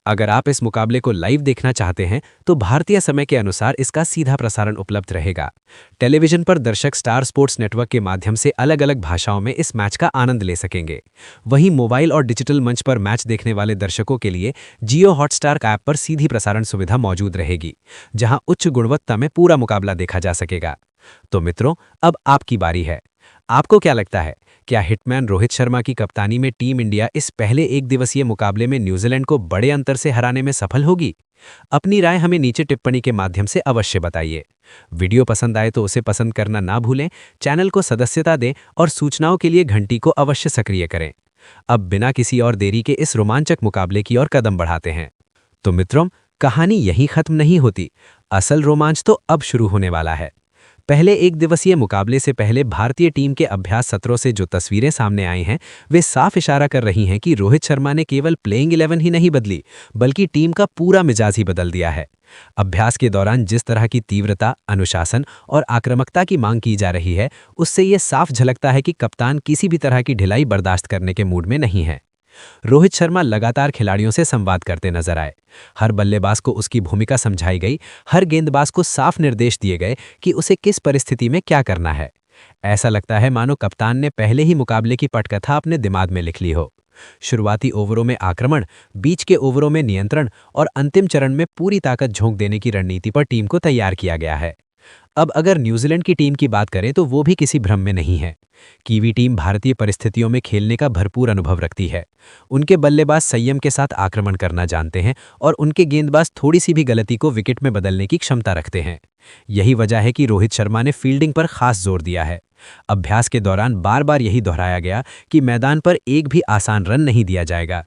अगर आप इस मुकाबले को लाइव देखना चाहते हैं तो भारतीय समय के अनुसार इसका सीधा प्रसारण उपलब्ध रहेगा। टेलीविजन पर दर्शक स्टार स्पोर्ट्स नेटवर्क के माध्यम से अलग-अलग भाषाओं में इस मैच का आनंद ले सकेंगे। वहीं मोबाइल और डिजिटल मंच पर मैच देखने वाले दर्शकों के लिए जियो हॉटस्टार ऐप पर सीधी प्रसारण सुविधा मौजूद रहेगी, जहां उच्च गुणवत्ता में पूरा मुकाबला देखा जा सकेगा। तो मित्रों, अब आपकी बारी है। आपको क्या लगता है, क्या हिटमैन रोहित शर्मा की कप्तानी में टीम इंडिया इस पहले एक दिवसीय मुकाबले में न्यूजीलैंड को बड़े अंतर से हराने में सफल होगी? अपनी राय हमें नीचे टिप्पणी के माध्यम से अवश्य बताइए। वीडियो पसंद आए तो उसे पसंद करना ना भूलें, चैनल को सदस्यता दें और सूचनाओं के लिए घंटी को अवश्य सक्रिय करें। अब बिना किसी और देरी के इस रोमांचक मुकाबले की ओर कदम बढ़ाते हैं। तो मित्रों, कहानी यहीं खत्म नहीं होती, असल रोमांच तो अब शुरू होने वाला है। पहले एक दिवसीय मुकाबले से पहले भारतीय टीम के अभ्यास सत्रों से जो तस्वीरें सामने आई हैं, वे साफ इशारा कर रही हैं कि रोहित शर्मा ने केवल प्लेइंग 11 ही नहीं बदली, बल्कि टीम का पूरा मिजाज ही बदल दिया है। अभ्यास के दौरान जिस तरह की तीव्रता, अनुशासन और आक्रामकता की मांग की जा रही है, उससे ये साफ झलकता है कि कप्तान किसी भी तरह की ढिलाई बर्दाश्त करने के मूड में नहीं है। रोहित शर्मा लगातार खिलाड़ियों से संवाद करते नजर आए। हर बल्लेबाज को उसकी भूमिका समझाई गई, हर गेंदबाज को साफ निर्देश दिए गए कि उसे किस परिस्थिति में क्या करना है। ऐसा लगता है मानो कप्तान ने पहले ही मुकाबले की पटकथा अपने दिमाग में लिख ली हो। शुरुआती ओवरों में आक्रमण, बीच के ओवरों में नियंत्रण और अंतिम चरण में पूरी ताकत झोंक देने की रणनीति पर टीम को तैयार किया गया है। अब अगर न्यूजीलैंड की टीम की बात करें तो वो भी किसी भ्रम में नहीं है। कीवी टीम भारतीय परिस्थितियों में खेलने का भरपूर अनुभव रखती है। उनके बल्लेबाज संयम के साथ आक्रमण करना जानते हैं और उनके गेंदबाज थोड़ी सी भी गलती को विकेट में बदलने की क्षमता रखते हैं। यही वजह है कि रोहित शर्मा ने फील्डिंग पर खास जोर दिया है। अभ्यास के दौरान बार बार यही दोहराया गया कि मैदान पर एक भी आसान रन नहीं दिया जाएगा।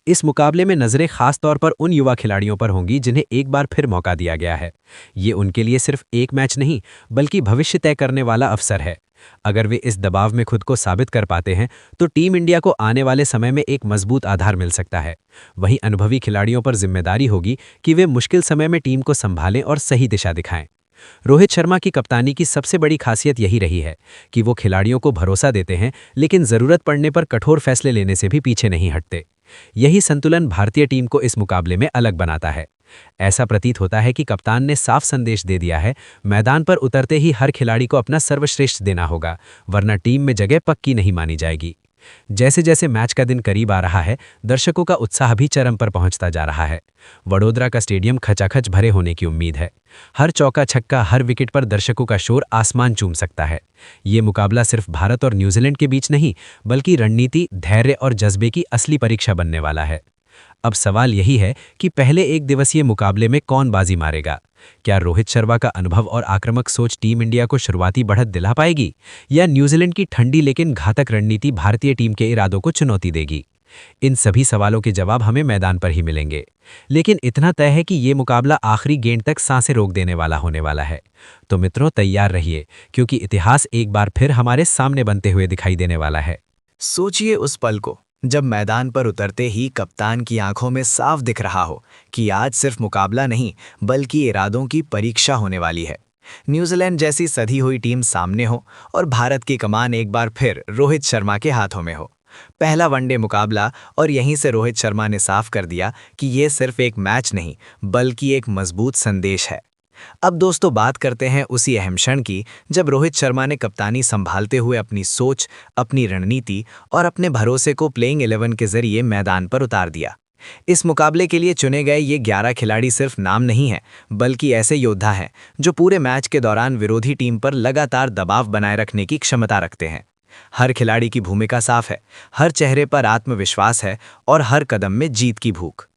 इस मुकाबले में नजरें खास तौर पर उन युवा खिलाड़ियों पर होंगी जिन्हें एक बार फिर मौका दिया गया है। ये उनके लिए सिर्फ एक मैच नहीं, बल्कि भविष्य तय करने वाला अवसर है। अगर वे इस दबाव में खुद को साबित कर पाते हैं तो टीम इंडिया को आने वाले समय में एक मजबूत आधार मिल सकता है। वहीं अनुभवी खिलाड़ियों पर जिम्मेदारी होगी कि वे मुश्किल समय में टीम को संभालें और सही दिशा दिखाएं। रोहित शर्मा की कप्तानी की सबसे बड़ी खासियत यही रही है कि वो खिलाड़ियों को भरोसा देते हैं, लेकिन जरूरत पड़ने पर कठोर फैसले लेने से भी पीछे नहीं हटते। यही संतुलन भारतीय टीम को इस मुकाबले में अलग बनाता है। ऐसा प्रतीत होता है कि कप्तान ने साफ संदेश दे दिया है, मैदान पर उतरते ही हर खिलाड़ी को अपना सर्वश्रेष्ठ देना होगा, वरना टीम में जगह पक्की नहीं मानी जाएगी। जैसे जैसे मैच का दिन करीब आ रहा है, दर्शकों का उत्साह भी चरम पर पहुंचता जा रहा है। वडोदरा का स्टेडियम खचाखच भरे होने की उम्मीद है। हर चौका छक्का, हर विकेट पर दर्शकों का शोर आसमान चूम सकता है। ये मुकाबला सिर्फ भारत और न्यूजीलैंड के बीच नहीं, बल्कि रणनीति, धैर्य और जज्बे की असली परीक्षा बनने वाला है। अब सवाल यही है कि पहले एक दिवसीय मुकाबले में कौन बाजी मारेगा। क्या रोहित शर्मा का अनुभव और आक्रामक सोच टीम इंडिया को शुरुआती बढ़त दिला पाएगी, या न्यूजीलैंड की ठंडी लेकिन घातक रणनीति भारतीय टीम के इरादों को चुनौती देगी। इन सभी सवालों के जवाब हमें मैदान पर ही मिलेंगे। लेकिन इतना तय है कि ये मुकाबला आखिरी गेंद तक सांसें रोक देने वाला होने वाला है। तो मित्रों, तैयार रहिए, क्योंकि इतिहास एक बार फिर हमारे सामने बनते हुए दिखाई देने वाला है। सोचिए उस पल को जब मैदान पर उतरते ही कप्तान की आंखों में साफ दिख रहा हो कि आज सिर्फ मुकाबला नहीं, बल्कि इरादों की परीक्षा होने वाली है। न्यूजीलैंड जैसी सधी हुई टीम सामने हो और भारत की कमान एक बार फिर रोहित शर्मा के हाथों में हो। पहला वनडे मुकाबला, और यहीं से रोहित शर्मा ने साफ कर दिया कि ये सिर्फ एक मैच नहीं, बल्कि एक मजबूत संदेश है। अब दोस्तों, बात करते हैं उसी अहम क्षण की जब रोहित शर्मा ने कप्तानी संभालते हुए अपनी सोच, अपनी रणनीति और अपने भरोसे को प्लेइंग 11 के जरिए मैदान पर उतार दिया। इस मुकाबले के लिए चुने गए ये 11 खिलाड़ी सिर्फ नाम नहीं हैं, बल्कि ऐसे योद्धा हैं जो पूरे मैच के दौरान विरोधी टीम पर लगातार दबाव बनाए रखने की क्षमता रखते हैं। हर खिलाड़ी की भूमिका साफ है, हर चेहरे पर आत्मविश्वास है और हर कदम में जीत की भूख।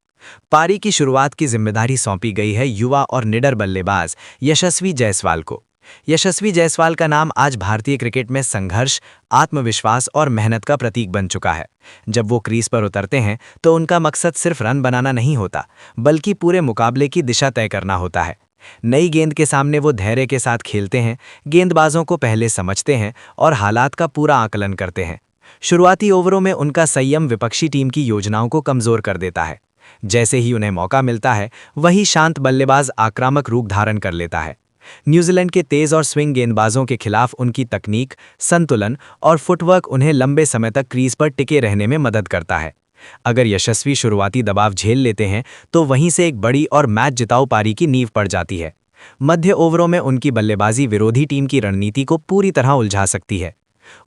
पारी की शुरुआत की जिम्मेदारी सौंपी गई है युवा और निडर बल्लेबाज यशस्वी जायसवाल को। यशस्वी जायसवाल का नाम आज भारतीय क्रिकेट में संघर्ष, आत्मविश्वास और मेहनत का प्रतीक बन चुका है। जब वो क्रीज पर उतरते हैं तो उनका मकसद सिर्फ रन बनाना नहीं होता, बल्कि पूरे मुकाबले की दिशा तय करना होता है। नई गेंद के सामने वो धैर्य के साथ खेलते हैं, गेंदबाजों को पहले समझते हैं और हालात का पूरा आकलन करते हैं। शुरुआती ओवरों में उनका संयम विपक्षी टीम की योजनाओं को कमजोर कर देता है। जैसे ही उन्हें मौका मिलता है, वही शांत बल्लेबाज आक्रामक रूप धारण कर लेता है। न्यूजीलैंड के तेज और स्विंग गेंदबाजों के खिलाफ उनकी तकनीक, संतुलन और फुटवर्क उन्हें लंबे समय तक क्रीज पर टिके रहने में मदद करता है। अगर यशस्वी शुरुआती दबाव झेल लेते हैं तो वहीं से एक बड़ी और मैच जिताऊ पारी की नींव पड़ जाती है। मध्य ओवरों में उनकी बल्लेबाजी विरोधी टीम की रणनीति को पूरी तरह उलझा सकती है।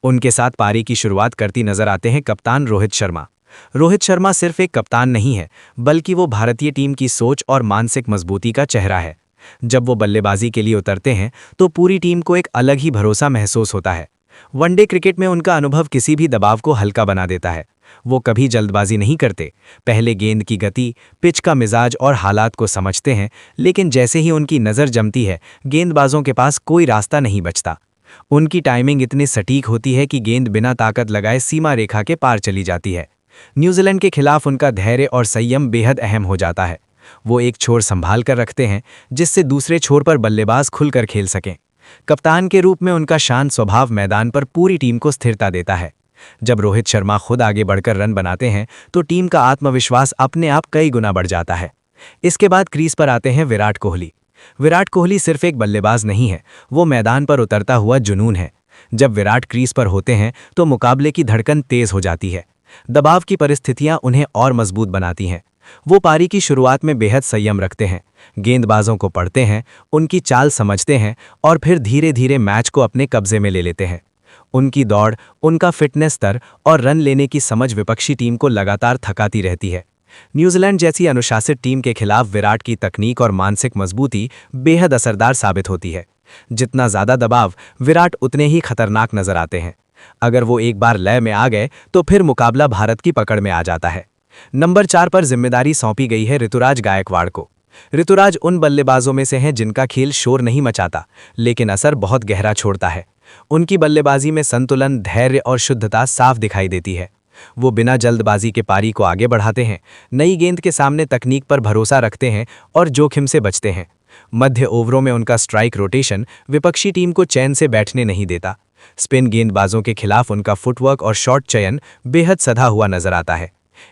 उनके साथ पारी की शुरुआत करती नजर आते हैं कप्तान रोहित शर्मा। रोहित शर्मा सिर्फ एक कप्तान नहीं है, बल्कि वो भारतीय टीम की सोच और मानसिक मजबूती का चेहरा है। जब वो बल्लेबाजी के लिए उतरते हैं तो पूरी टीम को एक अलग ही भरोसा महसूस होता है। वनडे क्रिकेट में उनका अनुभव किसी भी दबाव को हल्का बना देता है। वो कभी जल्दबाजी नहीं करते, पहले गेंद की गति, पिच का मिजाज और हालात को समझते हैं, लेकिन जैसे ही उनकी नज़र जमती है, गेंदबाजों के पास कोई रास्ता नहीं बचता। उनकी टाइमिंग इतनी सटीक होती है कि गेंद बिना ताकत लगाए सीमा रेखा के पार चली जाती है। न्यूजीलैंड के खिलाफ उनका धैर्य और संयम बेहद अहम हो जाता है। वो एक छोर संभाल कर रखते हैं जिससे दूसरे छोर पर बल्लेबाज खुलकर खेल सकें। कप्तान के रूप में उनका शांत स्वभाव मैदान पर पूरी टीम को स्थिरता देता है। जब रोहित शर्मा खुद आगे बढ़कर रन बनाते हैं तो टीम का आत्मविश्वास अपने आप कई गुना बढ़ जाता है। इसके बाद क्रीज पर आते हैं विराट कोहली। विराट कोहली सिर्फ एक बल्लेबाज नहीं है, वो मैदान पर उतरता हुआ जुनून है। जब विराट क्रीज पर होते हैं तो मुकाबले की धड़कन तेज हो जाती है। दबाव की परिस्थितियां उन्हें और मजबूत बनाती हैं। वो पारी की शुरुआत में बेहद संयम रखते हैं, गेंदबाजों को पढ़ते हैं, उनकी चाल समझते हैं और फिर धीरे धीरे मैच को अपने कब्जे में ले लेते हैं। उनकी दौड़, उनका फिटनेस स्तर और रन लेने की समझ विपक्षी टीम को लगातार थकाती रहती है। न्यूजीलैंड जैसी अनुशासित टीम के खिलाफ विराट की तकनीक और मानसिक मजबूती बेहद असरदार साबित होती है। जितना ज्यादा दबाव, विराट उतने ही खतरनाक नजर आते हैं। अगर वो एक बार लय में आ गए तो फिर मुकाबला भारत की पकड़ में आ जाता है। नंबर 4 पर जिम्मेदारी सौंपी गई है ऋतुराज गायकवाड़ को। ऋतुराज उन बल्लेबाजों में से हैं जिनका खेल शोर नहीं मचाता, लेकिन असर बहुत गहरा छोड़ता है। उनकी बल्लेबाजी में संतुलन, धैर्य और शुद्धता साफ दिखाई देती है। वो बिना जल्दबाजी के पारी को आगे बढ़ाते हैं, नई गेंद के सामने तकनीक पर भरोसा रखते हैं और जोखिम से बचते हैं। मध्य ओवरों में उनका स्ट्राइक रोटेशन विपक्षी टीम को चैन से बैठने नहीं देता। स्पिन गेंदबाजों के खिलाफ उनका फुटवर्क और शॉट चयन बेहद सधा हुआ नजर आता है।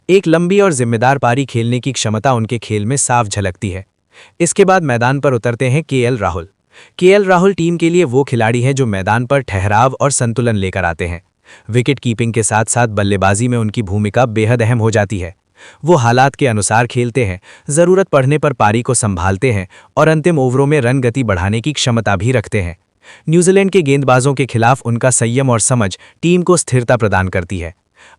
एक लंबी और जिम्मेदार पारी खेलने की क्षमता उनके खेल में साफ झलकती है। इसके बाद मैदान पर उतरते हैं KL Rahul. KL Rahul team के लिए वो खिलाड़ी हैं जो मैदान पर ठहराव और संतुलन लेकर आते हैं। विकेट कीपिंग के साथ साथ बल्लेबाजी में उनकी भूमिका बेहद अहम हो जाती है। वो हालात के अनुसार खेलते हैं, जरूरत पड़ने पर पारी को संभालते हैं और अंतिम ओवरों में रन गति बढ़ाने की क्षमता भी रखते हैं। न्यूजीलैंड के गेंदबाजों के खिलाफ उनका संयम और समझ टीम को स्थिरता प्रदान करती है।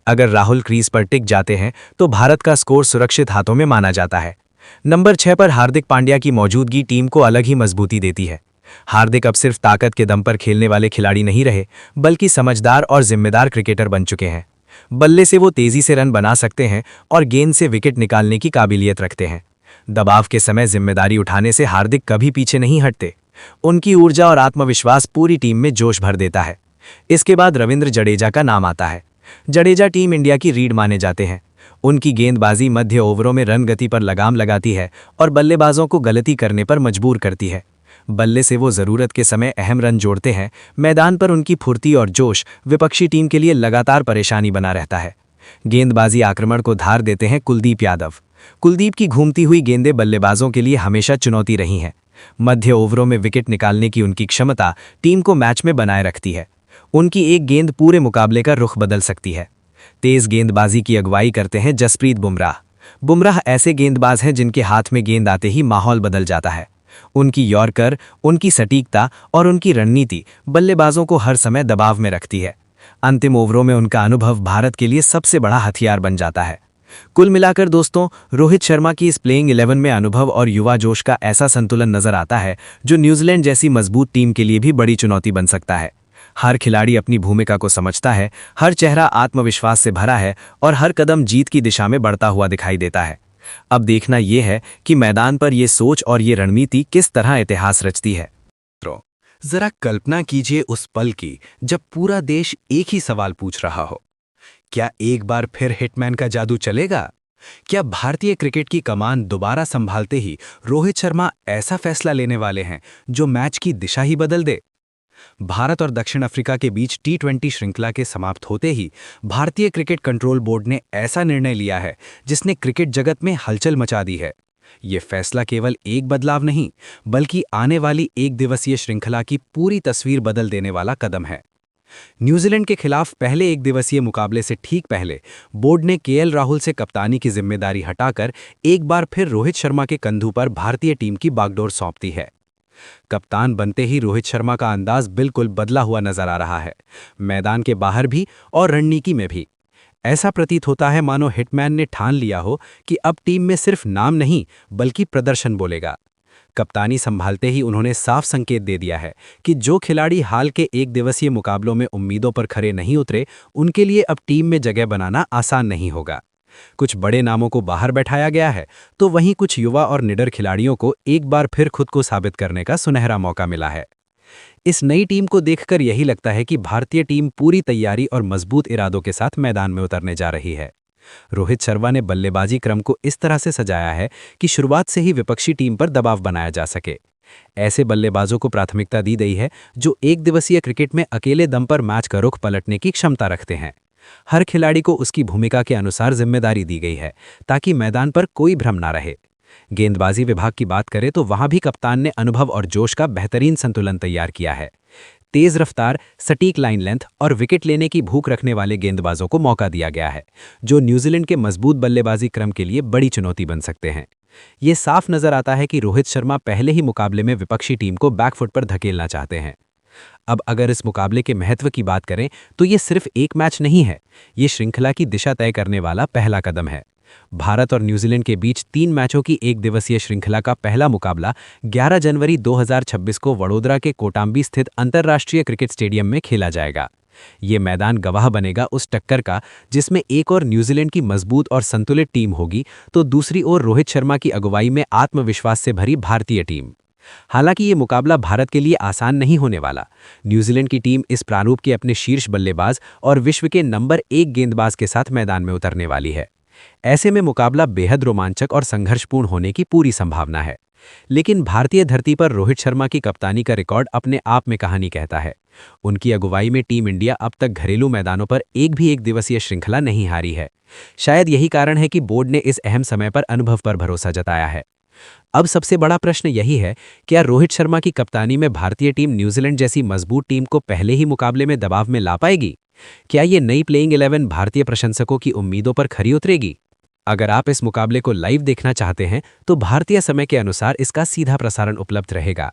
अगर राहुल क्रीज पर टिक जाते हैं तो भारत का स्कोर सुरक्षित हाथों में माना जाता है। नंबर 6 पर हार्दिक पांड्या की मौजूदगी टीम को अलग ही मजबूती देती है। हार्दिक अब सिर्फ ताकत के दम पर खेलने वाले खिलाड़ी नहीं रहे, बल्कि समझदार और जिम्मेदार क्रिकेटर बन चुके हैं। बल्ले से वो तेजी से रन बना सकते हैं और गेंद से विकेट निकालने की काबिलियत रखते हैं। दबाव के समय जिम्मेदारी उठाने से हार्दिक कभी पीछे नहीं हटते। उनकी ऊर्जा और आत्मविश्वास पूरी टीम में जोश भर देता है। इसके बाद रविंद्र जडेजा का नाम आता है। जडेजा टीम इंडिया की रीढ़ माने जाते हैं। उनकी गेंदबाजी मध्य ओवरों में रन गति पर लगाम लगाती है और बल्लेबाजों को गलती करने पर मजबूर करती है। बल्ले से वो जरूरत के समय अहम रन जोड़ते हैं। मैदान पर उनकी फुर्ती और जोश विपक्षी टीम के लिए लगातार परेशानी बना रहता है। गेंदबाजी आक्रमण को धार देते हैं कुलदीप यादव। कुलदीप की घूमती हुई गेंदें बल्लेबाजों के लिए हमेशा चुनौती रही हैं। मध्य ओवरों में विकेट निकालने की उनकी क्षमता टीम को मैच में बनाए रखती है। उनकी एक गेंद पूरे मुकाबले का रुख बदल सकती है। तेज गेंदबाजी की अगुवाई करते हैं जसप्रीत बुमराह। बुमराह ऐसे गेंदबाज हैं जिनके हाथ में गेंद आते ही माहौल बदल जाता है। उनकी यॉर्कर, उनकी सटीकता और उनकी रणनीति बल्लेबाजों को हर समय दबाव में रखती है। अंतिम ओवरों में उनका अनुभव भारत के लिए सबसे बड़ा हथियार बन जाता है। कुल मिलाकर दोस्तों, रोहित शर्मा की इस प्लेइंग 11 में अनुभव और युवा जोश का ऐसा संतुलन नजर आता है जो न्यूजीलैंड जैसी मजबूत टीम के लिए भी बड़ी चुनौती बन सकता है। हर खिलाड़ी अपनी भूमिका को समझता है, हर चेहरा आत्मविश्वास से भरा है और हर कदम जीत की दिशा में बढ़ता हुआ दिखाई देता है। अब देखना यह है कि मैदान पर ये सोच और ये रणनीति किस तरह इतिहास रचती है। जरा कल्पना कीजिए उस पल की जब पूरा देश एक ही सवाल पूछ रहा हो, क्या एक बार फिर हिटमैन का जादू चलेगा? क्या भारतीय क्रिकेट की कमान दोबारा संभालते ही रोहित शर्मा ऐसा फैसला लेने वाले हैं जो मैच की दिशा ही बदल दे? भारत और दक्षिण अफ्रीका के बीच T20 श्रृंखला के समाप्त होते ही भारतीय क्रिकेट कंट्रोल बोर्ड ने ऐसा निर्णय लिया है जिसने क्रिकेट जगत में हलचल मचा दी है। ये फैसला केवल एक बदलाव नहीं, बल्कि आने वाली एक दिवसीय श्रृंखला की पूरी तस्वीर बदल देने वाला कदम है। न्यूजीलैंड के खिलाफ पहले एक दिवसीय मुकाबले से ठीक पहले बोर्ड ने केएल राहुल से कप्तानी की जिम्मेदारी हटाकर एक बार फिर रोहित शर्मा के कंधों पर भारतीय टीम की बागडोर सौंप दी है। कप्तान बनते ही रोहित शर्मा का अंदाज बिल्कुल बदला हुआ नजर आ रहा है, मैदान के बाहर भी और रणनीति में भी। ऐसा प्रतीत होता है मानो हिटमैन ने ठान लिया हो कि अब टीम में सिर्फ नाम नहीं बल्कि प्रदर्शन बोलेगा। कप्तानी संभालते ही उन्होंने साफ संकेत दे दिया है कि जो खिलाड़ी हाल के एक दिवसीय मुकाबलों में उम्मीदों पर खरे नहीं उतरे, उनके लिए अब टीम में जगह बनाना आसान नहीं होगा। कुछ बड़े नामों को बाहर बैठाया गया है, तो वहीं कुछ युवा और निडर खिलाड़ियों को एक बार फिर खुद को साबित करने का सुनहरा मौका मिला है। इस नई टीम को देखकर यही लगता है कि भारतीय टीम पूरी तैयारी और मजबूत इरादों के साथ मैदान में उतरने जा रही है। रोहित शर्मा ने बल्लेबाजी क्रम को इस तरह से सजाया है कि शुरुआत से ही विपक्षी टीम पर दबाव बनाया जा सके। ऐसे बल्लेबाजों को प्राथमिकता दी गई है जो एक दिवसीय क्रिकेट में अकेले दम पर मैच का रुख पलटने की क्षमता रखते हैं। हर खिलाड़ी को उसकी भूमिका के अनुसार जिम्मेदारी दी गई है ताकि मैदान पर कोई भ्रम ना रहे। गेंदबाजी विभाग की बात करें तो वहां भी कप्तान ने अनुभव और जोश का बेहतरीन संतुलन तैयार किया है। तेज रफ्तार, सटीक लाइन लेंथ और विकेट लेने की भूख रखने वाले गेंदबाजों को मौका दिया गया है, जो न्यूजीलैंड के मजबूत बल्लेबाजी क्रम के लिए बड़ी चुनौती बन सकते हैं। ये साफ नजर आता है कि रोहित शर्मा पहले ही मुकाबले में विपक्षी टीम को बैकफुट पर धकेलना चाहते हैं। अब अगर इस मुकाबले के महत्व की बात करें तो ये सिर्फ एक मैच नहीं है, ये श्रृंखला की दिशा तय करने वाला पहला कदम है। भारत और न्यूजीलैंड के बीच 3 मैचों की एक दिवसीय श्रृंखला का पहला मुकाबला 11 जनवरी 2026 को वडोदरा के कोटांबी स्थित अंतर्राष्ट्रीय क्रिकेट स्टेडियम में खेला जाएगा। ये मैदान गवाह बनेगा उस टक्कर का जिसमें एक और न्यूजीलैंड की मजबूत और संतुलित टीम होगी तो दूसरी ओर रोहित शर्मा की अगुवाई में आत्मविश्वास से भरी भारतीय टीम। हालांकि ये मुकाबला भारत के लिए आसान नहीं होने वाला। न्यूजीलैंड की टीम इस प्रारूप के अपने शीर्ष बल्लेबाज और विश्व के नंबर 1 गेंदबाज के साथ मैदान में उतरने वाली है। ऐसे में मुकाबला बेहद रोमांचक और संघर्षपूर्ण होने की पूरी संभावना है। लेकिन भारतीय धरती पर रोहित शर्मा की कप्तानी का रिकॉर्ड अपने आप में कहानी कहता है। उनकी अगुवाई में टीम इंडिया अब तक घरेलू मैदानों पर एक भी एक दिवसीय श्रृंखला नहीं हारी है। शायद यही कारण है कि बोर्ड ने इस अहम समय पर अनुभव पर भरोसा जताया है। अब सबसे बड़ा प्रश्न यही है, क्या रोहित शर्मा की कप्तानी में भारतीय टीम न्यूजीलैंड जैसी मजबूत टीम को पहले ही मुकाबले में दबाव में ला पाएगी? क्या ये नई प्लेइंग 11 भारतीय प्रशंसकों की उम्मीदों पर खरी उतरेगी? अगर आप इस मुकाबले को लाइव देखना चाहते हैं तो भारतीय समय के अनुसार इसका सीधा प्रसारण उपलब्ध रहेगा।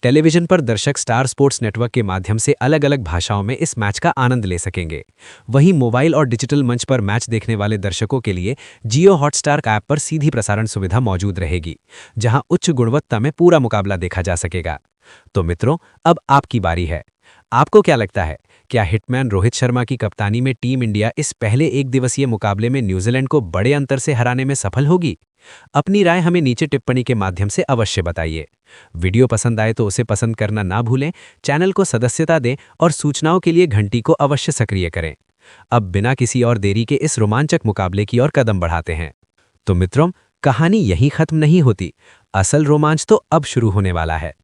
टेलीविजन पर दर्शक स्टार स्पोर्ट्स नेटवर्क के माध्यम से अलग-अलग भाषाओं में इस मैच का आनंद ले सकेंगे। वहीं मोबाइल और डिजिटल मंच पर मैच देखने वाले दर्शकों के लिए जियो हॉटस्टार ऐप पर सीधी प्रसारण सुविधा मौजूद रहेगी, जहां उच्च गुणवत्ता में पूरा मुकाबला देखा जा सकेगा। तो मित्रों, अब आपकी बारी है। आपको क्या लगता है, क्या हिटमैन रोहित शर्मा की कप्तानी में टीम इंडिया इस पहले एक दिवसीय मुकाबले में न्यूजीलैंड को बड़े अंतर से हराने में सफल होगी? अपनी राय हमें नीचे टिप्पणी के माध्यम से अवश्य बताइए। वीडियो पसंद आए तो उसे पसंद करना ना भूलें, चैनल को सदस्यता दें और सूचनाओं के लिए घंटी को अवश्य सक्रिय करें। अब बिना किसी और देरी के इस रोमांचक मुकाबले की ओर कदम बढ़ाते हैं। तो मित्रों, कहानी यहीं खत्म नहीं होती। असल रोमांच तो अब शुरू होने वाला है।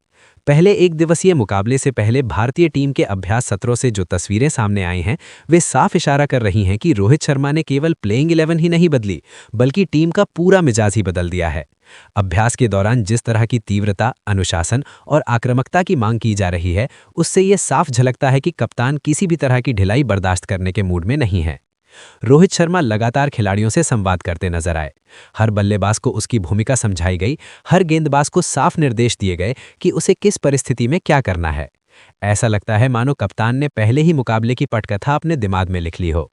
पहले एक दिवसीय मुकाबले से पहले भारतीय टीम के अभ्यास सत्रों से जो तस्वीरें सामने आई हैं, वे साफ इशारा कर रही हैं कि रोहित शर्मा ने केवल प्लेइंग 11 ही नहीं बदली, बल्कि टीम का पूरा मिजाज ही बदल दिया है। अभ्यास के दौरान जिस तरह की तीव्रता, अनुशासन और आक्रामकता की मांग की जा रही है, उससे यह साफ झलकता है कि कप्तान किसी भी तरह की ढिलाई बर्दाश्त करने के मूड में नहीं है। रोहित शर्मा लगातार खिलाड़ियों से संवाद करते नजर आए। हर बल्लेबाज को उसकी भूमिका समझाई गई, हर गेंदबाज को साफ निर्देश दिए गए कि उसे किस परिस्थिति में क्या करना है। ऐसा लगता है मानो कप्तान ने पहले ही मुकाबले की पटकथा अपने दिमाग में लिख ली हो।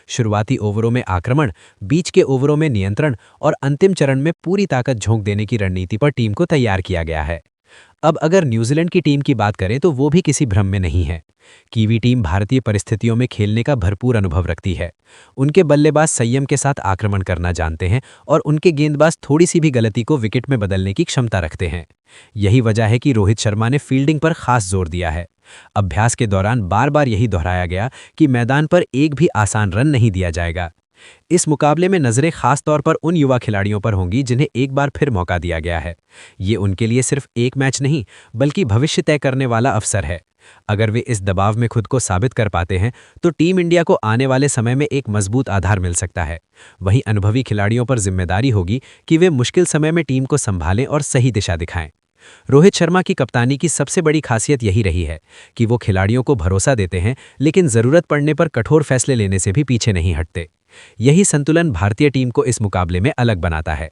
शुरुआती ओवरों में आक्रमण, बीच के ओवरों में नियंत्रण और अंतिम चरण में पूरी ताकत झोंक देने की रणनीति पर टीम को तैयार किया गया है। अब अगर न्यूजीलैंड की टीम की बात करें तो वो भी किसी भ्रम में नहीं है। कीवी टीम भारतीय परिस्थितियों में खेलने का भरपूर अनुभव रखती है। उनके बल्लेबाज संयम के साथ आक्रमण करना जानते हैं और उनके गेंदबाज थोड़ी सी भी गलती को विकेट में बदलने की क्षमता रखते हैं। यही वजह है कि रोहित शर्मा ने फील्डिंग पर खास जोर दिया है। अभ्यास के दौरान बार बार यही दोहराया गया कि मैदान पर एक भी आसान रन नहीं दिया जाएगा। इस मुकाबले में नजरें खास तौर पर उन युवा खिलाड़ियों पर होंगी जिन्हें एक बार फिर मौका दिया गया है। ये उनके लिए सिर्फ एक मैच नहीं, बल्कि भविष्य तय करने वाला अवसर है। अगर वे इस दबाव में खुद को साबित कर पाते हैं तो टीम इंडिया को आने वाले समय में एक मजबूत आधार मिल सकता है। वहीं अनुभवी खिलाड़ियों पर जिम्मेदारी होगी कि वे मुश्किल समय में टीम को संभालें और सही दिशा दिखाएं। रोहित शर्मा की कप्तानी की सबसे बड़ी खासियत यही रही है कि वो खिलाड़ियों को भरोसा देते हैं, लेकिन जरूरत पड़ने पर कठोर फैसले लेने से भी पीछे नहीं हटते। यही संतुलन भारतीय टीम को इस मुकाबले में अलग बनाता है।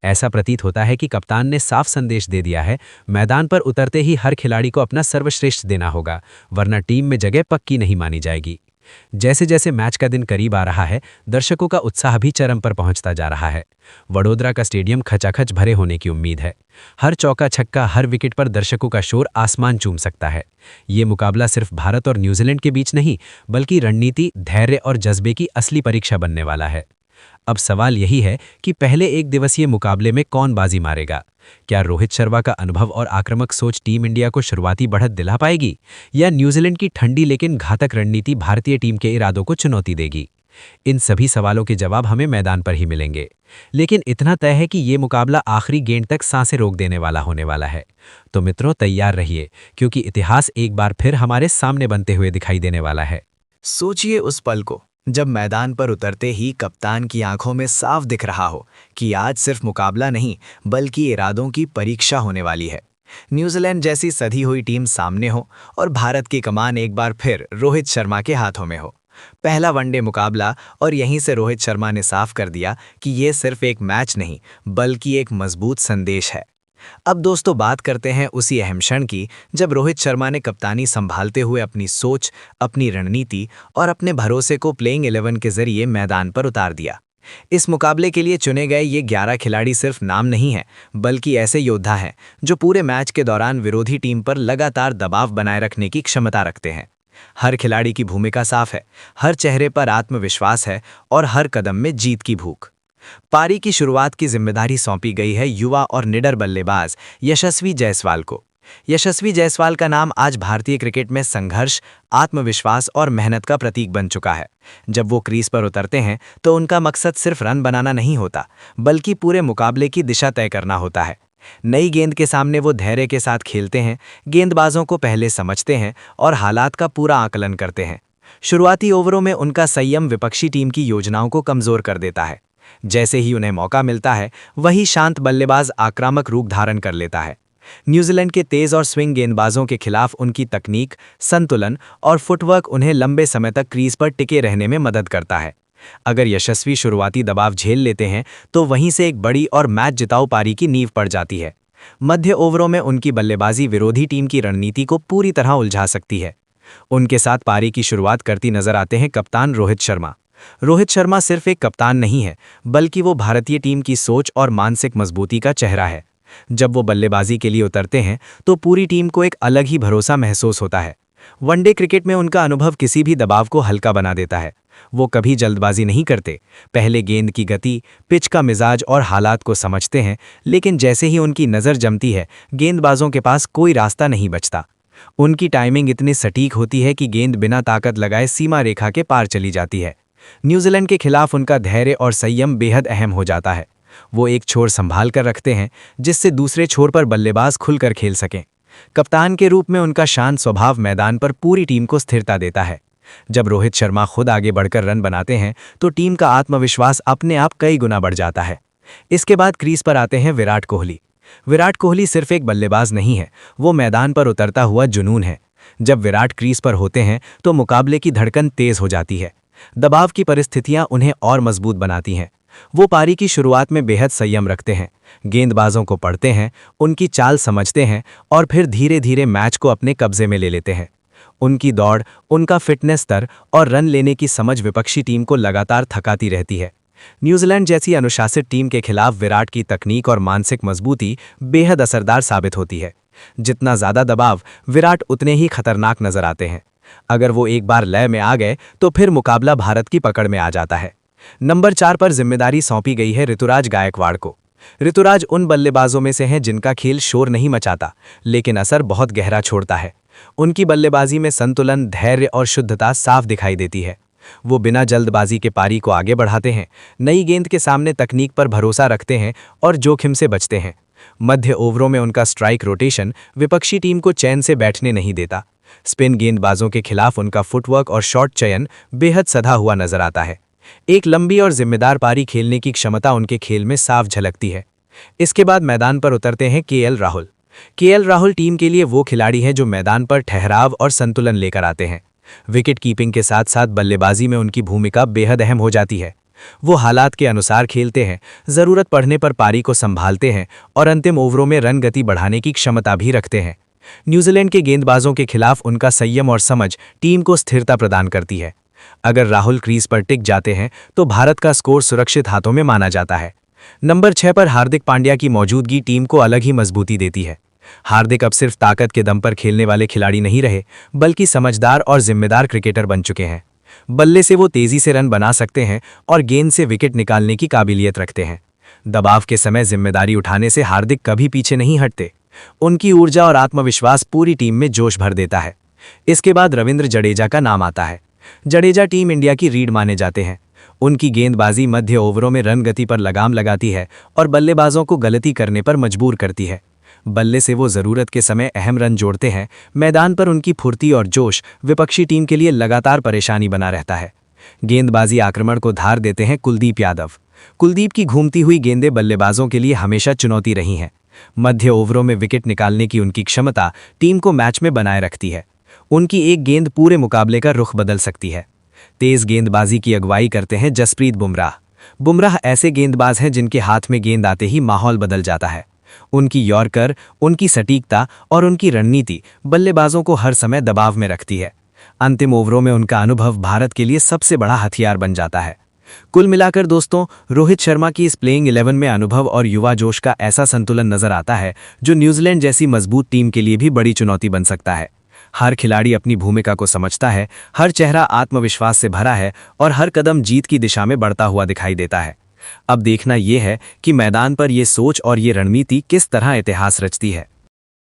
ऐसा प्रतीत होता है कि कप्तान ने साफ संदेश दे दिया है, मैदान पर उतरते ही हर खिलाड़ी को अपना सर्वश्रेष्ठ देना होगा, वरना टीम में जगह पक्की नहीं मानी जाएगी। जैसे जैसे मैच का दिन करीब आ रहा है, दर्शकों का उत्साह भी चरम पर पहुंचता जा रहा है। वडोदरा का स्टेडियम खचाखच भरे होने की उम्मीद है। हर चौका छक्का, हर विकेट पर दर्शकों का शोर आसमान चूम सकता है। ये मुकाबला सिर्फ भारत और न्यूजीलैंड के बीच नहीं, बल्कि रणनीति, धैर्य और जज्बे की असली परीक्षा बनने वाला है। अब सवाल यही है कि पहले एक दिवसीय मुकाबले में कौन बाजी मारेगा? क्या रोहित शर्मा का अनुभव और आक्रामक सोच टीम इंडिया को शुरुआती बढ़त दिला पाएगी, या न्यूजीलैंड की ठंडी लेकिन घातक रणनीति भारतीय टीम के इरादों को चुनौती देगी? इन सभी सवालों के जवाब हमें मैदान पर ही मिलेंगे। लेकिन इतना तय है कि ये मुकाबला आखिरी गेंद तक सांसें रोक देने वाला होने वाला है। तो मित्रों, तैयार रहिए, क्योंकि इतिहास एक बार फिर हमारे सामने बनते हुए दिखाई देने वाला है। सोचिए उस पल को जब मैदान पर उतरते ही कप्तान की आंखों में साफ दिख रहा हो कि आज सिर्फ मुकाबला नहीं बल्कि इरादों की परीक्षा होने वाली है। न्यूजीलैंड जैसी सधी हुई टीम सामने हो और भारत की कमान एक बार फिर रोहित शर्मा के हाथों में हो। पहला वनडे मुकाबला, और यहीं से रोहित शर्मा ने साफ कर दिया कि ये सिर्फ एक मैच नहीं बल्कि एक मजबूत संदेश है। अब दोस्तों, बात करते हैं उसी अहम क्षण की जब रोहित शर्मा ने कप्तानी संभालते हुए अपनी सोच, अपनी रणनीति और अपने भरोसे को प्लेइंग 11 के जरिए मैदान पर उतार दिया। इस मुकाबले के लिए चुने गए ये 11 खिलाड़ी सिर्फ नाम नहीं हैं, बल्कि ऐसे योद्धा हैं जो पूरे मैच के दौरान विरोधी टीम पर लगातार दबाव बनाए रखने की क्षमता रखते हैं। हर खिलाड़ी की भूमिका साफ है, हर चेहरे पर आत्मविश्वास है और हर कदम में जीत की भूख। पारी की शुरुआत की जिम्मेदारी सौंपी गई है युवा और निडर बल्लेबाज यशस्वी जायसवाल को। यशस्वी जायसवाल का नाम आज भारतीय क्रिकेट में संघर्ष, आत्मविश्वास और मेहनत का प्रतीक बन चुका है। जब वो क्रीज पर उतरते हैं तो उनका मकसद सिर्फ रन बनाना नहीं होता, बल्कि पूरे मुकाबले की दिशा तय करना होता है। नई गेंद के सामने वो धैर्य के साथ खेलते हैं, गेंदबाजों को पहले समझते हैं और हालात का पूरा आकलन करते हैं। शुरुआती ओवरों में उनका संयम विपक्षी टीम की योजनाओं को कमजोर कर देता है। जैसे ही उन्हें मौका मिलता है, वही शांत बल्लेबाज आक्रामक रूप धारण कर लेता है। न्यूजीलैंड के तेज और स्विंग गेंदबाजों के खिलाफ उनकी तकनीक, संतुलन और फुटवर्क उन्हें लंबे समय तक क्रीज पर टिके रहने में मदद करता है। अगर यशस्वी शुरुआती दबाव झेल लेते हैं तो वहीं से एक बड़ी और मैच जिताऊ पारी की नींव पड़ जाती है। मध्य ओवरों में उनकी बल्लेबाजी विरोधी टीम की रणनीति को पूरी तरह उलझा सकती है। उनके साथ पारी की शुरुआत करती नजर आते हैं कप्तान रोहित शर्मा। रोहित शर्मा सिर्फ एक कप्तान नहीं है, बल्कि वो भारतीय टीम की सोच और मानसिक मजबूती का चेहरा है। जब वो बल्लेबाजी के लिए उतरते हैं तो पूरी टीम को एक अलग ही भरोसा महसूस होता है। वनडे क्रिकेट में उनका अनुभव किसी भी दबाव को हल्का बना देता है। वो कभी जल्दबाजी नहीं करते, पहले गेंद की गति, पिच का मिजाज और हालात को समझते हैं, लेकिन जैसे ही उनकी नज़र जमती है, गेंदबाजों के पास कोई रास्ता नहीं बचता। उनकी टाइमिंग इतनी सटीक होती है कि गेंद बिना ताकत लगाए सीमा रेखा के पार चली जाती है। न्यूजीलैंड के खिलाफ उनका धैर्य और संयम बेहद अहम हो जाता है। वो एक छोर संभाल कर रखते हैं, जिससे दूसरे छोर पर बल्लेबाज खुलकर खेल सकें। कप्तान के रूप में उनका शांत स्वभाव मैदान पर पूरी टीम को स्थिरता देता है। जब रोहित शर्मा खुद आगे बढ़कर रन बनाते हैं तो टीम का आत्मविश्वास अपने आप कई गुना बढ़ जाता है। इसके बाद क्रीज पर आते हैं विराट कोहली। विराट कोहली सिर्फ एक बल्लेबाज नहीं है, वो मैदान पर उतरता हुआ जुनून है। जब विराट क्रीज पर होते हैं तो मुकाबले की धड़कन तेज हो जाती है। दबाव की परिस्थितियां उन्हें और मजबूत बनाती हैं। वो पारी की शुरुआत में बेहद संयम रखते हैं, गेंदबाजों को पढ़ते हैं, उनकी चाल समझते हैं और फिर धीरे धीरे मैच को अपने कब्जे में ले लेते हैं। उनकी दौड़, उनका फिटनेस स्तर और रन लेने की समझ विपक्षी टीम को लगातार थकाती रहती है। न्यूजीलैंड जैसी अनुशासित टीम के खिलाफ विराट की तकनीक और मानसिक मजबूती बेहद असरदार साबित होती है। जितना ज्यादा दबाव, विराट उतने ही खतरनाक नजर आते हैं। अगर वो एक बार लय में आ गए तो फिर मुकाबला भारत की पकड़ में आ जाता है। नंबर 4 पर जिम्मेदारी सौंपी गई है ऋतुराज गायकवाड़ को। ऋतुराज उन बल्लेबाजों में से हैं जिनका खेल शोर नहीं मचाता, लेकिन असर बहुत गहरा छोड़ता है। उनकी बल्लेबाजी में संतुलन, धैर्य और शुद्धता साफ दिखाई देती है। वो बिना जल्दबाजी के पारी को आगे बढ़ाते हैं, नई गेंद के सामने तकनीक पर भरोसा रखते हैं और जोखिम से बचते हैं। मध्य ओवरों में उनका स्ट्राइक रोटेशन विपक्षी टीम को चैन से बैठने नहीं देता। स्पिन गेंदबाजों के खिलाफ उनका फुटवर्क और शॉट चयन बेहद सधा हुआ नजर आता है। एक लंबी और जिम्मेदार पारी खेलने की क्षमता उनके खेल में साफ झलकती है। इसके बाद मैदान पर उतरते हैं KL Rahul. KL Rahul team के लिए वो खिलाड़ी हैं जो मैदान पर ठहराव और संतुलन लेकर आते हैं। विकेट कीपिंग के साथ साथ बल्लेबाजी में उनकी भूमिका बेहद अहम हो जाती है। वो हालात के अनुसार खेलते हैं, ज़रूरत पड़ने पर पारी को संभालते हैं और अंतिम ओवरों में रन गति बढ़ाने की क्षमता भी रखते हैं। न्यूजीलैंड के गेंदबाजों के खिलाफ उनका संयम और समझ टीम को स्थिरता प्रदान करती है। अगर राहुल क्रीज पर टिक जाते हैं तो भारत का स्कोर सुरक्षित हाथों में माना जाता है। नंबर 6 पर हार्दिक पांड्या की मौजूदगी टीम को अलग ही मजबूती देती है। हार्दिक अब सिर्फ ताकत के दम पर खेलने वाले खिलाड़ी नहीं रहे, बल्कि समझदार और जिम्मेदार क्रिकेटर बन चुके हैं। बल्ले से वो तेजी से रन बना सकते हैं और गेंद से विकेट निकालने की काबिलियत रखते हैं। दबाव के समय जिम्मेदारी उठाने से हार्दिक कभी पीछे नहीं हटते। उनकी ऊर्जा और आत्मविश्वास पूरी टीम में जोश भर देता है। इसके बाद रविंद्र जडेजा का नाम आता है। जडेजा टीम इंडिया की रीढ़ माने जाते हैं। उनकी गेंदबाजी मध्य ओवरों में रन गति पर लगाम लगाती है और बल्लेबाजों को गलती करने पर मजबूर करती है। बल्ले से वो ज़रूरत के समय अहम रन जोड़ते हैं। मैदान पर उनकी फुर्ती और जोश विपक्षी टीम के लिए लगातार परेशानी बना रहता है। गेंदबाजी आक्रमण को धार देते हैं कुलदीप यादव। कुलदीप की घूमती हुई गेंदें बल्लेबाजों के लिए हमेशा चुनौती रही हैं। मध्य ओवरों में विकेट निकालने की उनकी क्षमता टीम को मैच में बनाए रखती है। उनकी एक गेंद पूरे मुकाबले का रुख बदल सकती है। तेज गेंदबाजी की अगुवाई करते हैं जसप्रीत बुमराह। बुमराह ऐसे गेंदबाज हैं जिनके हाथ में गेंद आते ही माहौल बदल जाता है। उनकी यॉर्कर, उनकी सटीकता और उनकी रणनीति बल्लेबाजों को हर समय दबाव में रखती है। अंतिम ओवरों में उनका अनुभव भारत के लिए सबसे बड़ा हथियार बन जाता है। कुल मिलाकर दोस्तों, रोहित शर्मा की इस प्लेइंग 11 में अनुभव और युवा जोश का ऐसा संतुलन नजर आता है जो न्यूजीलैंड जैसी मजबूत टीम के लिए भी बड़ी चुनौती बन सकता है। हर खिलाड़ी अपनी भूमिका को समझता है, हर चेहरा आत्मविश्वास से भरा है और हर कदम जीत की दिशा में बढ़ता हुआ दिखाई देता है। अब देखना यह है कि मैदान पर ये सोच और ये रणनीति किस तरह इतिहास रचती है।